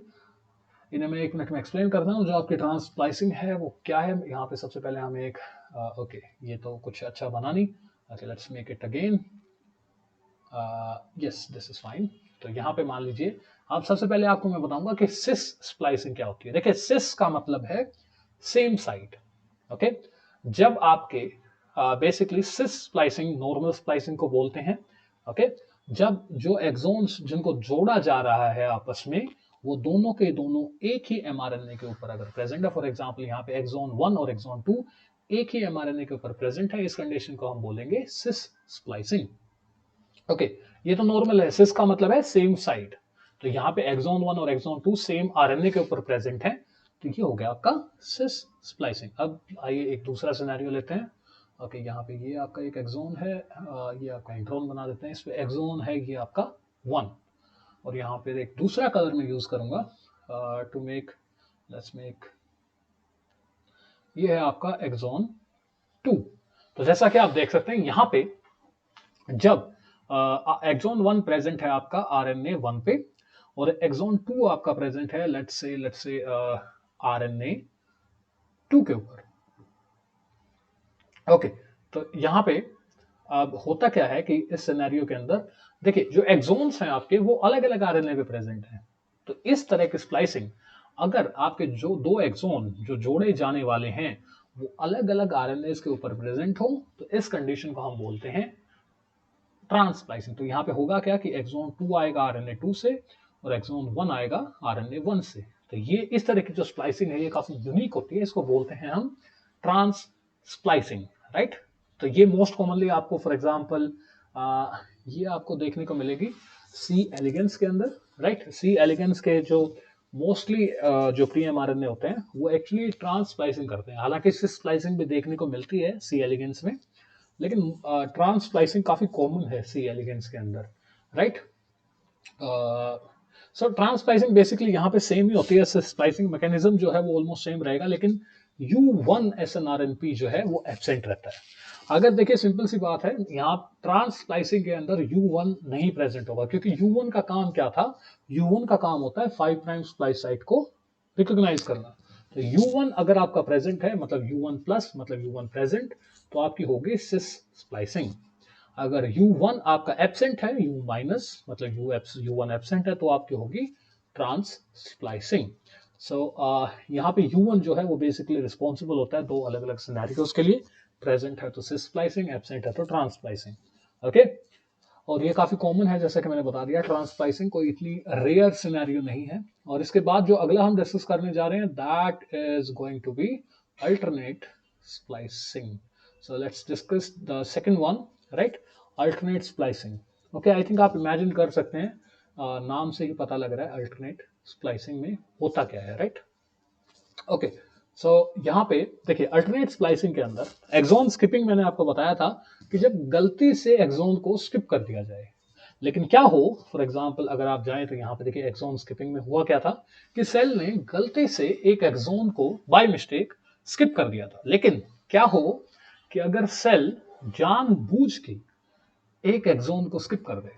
इन्हें मैं 1 मिनट में एक्सप्लेन करता हूँ। जो आपकी ट्रांस स्प्लाइसिंग है वो क्या है। यहाँ पे सबसे पहले हमें एक ओके, ये तो कुछ अच्छा बना नहीं, okay let's make it again, yes this is fine. तो यहाँ पे मान लीजिए, अब सबसे पहले आपको मैं बताऊंगा कि सिस स्प्लाइसिंग क्या होती है। देखिए सिस का मतलब है सेम साइट, ओके। जब आपके बेसिकली सिस स्प्लाइसिंग नॉर्मल स्प्लाइसिंग को बोलते हैं, ओके। जब जो एक्सोन्स जिनको जोड़ा जा रहा है आपस में वो दोनों के दोनों एक ही एमआरएनए के ऊपर अगर प्रेजेंट है, फॉर एग्जांपल यहाँ पे एक्सोन 1 और एक्सोन 2 एक ही एमआरएनए के ऊपर प्रेजेंट है, इस कंडीशन को हम बोलेंगे सिस स्प्लाइसिंग, ओके। ये तो नॉर्मल है, सिस का मतलब है सेम साइट। तो यहाँ पे एक्सोन 1 और एक्सोन 2 सेम आरएनए के ऊपर प्रेजेंट है, तो ये हो गया आपका सिस स्प्लाइसिंग। अब आइए एक दूसरा सिनेरियो लेते हैं, ओके। यहाँ पे ये आपका एक एक्सोन है, ये आपका इंट्रोन बना देते हैं, इस पे एक्सोन है ये आपका 1, और यहाँ पे एक दूसरा कलर में यूज करूंगा टू मेक, लेट्स मेक, ये है आपका एक्सोन 2। तो जैसा कि आप देख सकते हैं यहाँ पे जब एक्सोन 1 प्रेजेंट है आपका आरएनए 1 पे और एक्सोन 2 आपका प्रेजेंट है लेट्स से आरएनए 2 के ऊपर, ओके। तो यहाँ पे अब होता क्या है कि इस सिनेरियो के अंदर देखिए जो एक्सोन्स हैं आपके वो अलग अलग आरएनए पे प्रेजेंट हैं। तो इस तरह की स्प्लाइसिंग, अगर आपके जो दो एक्सोन जो जोड़े जाने वाले हैं वो अलग अलग आरएनए के ऊपर प्रेजेंट हो, तो इस कंडीशन को हम बोलते हैं ट्रांसप्लाइसिंग। तो यहाँ पे होगा क्या कि एक्सोन 2 आएगा आरएनए 2 से और एक्सोन 1 आएगा आरएनए 1 से। तो ये इस तरह की जो स्प्लाइसिंग है ये काफी यूनिक होती है, इसको बोलते हैं हम ट्रांस स्प्लाइसिंग, राइट। तो ये मोस्ट कॉमनली आपको फॉर एग्जांपल ये आपको देखने को मिलेगी सी एलिगेंस के अंदर, राइट। सी एलिगेंस के जो मोस्टली जो प्री एमआरएनए होते हैं वो एक्चुअली ट्रांस स्प्लाइसिंग करते हैं, हालांकि सिस स्प्लाइसिंग भी देखने को मिलती है सी एलिगेंस में, लेकिन ट्रांस स्प्लाइसिंग काफी कॉमन है सी एलिगेंस के अंदर, राइट। सो ट्रांस स्प्लाइसिंग बेसिकली यहाँ पे सेम ही होती है, स्प्लाइसिंग मैकेनिज्म जो है वो ऑलमोस्ट सेम रहेगा, लेकिन U1 SNRNP जो है वो एब्सेंट रहता है। अगर देखिए सिंपल सी बात है, यहाँ ट्रांस स्प्लाइसिंग के अंदर U1 नहीं प्रेजेंट होगा, क्योंकि U1 का काम क्या था, U1 का काम होता है 5 प्राइम स्प्लाइस साइट को रिकॉग्नाइज करना। तो U1 अगर आपका प्रेजेंट है मतलब U1 प्लस मतलब U1 प्रेजेंट, तो आपकी होगी सिस स्प्लाइसिंग। अगर U1 आपका एब्सेंट है, U माइनस मतलब U1 एब्सेंट है, तो आपकी होगी ट्रांस स्प्लाइसिंग। सो यहाँ पे U1 जो है वो बेसिकली रिस्पॉन्सिबल होता है दो अलग अलग सिनेरियोज के लिए, प्रेजेंट है तो सिस स्प्लाइसिंग, एब्सेंट है तो ट्रांस स्प्लाइसिंग, ओके। और ये काफी कॉमन है, जैसा कि मैंने बता दिया, ट्रांस स्प्लाइसिंग कोई इतनी रेयर सिनेरियो नहीं है। और इसके बाद जो अगला हम डिस्कस करने जा रहे हैं that is going to be alternate splicing. So let's discuss the second one, right, alternate splicing. Okay, I think आप इमेजिन कर सकते हैं, नाम से ही पता लग रहा है अल्टरनेट स्प्लाइसिंग में होता क्या है, राइट। ओके, सो यहाँ पे देखिए अल्टरनेट स्प्लाइसिंग के अंदर एक्सॉन स्किपिंग मैंने आपको बताया था कि जब गलती से एक्सॉन को स्किप कर दिया जाए। लेकिन क्या हो, फॉर एग्जाम्पल अगर आप जाएं तो यहाँ पे देखिए एक्सॉन स्किपिंग में हुआ क्या था कि सेल ने गलती से एक एक्सॉन को बाय मिस्टेक स्किप कर दिया था। लेकिन क्या हो कि अगर सेल जानबूझ के एक एक्सॉन को स्किप कर दे,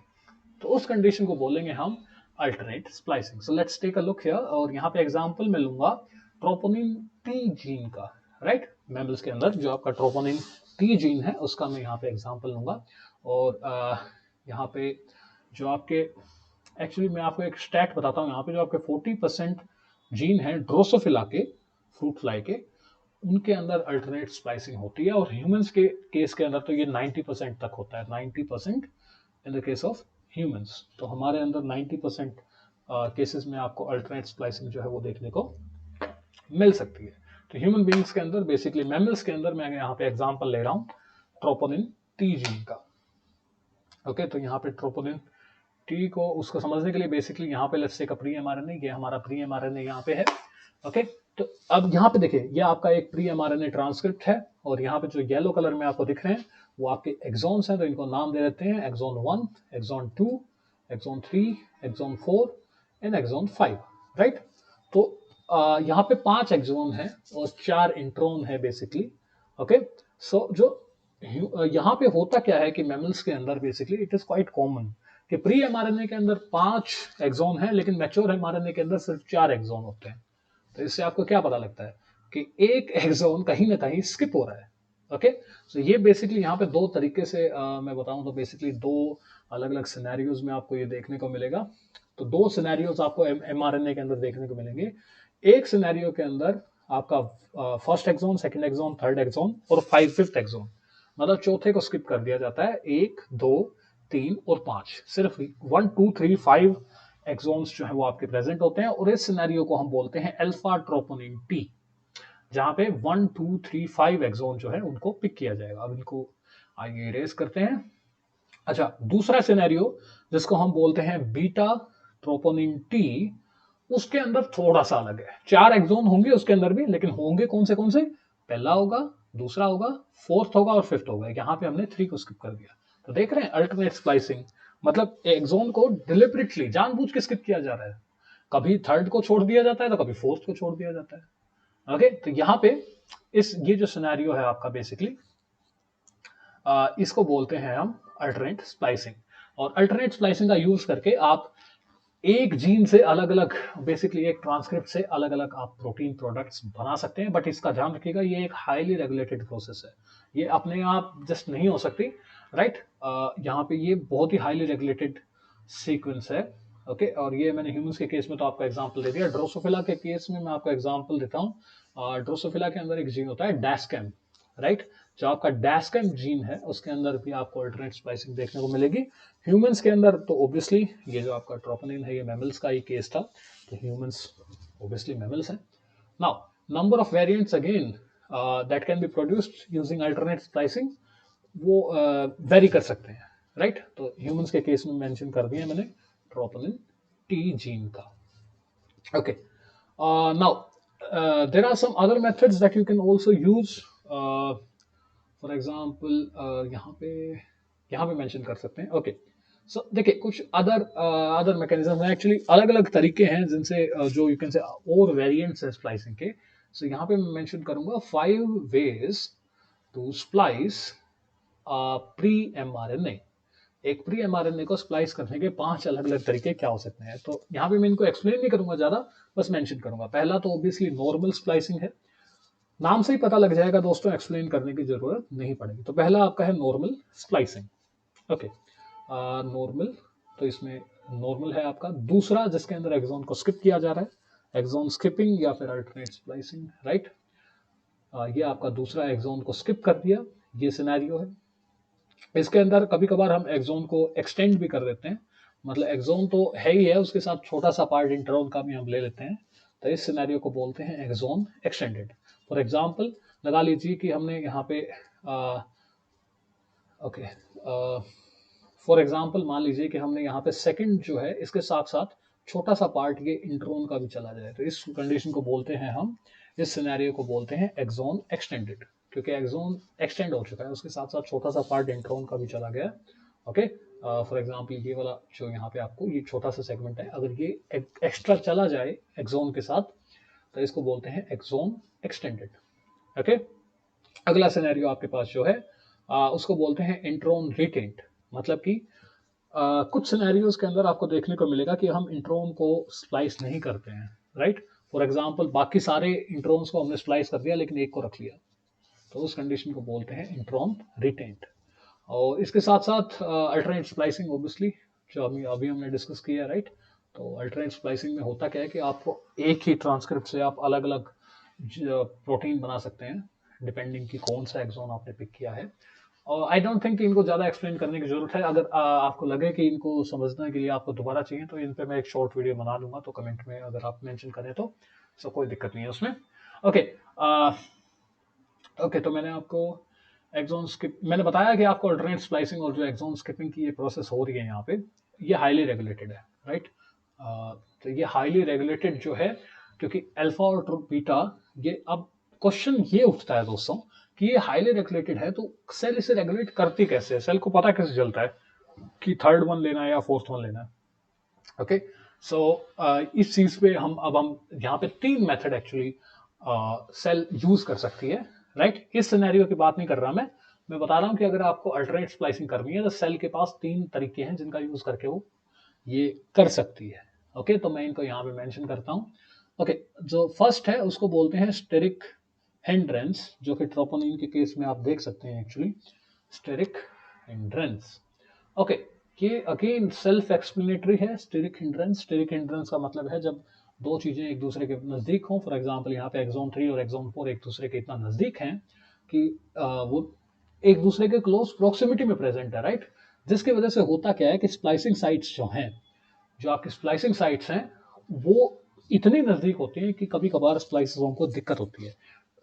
तो उस कंडीशन को बोलेंगे हम alternate splicing. So let's take a look here, और यहाँ पे एग्जांपल मैं लूंगा ट्रोपोनिन टी जीन का, राइट। मैमल्स के अंदर जो आपका ट्रोपोनिन टी जीन है उसका मैं यहाँ पे एग्जांपल लूंगा। और यहाँ पे जो आपके, एक्चुअली मैं आपको एक स्टैट बताता हूँ, यहाँ पे जो आपके 40% जीन है ड्रोसोफिला के, फ्रूट फ्लाई के, उनके अंदर अल्टरनेट स्प्लाइसिंग होती है। और ह्यूमंस के केस के अंदर तो ये 90% तक होता है, 90% इन द केस ऑफ ह्यूमंस। तो हमारे अंदर 90% केसेस में आपको अल्टरनेट स्प्लाइसिंग जो है वो देखने को मिल सकती है। तो ह्यूमन बींग्स के अंदर, बेसिकली मैमल्स के अंदर मैं यहाँ पे एग्जांपल ले रहा हूँ ट्रोपोनिन टी जीन का। ओके, तो यहाँ पे ट्रोपोनिन टी को उसको समझने के लिए बेसिकली यहाँ पे let's take a pre mRNA, ये हमारा प्री एमआरएनए यहाँ पे है। ओके, तो अब यहाँ पे देखिए ये आपका एक प्री एमआरएनए ट्रांसक्रिप्ट है, और यहाँ पे जो येलो कलर में आपको दिख रहे हैं वो आपके एक्सॉन्स हैं। तो इनको नाम दे देते हैं exon 1, exon 2, exon 3, exon 4 and exon 5, right. तो यहाँ पे 5 एक्सॉन है और 4 इंट्रॉन है बेसिकली। ओके, सो जो यहाँ पे होता क्या है कि मैमल्स के अंदर basically it is quite common कि प्री एमआरएनए के अंदर 5 एक्सॉन है, लेकिन मैच्योर एमआरएनए के अंदर सिर्फ 4 एक्सॉन होते हैं। तो इससे आपको क्या पता लगता है कि एक एक्सॉन कहीं ना कहीं स्किप हो रहा है। ओके, सो ये बेसिकली यहाँ पे दो तरीके से मैं बताऊं तो बेसिकली दो अलग अलग सिनेरियोज में आपको ये देखने को मिलेगा। तो दो सिनेरियोज आपको एमआरएनए के अंदर देखने को मिलेंगे। एक सिनेरियो के अंदर आपका first exon, second exon, third exon और फिफ्थ एक्सॉन, मतलब चौथे को स्किप कर दिया जाता है। 1, 2, 3 और 5, सिर्फ 1, 2, 3, 5 एक्सॉन्स जो है वो आपके प्रेजेंट होते हैं। और इस सिनेरियो को हम बोलते हैं अल्फा ट्रोपोनिन टी, जहां पे 1, 2, 3, 5 एक्सॉन जो है उनको पिक किया जाएगा। अब इनको आइए इरेज करते हैं। अच्छा, दूसरा सिनेरियो जिसको हम बोलते हैं बीटा ट्रोपोनिन टी, उसके अंदर थोड़ा सा अलग है। 4 एक्सॉन होंगे उसके अंदर भी, लेकिन होंगे कौन से? पहला होगा, दूसरा होगा, फोर्थ होगा और फिफ्थ होगा। यहाँ पे हमने 3 को स्किप कर दिया। तो देख रहे हैं अल्टरनेट स्प्लाइसिंग, मतलब एक्सॉन को डिलिबरेटली जानबूझ के स्किप किया जा रहा है। कभी थर्ड को छोड़ दिया जाता है तो कभी फोर्थ को छोड़ दिया जाता है। ओके, तो यहाँ पे ये जो सिनेरियो है आपका बेसिकली, इसको बोलते हैं हम अल्टरनेट स्प्लाइसिंग। और अल्टरनेट स्प्लाइसिंग का यूज करके आप एक जीन से अलग अलग, बेसिकली एक ट्रांसक्रिप्ट से अलग अलग आप प्रोटीन प्रोडक्ट्स बना सकते हैं। बट इसका ध्यान रखिएगा ये एक हाईली रेगुलेटेड प्रोसेस है, ये अपने आप जस्ट नहीं हो सकती, राइट। यहाँ पे ये बहुत ही हाईली रेगुलेटेड सीक्वेंस है। ओके, और ये मैंने ह्यूमंस के केस में तो आपको एग्जांपल दे दिया। ड्रोसोफिला के केस में मैं आपको एग्जांपल देता हूँ। ड्रोसोफिला के अंदर एक जीन होता है डैस्कैम, राइट। जो आपका डैस्कैम जीन है उसके अंदर भी आपको अल्टरनेट स्प्लाइसिंग देखने को मिलेगी। ह्यूमंस के अंदर तो ऑब्वियसली ये जो आपका ट्रोपोनिन है ये मैमल्स का ही केस था, तो ह्यूमंस ऑब्वियसली मैमल्स हैं। Now number of variants again that can be produced using alternate splicing, वो वेरी कर सकते हैं, राइट। तो ह्यूमंस के केस में मेंशन कर दिया मैंने ट्रोपोनिन टी जीन का। Okay, now there are some other methods that you can also use. For example यहाँ पे मेंशन कर सकते हैं। ओके, सो देखिए कुछ अदर मैकेनिज्म हैं, एक्चुअली अलग अलग तरीके हैं जिनसे जो यू कैन से और वेरिएंट्स है स्प्लाइसिंग के। सो यहाँ पे मैं मेंशन करूंगा 5 ways to splice pre mRNA. एक प्री एमआरएनए को स्प्लाइस करने के 5 अलग अलग तरीके क्या हो सकते हैं। तो यहाँ पे मैं इनको एक्सप्लेन नहीं करूंगा ज्यादा, बस मेंशन करूंगा। पहला तो ऑब्वियसली नॉर्मल स्प्लाइसिंग है, नाम से ही पता लग जाएगा दोस्तों, एक्सप्लेन करने की जरूरत नहीं पड़ेगी। तो पहला आपका है नॉर्मल स्प्लाइसिंग। ओके, नॉर्मल, तो इसमें नॉर्मल है आपका। दूसरा जिसके अंदर एक्सॉन को स्किप किया जा रहा है, एक्सॉन स्किपिंग या फिर अल्टरनेट स्प्लाइसिंग, राइट। ये आपका दूसरा एक्सॉन को स्किप कर दिया, ये सिनेरियो है। इसके अंदर कभी कभार हम एक्सॉन को एक्सटेंड भी कर देते हैं, मतलब एक्सॉन तो है ही है, उसके साथ छोटा सा पार्ट इंट्रॉन का भी हम ले लेते हैं। तो इस सिनेरियो को बोलते हैं एक्सॉन एक्सटेंडेड। फॉर एग्जांपल लगा लीजिए कि हमने यहाँ पे ओके, फॉर एग्जांपल मान लीजिए कि हमने यहाँ पे सेकंड जो है इसके साथ साथ छोटा सा पार्ट ये इंट्रोन का भी चला जाए, तो इस कंडीशन को बोलते हैं हम, इस सिनेरियो को बोलते हैं एक्सोन एक्सटेंडेड, क्योंकि एक्सोन एक्सटेंड हो चुका है, उसके साथ साथ छोटा सा पार्ट इंट्रोन का भी चला गया। ओके, फॉर एग्जांपल ये वाला जो यहाँ पे आपको ये छोटा सा सेगमेंट है, अगर ये एक्स्ट्रा चला जाए एक्सोन के साथ तो इसको बोलते हैं एक्सोन एक्सटेंडेड। ओके, अगला सिनेरियो आपके पास जो है उसको बोलते हैं इंट्रोन रिटेंट, मतलब कि कुछ सिनेरियोज के अंदर आपको देखने को मिलेगा कि हम इंट्रोन को स्प्लाइस नहीं करते हैं, राइट। फॉर एग्जांपल बाकी सारे इंट्रोन्स को हमने स्प्लाइस कर दिया लेकिन एक को रख लिया, तो उस कंडीशन को बोलते हैं इंट्रोन रिटेंट। और इसके साथ साथ अल्टरनेट स्प्लाइसिंग ऑब्वियसली जो अभी अभी हमने डिस्कस किया, राइट। तो अल्टरनेट स्प्लाइसिंग में होता क्या है कि आपको एक ही ट्रांसक्रिप्ट से आप अलग अलग प्रोटीन बना सकते हैं डिपेंडिंग कि कौन सा एक्सोन आपने पिक किया है। और आई डोंट थिंक इनको ज़्यादा एक्सप्लेन करने की जरूरत है, अगर आपको लगे कि इनको समझने के लिए आपको दोबारा चाहिए तो इन पे मैं एक शॉर्ट वीडियो बना लूंगा, तो कमेंट में अगर आप मेंशन करें तो कोई दिक्कत नहीं है उसमें। ओके, ओके, तो मैंने आपको एक्सोन स्किप मैंने बताया कि आपको अल्टरनेट स्प्लाइसिंग और जो एक्सोन स्किपिंग की ये प्रोसेस हो रही है यहाँ पे, ये हाईली रेगुलेटेड है, राइट। तो ये हाईली रेगुलेटेड जो है, क्योंकि अल्फा और बीटा, ये अब क्वेश्चन ये उठता है दोस्तों कि ये हाईली रेगुलेटेड है तो सेल इसे रेगुलेट करती कैसे है, सेल को पता कैसे चलता है कि थर्ड वन लेना है या फोर्थ वन लेना है। ओके, सो इस चीज पे हम यहाँ पे तीन मेथड एक्चुअली सेल यूज कर सकती है, राइट। इस सिनेरियो की बात नहीं कर रहा मैं बता रहा हूँ कि अगर आपको अल्टरनेट स्प्लाइसिंग करनी है तो सेल के पास तीन तरीके हैं जिनका यूज करके वो ये कर सकती है। ओके, तो मैं इनको यहाँ पे मेंशन करता हूँ। ओके, जो फर्स्ट है उसको बोलते हैं स्टेरिक हिंड्रेंस, जो कि ट्रोपोनिन के केस में आप देख सकते हैं एक्चुअली, स्टेरिक हिंड्रेंस। ओके, ये अगेन सेल्फ एक्सप्लेनेटरी है। स्टेरिक हिंड्रेंस का मतलब है जब दो चीजें एक दूसरे के नजदीक हों, फॉर एग्जांपल यहाँ पे एक्सोन 3 और एक्सोन 4 एक दूसरे के इतना नजदीक हैं कि वो एक दूसरे के क्लोज प्रोक्सिमिटी में प्रेजेंट है, राइट। जिसकी वजह से होता क्या है कि स्प्लाइसिंग साइट्स जो हैं, जो आपकी स्प्लाइसिंग साइट्स हैं, वो इतनी नजदीक होती हैं कि कभी कभार स्प्लाइसोम को दिक्कत होती है।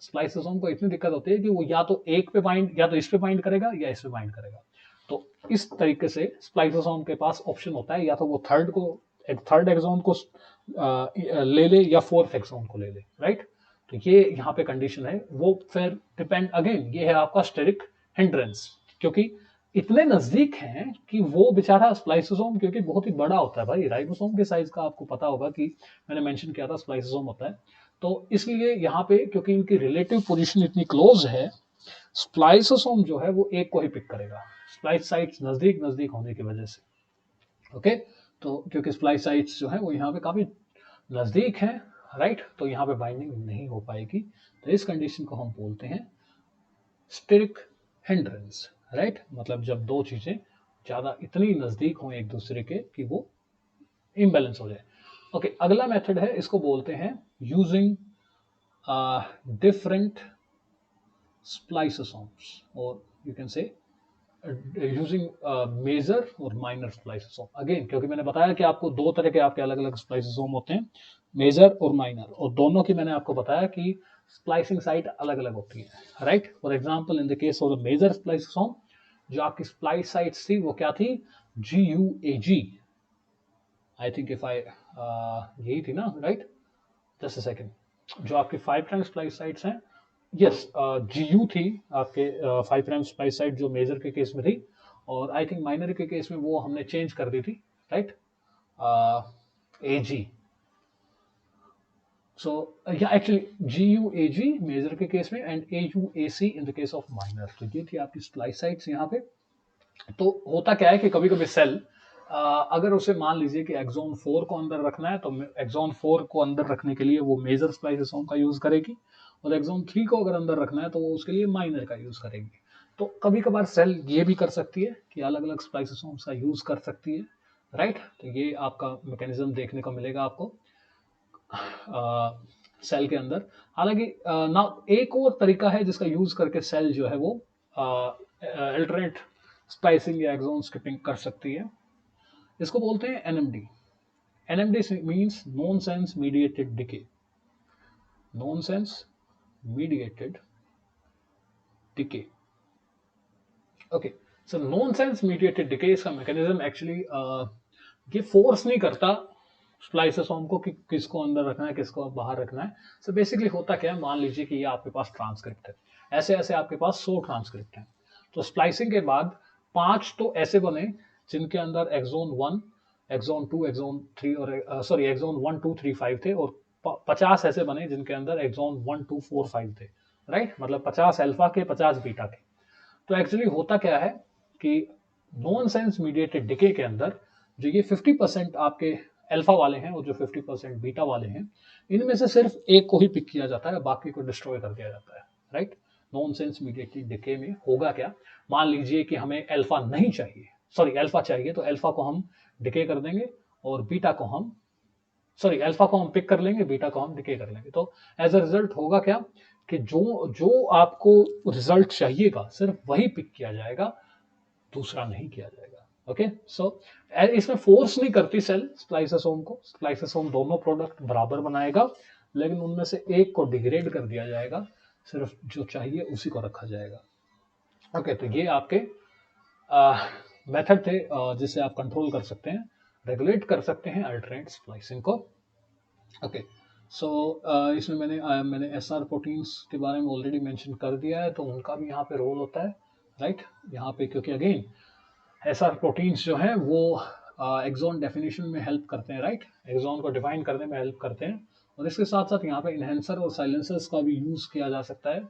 स्प्लाइसोम को इतनी दिक्कत होती है कि वो या तो एक पे बाइंड, या तो इस पे बाइंड करेगा या इस पे बाइंड करेगा। तो इस तरीके से स्प्लाइसोम के पास ऑप्शन होता है, या तो वो थर्ड एक्सोन को ले ले या फोर्थ एक्सोन को ले ले, राइट। तो ये यहाँ पे कंडीशन है, वो फिर डिपेंड अगेन, ये है आपका स्टेरिक हिंड्रेंस, क्योंकि इतने नजदीक हैं कि वो बेचारा स्प्लाइसोसोम, क्योंकि बहुत ही बड़ा होता है भाई, राइबोसोम के साइज का आपको पता होगा कि मैंने मेंशन किया था स्प्लाइसोसोम होता है, तो इसलिए यहाँ पे क्योंकि इनकी रिलेटिव पोजीशन इतनी क्लोज है, स्प्लाइसोसोम जो है वो एक को ही पिक करेगा, स्प्लाइस साइट्स नजदीक नजदीक होने की वजह से। ओके, तो क्योंकि स्प्लाइस साइट्स जो है वो यहाँ पे काफी नजदीक है, राइट, तो यहाँ पे बाइंडिंग नहीं हो पाएगी, तो इस कंडीशन को हम बोलते हैं स्टेरिक हिंड्रेंस, राइट। मतलब जब दो चीजें ज्यादा इतनी नजदीक हों एक दूसरे के कि वो इम्बैलेंस हो जाए। ओके, अगला मेथड है, इसको बोलते हैं यूजिंग डिफरेंट spliceosomes, और you can say using major और माइनर स्प्लाइसोसोम। अगेन क्योंकि मैंने बताया कि आपको दो तरह के आपके अलग अलग स्प्लाइसोसोम होते हैं, मेजर और माइनर, और दोनों की मैंने आपको बताया कि स्प्लाइसिंग साइट अलग अलग होती है, right. For example in the case of the major spliceosome, जो आपकी स्प्लाइस साइट्स थी वो क्या थी, GUAG, I think if I यही थी ना, राइट। जस्ट अ सेकंड, जो आपकी 5 प्राइम स्प्लाइस साइट्स हैं, यस, GU थी आपके 5 प्राइम स्प्लाइस साइट जो मेजर के केस में थी, और आई थिंक माइनर के केस में वो हमने चेंज कर दी थी, राइट, AG। सो या एक्चुअली GUAG मेजर के केस में and AUAC in the case of minor. तो ये थी आपकी स्प्लाइस साइट्स यहाँ पे। तो होता क्या है कि कभी कभी सेल अगर उसे मान लीजिए कि एक्सोन 4 को अंदर रखना है, तो एक्सोन 4 को अंदर रखने के लिए वो मेजर स्प्लाइसोसोम का यूज करेगी, और एक्सोन 3 को अगर अंदर रखना है तो वो उसके लिए माइनर का यूज करेगी। तो कभी कभार सेल ये भी कर सकती है कि अलग अलग स्प्लाइसोसोम्स का यूज कर सकती है, राइट। तो ये आपका मैकेनिज्म देखने को मिलेगा आपको सेल के अंदर। हालांकि ना एक और तरीका है जिसका यूज करके सेल जो है वो अल्टरनेट स्प्लाइसिंग या एक्सोन स्किपिंग कर सकती है, इसको बोलते हैं NMD। NMD means nonsense mediated decay, nonsense mediated decay. Okay, so nonsense mediated decay इसका मैकेनिज्म एक्चुअली ये फोर्स नहीं करता स्प्लाइसोसोम को कि किसको अंदर रखना है किसको बाहर रखना है. सो बेसिकली होता क्या है, मान लीजिए कि ये आपके पास ट्रांसक्रिप्ट है, ऐसे ऐसे आपके पास 100 ट्रांसक्रिप्ट हैं. तो स्प्लाइसिंग के बाद 5 तो ऐसे बने जिनके अंदर एक्सोन 1, एक्सोन 2, एक्सोन 3 और सॉरी एक्सोन 1 2 3 5 थे, और 50 ऐसे बने जिनके अंदर एक्सोन 1 2 4 5 थे. राइट, मतलब 50 अल्फा के 50 बीटा के. तो एक्चुअली होता क्या है कि नॉनसेंस मीडिएटेड डिके के अंदर जो ये 50% आपके अल्फा वाले हैं और जो 50% बीटा वाले हैं, इनमें से सिर्फ एक को ही पिक किया जाता है, बाकी को डिस्ट्रॉय कर दिया जाता है. राइट, नॉनसेंस मीडिएटेड डिके में होगा क्या, मान लीजिए कि हमें अल्फा नहीं चाहिए, सॉरी अल्फा चाहिए, तो अल्फा को हम डिके कर देंगे और बीटा को हम सॉरी अल्फा को हम पिक कर लेंगे, बीटा को हम डिके कर लेंगे. तो एज अ रिजल्ट होगा क्या कि जो जो आपको रिजल्ट चाहिएगा सिर्फ वही पिक किया जाएगा, दूसरा नहीं किया जाएगा. ओके, सो इसमें फोर्स नहीं करती सेल स्प्लाइसोसोम को. स्प्लाइसोसोम दोनों प्रोडक्ट बराबर बनाएगा, लेकिन उनमें से एक को डिग्रेड कर दिया जाएगा, सिर्फ जो चाहिए उसी को रखा जाएगा. ओके, तो ये आपके मेथड थे जिससे आप कंट्रोल कर सकते हैं, रेगुलेट कर सकते हैं अल्टरनेट स्प्लाइसिंग को. ओके, सो इसमें मैंने एसआर प्रोटीन्स के बारे में ऑलरेडी मेंशन कर दिया है, तो उनका भी यहाँ पे रोल होता है. राइट, यहाँ पे क्योंकि अगेन एसआर प्रोटीन्स जो हैं वो एक्सोन डेफिनेशन में हेल्प करते हैं. राइट, एक्सोन को डिफाइन करने में हेल्प करते हैं, और इसके साथ साथ यहाँ पे इनहेंसर और साइलेंसर्स का भी यूज किया जा सकता है.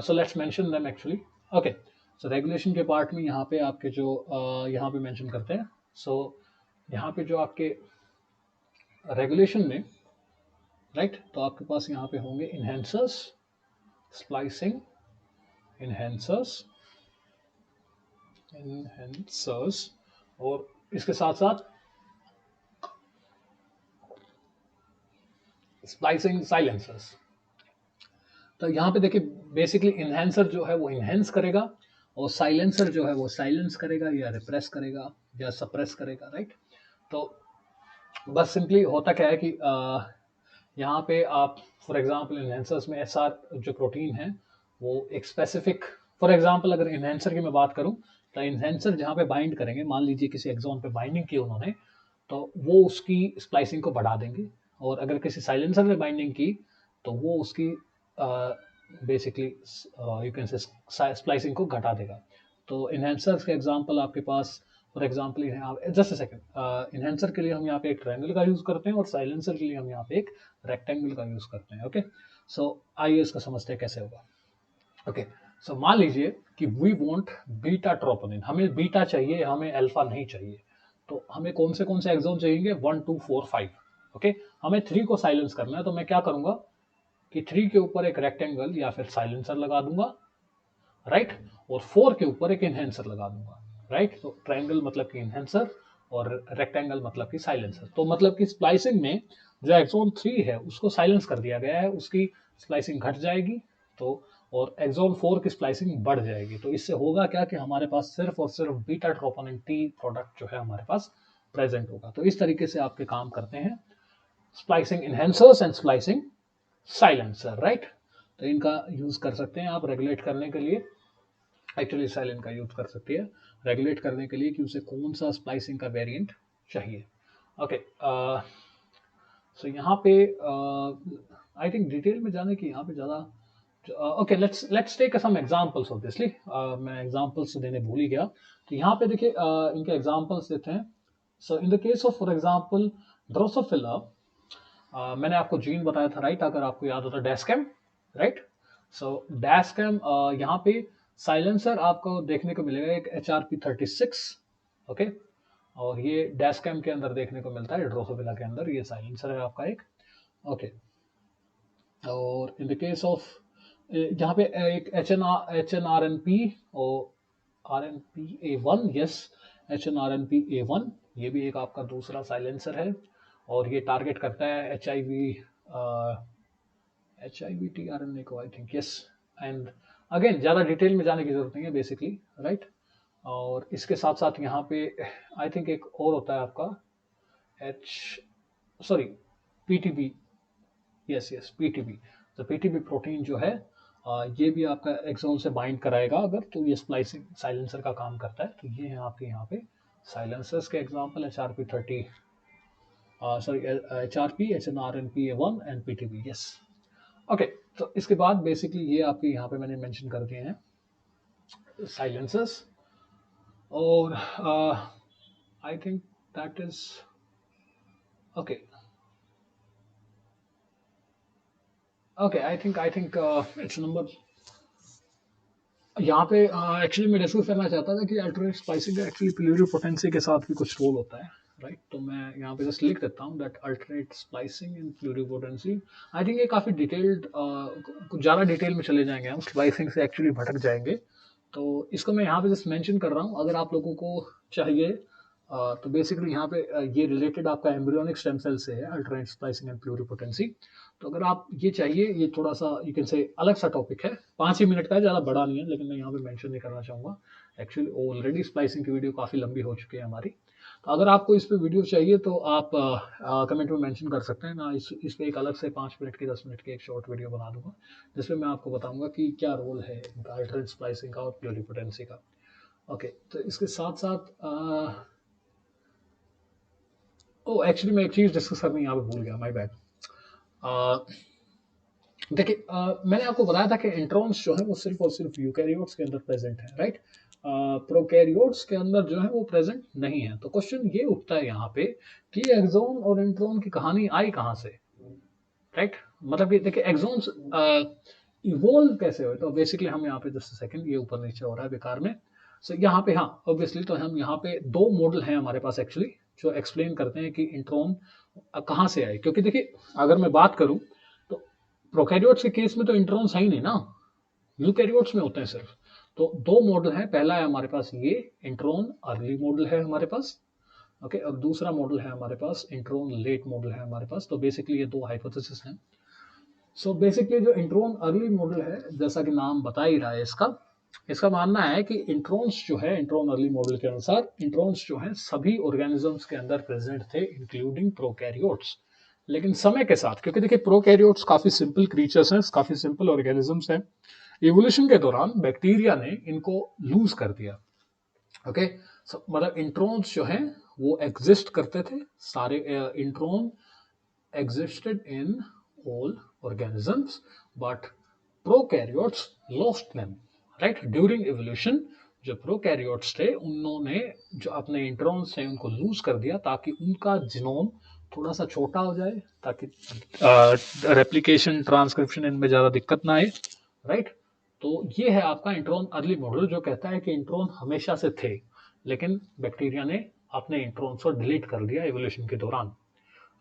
So let's mention them actually. Okay, so regulation के पार्ट में यहाँ पे आपके जो यहाँ पे मेंशन करते हैं. सो यहाँ पे जो आपके रेगुलेशन में राइट, तो आपके पास यहाँ पे होंगे इनहेंसर्स, स्प्लाइसिंग, इनहेंसर्स, और इसके साथ साथ स्प्लाइसिंग, साइलेंसर्स. तो यहाँ पे देखिए बेसिकली इनहेंसर जो है वो इनहेंस करेगा, और साइलेंसर जो है वो साइलेंस करेगा या रिप्रेस करेगा या सप्रेस करेगा. राइट, तो बस सिंपली होता क्या है कि यहाँ पे आप फॉर एग्जांपल इनहेंसर्स में एसआर जो प्रोटीन है वो एक स्पेसिफिक, फॉर एग्जांपल अगर इनहेंसर की मैं बात करूँ, तो इनहेंसर जहाँ पे बाइंड करेंगे, मान लीजिए किसी एक्सोन पे बाइंडिंग की उन्होंने, तो वो उसकी स्प्लाइसिंग को बढ़ा देंगे, और अगर किसी साइलेंसर ने बाइंडिंग की तो वो उसकी basically you can say splicing को घटा देगा. तो इनहेंसर्स के एग्जांपल आपके पास for example just a second, enhancer के लिए हम यहाँ पे एक ट्रायंगल का यूज करते हैं, और साइलेंसर के लिए हम यहाँ पे एक रेक्टेंगल का यूज करते हैं. ओके, सो आइए इसको समझते हैं कैसे होगा. ओके, सो मान लीजिए कि वी वांट बीटा ट्रोपोनिन, हमें बीटा चाहिए, हमें अल्फा नहीं चाहिए. तो हमें कौन से एक्सोन चाहिए, 1 2 4 5. ओके, हमें 3 को साइलेंस करना है, तो मैं क्या करूंगा कि 3 के ऊपर एक रेक्टेंगल या फिर साइलेंसर लगा दूंगा. राइट, और 4 के ऊपर एक इनहेंसर लगा दूंगा. राइट, तो ट्रायंगल मतलब कि इनहेंसर और रेक्टेंगल मतलब कि साइलेंसर. तो मतलब कि स्प्लाइसिंग में जो एक्सोन 3 है उसको साइलेंस कर दिया गया है, उसकी स्प्लाइसिंग घट जाएगी, तो और एक्सोन 4 की स्प्लाइसिंग बढ़ जाएगी. तो इससे होगा क्या कि हमारे पास सिर्फ और सिर्फ बीटा ट्रोपोनिन टी प्रोडक्ट जो है हमारे पास प्रेजेंट होगा. तो इस तरीके से आपके काम करते हैं splicing enhancers and splicing silencer. Right, तो इनका यूज कर सकते हैं आप रेगुलेट करने के लिए. एक्चुअली साइलेंट का यूज कर सकती है रेगुलेट करने के लिए कि उसे कौन सा स्प्लाइसिंग का वेरिएंट चाहिए. ओके, सो यहाँ पे आई थिंक डिटेल में जाने की यहाँ पे ज़्यादा. Okay, let's take some examples. Obviously मैं एग्जांपल्स देने भूल ही गया, तो यहाँ पे देखिए इनके एग्जांपल्स देते हैं. So in the case of for example Drosophila, मैंने आपको जीन बताया था. राइट, अगर आपको याद होता डैशकैम. राइट, सो डैशकैम यहाँ पे साइलेंसर आपको देखने को मिलेगा एक HRP36. ओके, और ये डैशकैम के अंदर देखने को मिलता है, ड्रोसोफिला के अंदर ये साइलेंसर है आपका एक. ओके, और इन द केस ऑफ यहाँ पे एक HNRNP और RNPA1, यस HNRNPA1, ये भी एक आपका दूसरा साइलेंसर है, और ये टारगेट करता है HIV tRNA को, I think. Yes, and again ज़्यादा डिटेल में जाने की जरूरत नहीं है बेसिकली. राइट, और इसके साथ साथ यहाँ पे आई थिंक एक और होता है आपका PTB. Yes PTB. तो PTB प्रोटीन जो है ये भी आपका एक्सॉन से बाइंड कराएगा अगर, तो ये स्प्लाइसिंग साइलेंसर का काम करता है। तो ये है आपके यहाँ पे साइलेंसर्स के example, HRP30, sorry HRP, HNRNP1 and PTB, yes. Okay, तो इसके बाद बेसिकली ये आपके यहाँ पे मैंने मेंशन कर दिए हैं साइलेंसर्स, और I think that is okay. Okay, I think it's number, यहाँ पे एक्चुअली मैं डिस्कस करना चाहता था कि अल्टरनेट स्पाइसिंग का एक्चुअली प्लूरिपोटेंसी के साथ भी कुछ रोल होता है, राइट। तो मैं यहाँ पे जस्ट लिख देता हूँ that alternate splicing in pluripotency. I think ये काफ़ी डिटेल्ड, कुछ ज़्यादा डिटेल में चले जाएंगे हम, स्पाइसिंग से एक्चुअली भटक जाएंगे। तो इसको मैं यहाँ पे जस्ट मेंशन कर रहा हूँ, अगर आप लोगों को चाहिए तो बेसिकली यहाँ पे ये रिलेटेड आपका एम्ब्रियोनिक स्टेम सेल से है, अल्टरनेट स्प्लाइसिंग एंड प्लूरिपोटेंसी। तो अगर आप ये चाहिए, ये थोड़ा सा यू कैन से अलग सा टॉपिक है, 5 ही मिनट का है, ज़्यादा बड़ा नहीं है, लेकिन मैं यहाँ पे मेंशन नहीं करना चाहूँगा। एक्चुअली ऑलरेडी स्प्लाइसिंग की वीडियो काफ़ी लंबी हो चुकी है हमारी। तो अगर आपको इस पे वीडियो चाहिए तो आप कमेंट में मेंशन कर सकते हैं, मैं इस पे एक अलग से 5 मिनट की 10 मिनट की एक शॉर्ट वीडियो बना दूंगा, जिसमें मैं आपको बताऊंगा कि क्या रोल है इनका अल्टरनेट स्प्लाइसिंग का और प्लूरिपोटेंसी का। ओके, तो इसके साथ साथ ओ एक्चुअली मैं एक चीज़ डिस्कस करनी यहाँ पे भूल गया, माय बैड। देखिए, मैंने आपको बताया था कि इंट्रॉन्स जो है वो सिर्फ और सिर्फ यूकैरियोट्स के अंदर प्रेजेंट है, राइट। प्रोकैरियोट्स के अंदर जो है वो प्रेजेंट नहीं है। तो क्वेश्चन ये उठता है यहाँ पे कि एक्सोन और इंट्रॉन की कहानी आई कहाँ से, राइट। मतलब कि देखिए एक्सोन्स इवोल्व कैसे हुए। तो बेसिकली हम यहाँ पे जस्ट सेकंड, ये ऊपर नीचे हो रहा है बेकार में। सो यहाँ पे हाँ ऑब्वियसली, तो हम यहाँ पे दो मॉडल हैं हमारे पास एक्चुअली, जो एक्सप्लेन करते हैं कि इंट्रॉन कहाँ से आए। क्योंकि देखिए अगर मैं बात करूँ तो प्रोकैरियोट्स के केस में तो इंट्रॉन्स है ही नहीं ना, यूकैरियोट्स में होते हैं सिर्फ। तो दो मॉडल हैं, पहला है हमारे पास ये इंट्रॉन अर्ली मॉडल है हमारे पास, ओके, और दूसरा मॉडल है हमारे पास इंट्रॉन लेट मॉडल है हमारे पास। तो बेसिकली ये दो हाइपोथेसिस हैं। सो बेसिकली जो इंट्रॉन अर्ली मॉडल है, जैसा कि नाम बता ही रहा है इसका, इसका मानना है कि इंट्रॉन्स जो है, इंट्रॉन अर्ली मॉडल के अनुसार इंट्रॉन्स जो है सभी ऑर्गेनिजम्स के अंदर प्रेजेंट थे, इंक्लूडिंग प्रोकैरियोट्स। लेकिन समय के साथ, क्योंकि देखिए प्रोकैरियोट्स काफी सिंपल क्रीचर्स हैं, काफी सिंपल ऑर्गेनिजम्स हैं, इवोल्यूशन के दौरान बैक्टीरिया ने इनको लूज कर दिया, ओके। मतलब इंट्रॉन्स जो हैं वो एग्जिस्ट करते थे, सारे intron existed in all organisms, but prokaryotes lost them, right, during evolution। जो प्रोकैरियोट्स थे उन्होंने जो अपने इंट्रॉन्स थे उनको लूज कर दिया, ताकि उनका जीनोम थोड़ा सा छोटा हो जाए, ताकि रेप्लिकेशन ट्रांसक्रिप्शन इनमें ज़्यादा दिक्कत ना आए, राइट। तो ये है आपका इंट्रॉन अर्ली मॉडल, जो कहता है कि इंट्रॉन हमेशा से थे, लेकिन बैक्टीरिया ने अपने इंट्रॉन्स को डिलीट कर दिया एवोल्यूशन के दौरान,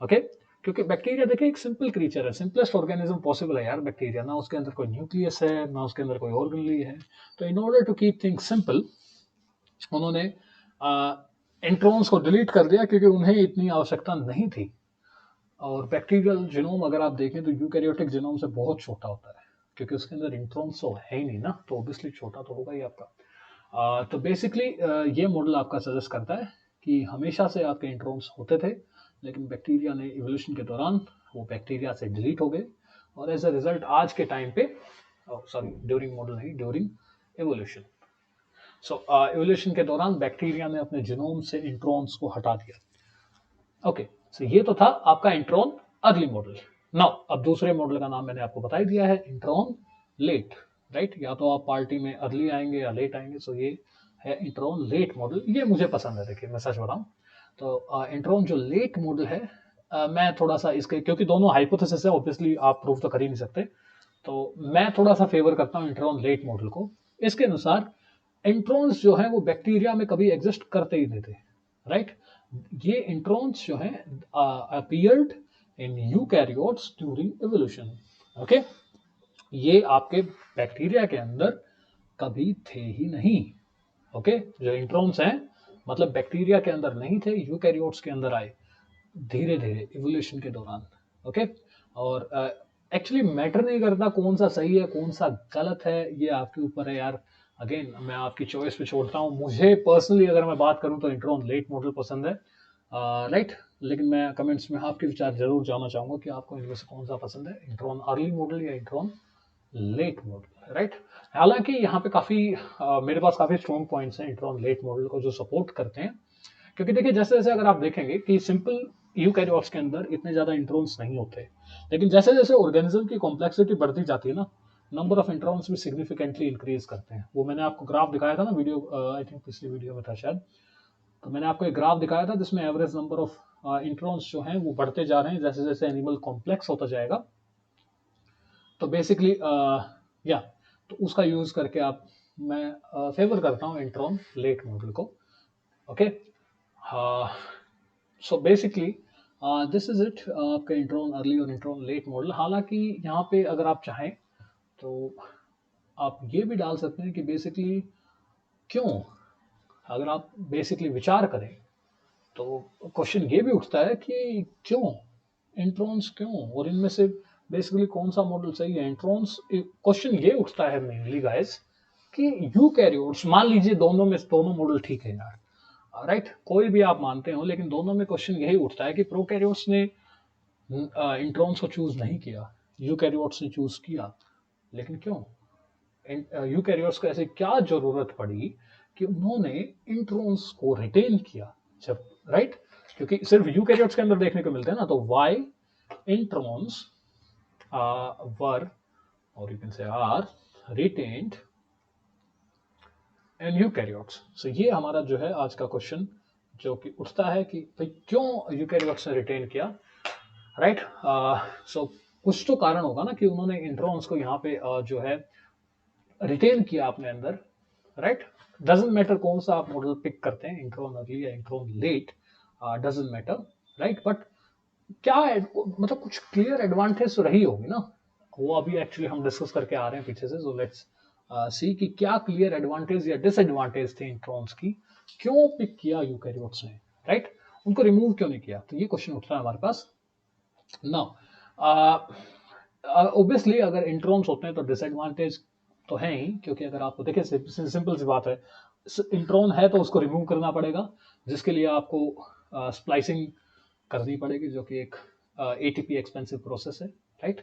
ओके। क्योंकि बैक्टीरिया देखिए एक सिंपल क्रीचर है, सिंपलेस्ट ऑर्गेनिज्म पॉसिबल है यार बैक्टीरिया, ना उसके अंदर कोई न्यूक्लियस है, ना उसके अंदर कोई ऑर्गेनली है। तो in order to keep things simple उन्होंने इंट्रॉन्स को डिलीट कर दिया, क्योंकि उन्हें इतनी आवश्यकता नहीं थी। और बैक्टीरियल जीनोम अगर आप देखें तो यूकैरियोटिक जीनोम से बहुत छोटा होता है, क्योंकि उसके अंदर इंट्रॉन्स तो है ही नहीं ना, तो ऑब्वियसली छोटा तो होगा ही आपका। तो बेसिकली ये मॉडल आपका सजेस्ट करता है कि हमेशा से आपके इंट्रॉन्स होते थे, लेकिन बैक्टीरिया ने इवोल्यूशन के दौरान वो बैक्टीरिया से डिलीट हो गए, और एज अ रिजल्ट आज के टाइम पे, सॉरी ड्यूरिंग मॉडल नहीं, ड्यूरिंग एवोल्यूशन, सो एवोल्यूशन के दौरान बैक्टीरिया ने अपने जीनोम से इंट्रॉन्स को हटा दिया, ओके। सो ये तो था आपका इंट्रॉन अर्ली मॉडल। नाउ अब दूसरे मॉडल का नाम मैंने आपको बता ही दिया है, इंट्रॉन लेट, राइट। या तो आप पार्टी में अर्ली आएंगे या लेट आएंगे। सो ये है इंट्रॉन लेट मॉडल, ये मुझे पसंद है, देखिए मैं सच बताऊं तो इंट्रॉन जो लेट मॉडल है, मैं थोड़ा सा इसके, क्योंकि दोनों हाइपोथेसिस है ऑब्वियसली, आप प्रूव तो कर ही नहीं सकते, तो मैं थोड़ा सा फेवर करता हूँ इंट्रॉन लेट मॉडल को। इसके अनुसार इंट्रॉन्स जो है वो बैक्टीरिया में कभी एग्जिस्ट करते ही नहीं थे, राइट। ये इंट्रॉन्स जो है appeared in eukaryotes during evolution, okay. ये आपके बैक्टीरिया के अंदर कभी थे ही नहीं, ओके। जो इंट्रॉन्स हैं मतलब बैक्टीरिया के अंदर नहीं थे, यूकैरियोट्स के अंदर आए धीरे धीरे इवोल्यूशन के दौरान, ओके। और एक्चुअली मैटर नहीं करता कौन सा सही है कौन सा गलत है, ये आपके ऊपर है यार, अगेन मैं आपकी चॉइस पे छोड़ता हूँ। मुझे पर्सनली अगर मैं बात करूँ तो इंट्रॉन लेट मॉडल पसंद है, राइट। लेकिन मैं कमेंट्स में आपके विचार जरूर जानना चाहूँगा कि आपको इनमें से कौन सा पसंद है, इंट्रॉन अर्ली मॉडल या इंट्रॉन लेट मॉडल, राइट। हालांकि यहाँ पे काफी मेरे पास काफी स्ट्रॉन्ग पॉइंट्स हैं इंट्रॉन लेट मॉडल को जो सपोर्ट करते हैं, क्योंकि देखिए जैसे जैसे अगर आप देखेंगे कि सिंपल यूकैरियोट्स के अंदर इतने ज्यादा इंट्रॉन्स नहीं होते, लेकिन जैसे जैसे ऑर्गेनिज्म की कॉम्प्लेक्सिटी बढ़ती जाती है ना, नंबर ऑफ इंट्रॉन्स भी सिग्निफिकेंटली इंक्रीज करते हैं। वो मैंने आपको ग्राफ दिखाया था ना, वीडियो आई थिंक पिछली वीडियो में था शायद, तो मैंने आपको एक ग्राफ दिखाया था जिसमें एवरेज नंबर ऑफ इंट्रॉन्स जो हैं वो बढ़ते जा रहे हैं जैसे जैसे एनिमल कॉम्प्लेक्स होता जाएगा। तो बेसिकली या तो उसका यूज करके आप, मैं फेवर करता हूँ इंट्रॉन लेट मॉडल को। Okay, so basically this is it, आपका इंट्रॉन अर्ली और इंट्रॉन लेट मॉडल। हालांकि यहाँ पे अगर आप चाहें तो आप ये भी डाल सकते हैं कि बेसिकली क्यों, अगर आप बेसिकली विचार करें तो क्वेश्चन ये भी उठता है कि क्यों इंट्रॉन्स, क्यों, और इनमें से बेसिकली कौन सा मॉडल सही है। इंट्रॉन्स क्वेश्चन ये उठता है मेनली गाइस कि यूकैरियोट्स, मान लीजिए दोनों में दोनों मॉडल ठीक है यार, राइट, कोई भी आप मानते हो, लेकिन दोनों में क्वेश्चन यही उठता है कि प्रोकैरियोट्स ने इंट्रॉन्स को चूज नहीं किया, यूकैरियोट्स ने चूज किया, लेकिन क्यों? यूकैरियोट्स को ऐसे क्या जरूरत पड़ी कि उन्होंने इंट्रॉन्स को रिटेन किया जब, राइट, क्योंकि सिर्फ यूकैरियोट्स के अंदर देखने को मिलते हैं ना, तो why introns were, or you can say are, retained in eukaryotes। so ये हमारा जो है आज का क्वेश्चन जो कि उठता है कि भाई क्यों यूकैरियोट्स ने रिटेन किया, राइट। सो कुछ तो कारण होगा ना कि उन्होंने इंट्रॉन्स को यहाँ पे जो है रिटेन किया अपने अंदर, राइट। डजंट मैटर कौन सा आप मॉडल पिक करते हैं, इंट्रॉन अर्ली या intron late, doesn't matter, right. But क्या मतलब कुछ क्लियर एडवांटेज तो रही होगी ना, वो अभी एक्चुअली हम डिस्कस करके आ रहे हैं पीछे से। सो लेट्स सी कि क्या क्लियर एडवांटेज या डिसएडवांटेज थे इंट्रॉन्स की, क्यों पिक किया यूकैरियोट्स ने, राइट, उनको रिमूव क्यों नहीं किया। तो ये क्वेश्चन उठता है हमारे पास नाउ। ऑब्वियसली अगर इंट्रॉन्स होते हैं तो डिसएडवांटेज तो है ही, क्योंकि अगर आपको देखिए सिंपल सी बात है, इंट्रॉन है तो उसको रिमूव करना पड़ेगा, जिसके लिए आपको स्प्लाइसिंग करनी पड़ेगी, जो कि एक एटीपी एक्सपेंसिव प्रोसेस है, राइट।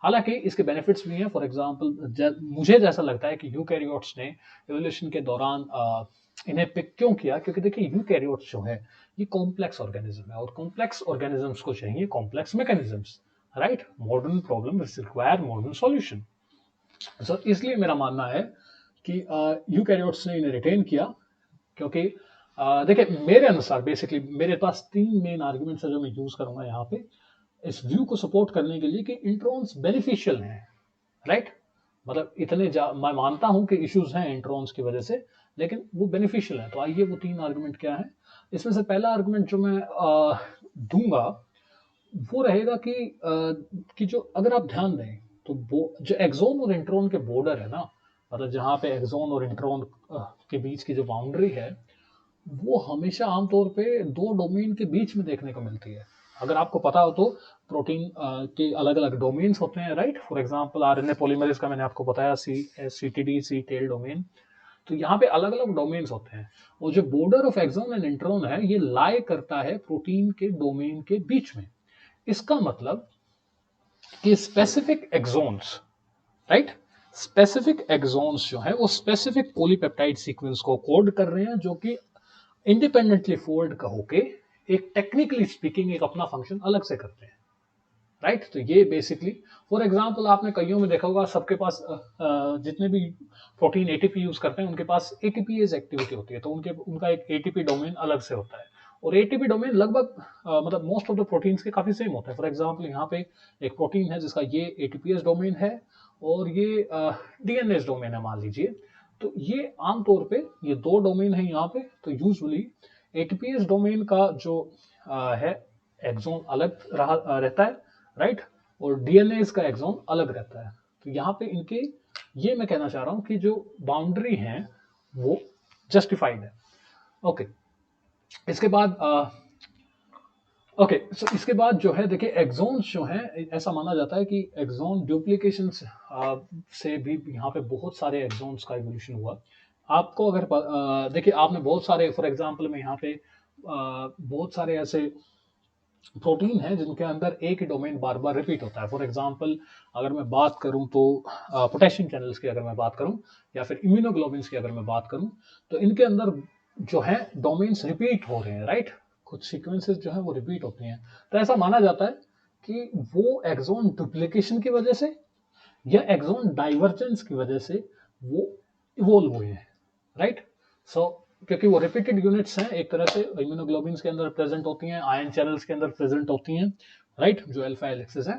हालांकि इसके बेनिफिट्स भी हैं। फॉर एग्जांपल मुझे जैसा लगता है कि यूकैरियोट्स ने एवोल्यूशन के दौरान इन्हें पिक क्यों किया, क्योंकि देखिए यूकैरियोट्स जो है ये कॉम्प्लेक्स ऑर्गेनिज्म है, और कॉम्प्लेक्स ऑर्गेनिजम्स को चाहिए complex mechanisms, right. Modern problem require modern solution. So इसलिए मेरा मानना है कि यूकैरियोट्स ने इन्हें रिटेन किया, क्योंकि देखिए मेरे अनुसार बेसिकली मेरे पास तीन मेन आर्ग्यूमेंट्स है जो मैं यूज करूंगा यहाँ पे इस व्यू को सपोर्ट करने के लिए कि इंट्रॉन्स बेनिफिशियल हैं, राइट। मतलब मैं मानता हूं कि इश्यूज हैं इंट्रॉन्स की वजह से, लेकिन वो बेनिफिशियल है। तो आइए वो तीन आर्गुमेंट क्या है। इसमें से पहला आर्गुमेंट जो मैं दूंगा वो रहेगा कि जो अगर आप ध्यान दें तो जो एक्सोन और इंट्रॉन के बॉर्डर है ना, मतलब जहाँ पे एक्सोन और इंट्रॉन के बीच की जो बाउंड्री है वो हमेशा आमतौर पे दो डोमेन के बीच में देखने को मिलती है। अगर आपको पता हो तो प्रोटीन के अलग अलग डोमेन्स होते हैं, right. For example RNA polymerase का मैंने आपको बताया सीटीडी सी टेल डोमेन, तो यहाँ पे अलग अलग डोमेन्स होते हैं, और जो border of exon and intron है ये लाई करता है प्रोटीन के डोमेन के बीच में। इसका मतलब कि specific exons, right, specific exons जो है वो स्पेसिफिक पॉलीपेप्टाइड सीक्वेंस को कोड कर रहे हैं, जो कि इंडिपेंडेंटली फोल्ड का होके एक टेक्निकली स्पीकिंग एक अपना फंक्शन अलग से करते हैं, राइट। तो ये बेसिकली फॉर एग्जांपल आपने कईयों में देखा होगा, सबके पास जितने भी प्रोटीन एटीपी यूज करते हैं उनके पास एटीपीएज एक्टिविटी होती है, तो उनका एक एटीपी डोमेन अलग से होता है, और एटीपी डोमेन लगभग मतलब मोस्ट ऑफ द प्रोटीन्स के काफी सेम होते हैं। फॉर एग्जांपल यहाँ पे एक प्रोटीन है जिसका ये एटीपीएस डोमेन है और ये डीएनएस डोमेन है मान लीजिए, तो ये आमतौर पे ये दो डोमेन है यहाँ पे, तो यूजुअली एटीपीएस डोमेन का जो है एक्सोन अलग रहता है, राइट, और डीएनए का एक्सोन अलग रहता है। तो यहाँ पे इनके ये मैं कहना चाह रहा हूँ कि जो बाउंड्री है वो जस्टिफाइड है। ओके, इसके बाद सो इसके बाद जो है देखिए एक्सोन्स जो है, ऐसा माना जाता है कि एक्सोन डुप्लीकेशन से भी यहाँ पे बहुत सारे एक्सोन्स का इवोल्यूशन हुआ। आपको अगर देखिए आपने बहुत सारे, फॉर एग्जांपल में यहाँ पे बहुत सारे ऐसे प्रोटीन है जिनके अंदर एक ही डोमेन बार बार रिपीट होता है। फॉर एग्जांपल अगर मैं बात करूं तो पोटेशियम चैनल्स की अगर मैं बात करूं या फिर इम्यूनोग्लोबिन्स की अगर मैं बात करूं, तो इनके अंदर जो है डोमेन्स रिपीट हो रहे हैं, राइट। कुछ सीक्वेंसेस जो है वो रिपीट होती हैं। तो ऐसा माना जाता है कि वो एक्सोन डुप्लीकेशन की वजह से या एक्सोन डाइवर्जेंस की वजह से वो इवोल्व हुए हैं, राइट। सो क्योंकि वो रिपीटेड यूनिट्स हैं, एक तरह से इम्यूनोग्लोबिन्स के अंदर प्रेजेंट होती हैं, आयन चैनल्स के अंदर प्रेजेंट होती हैं, राइट, जो अल्फा हेलिक्सेस है।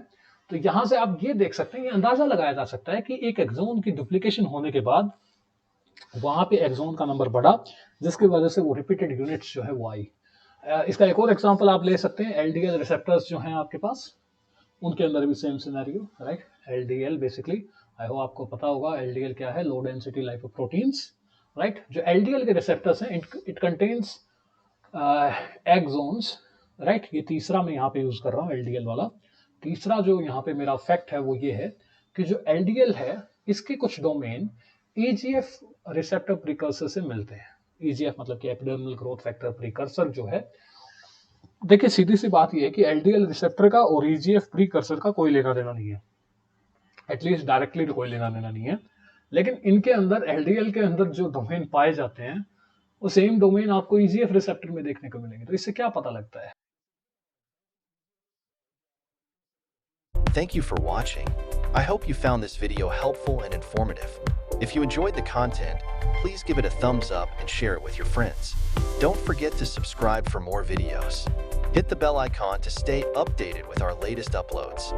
तो यहां से आप ये देख सकते हैं, ये अंदाजा लगाया जा सकता है कि एक एक्सोन की डुप्लीकेशन होने के बाद वहां पे एक्सोन का नंबर बढ़ा, जिसकी वजह से वो रिपीटेड यूनिट्स जो है वो आई। इसका एक और एग्जांपल आप ले सकते हैं, एलडीएल रिसेप्टर्स जो हैं आपके पास, उनके अंदर भी same scenario, right. LDL basically, I hope आपको पता होगा एलडीएल क्या है, लो डेंसिटी लाइपोप्रोटीन्स, राइट। जो एलडीएल के रिसेप्टर्स हैं, इट कंटेन्स एक्सोन्स, राइट। ये तीसरा मैं यहाँ पे यूज कर रहा हूँ, एलडीएल वाला। तीसरा जो यहाँ पे मेरा फैक्ट है वो ये है कि जो एलडीएल है इसके कुछ डोमेन ईजीएफ रिसेप्टर प्रिकर्सर से मिलते हैं। ईजीएफ मतलब कि एपिडर्मल ग्रोथ फैक्टर प्रिकर्सर जो है, देखिए सीधी सी बात यह है कि एलडीएल रिसेप्टर का और ईजीएफ प्रीकर्सर का कोई लेना देना नहीं है, एटलीस्ट डायरेक्टली कोई लेना देना नहीं है। लेकिन इनके अंदर, एलडीएल के अंदर जो डोमेन पाए जाते हैं वो सेम डोमेन आपको ईजीएफ रिसेप्टर में देखने को मिलेंगे। तो इससे क्या पता लगता है? Thank you for watching. I hope you found this video helpful and informative. If you enjoyed the content, please give it a thumbs up and share it with your friends. Don't forget to subscribe for more videos. Hit the bell icon to stay updated with our latest uploads.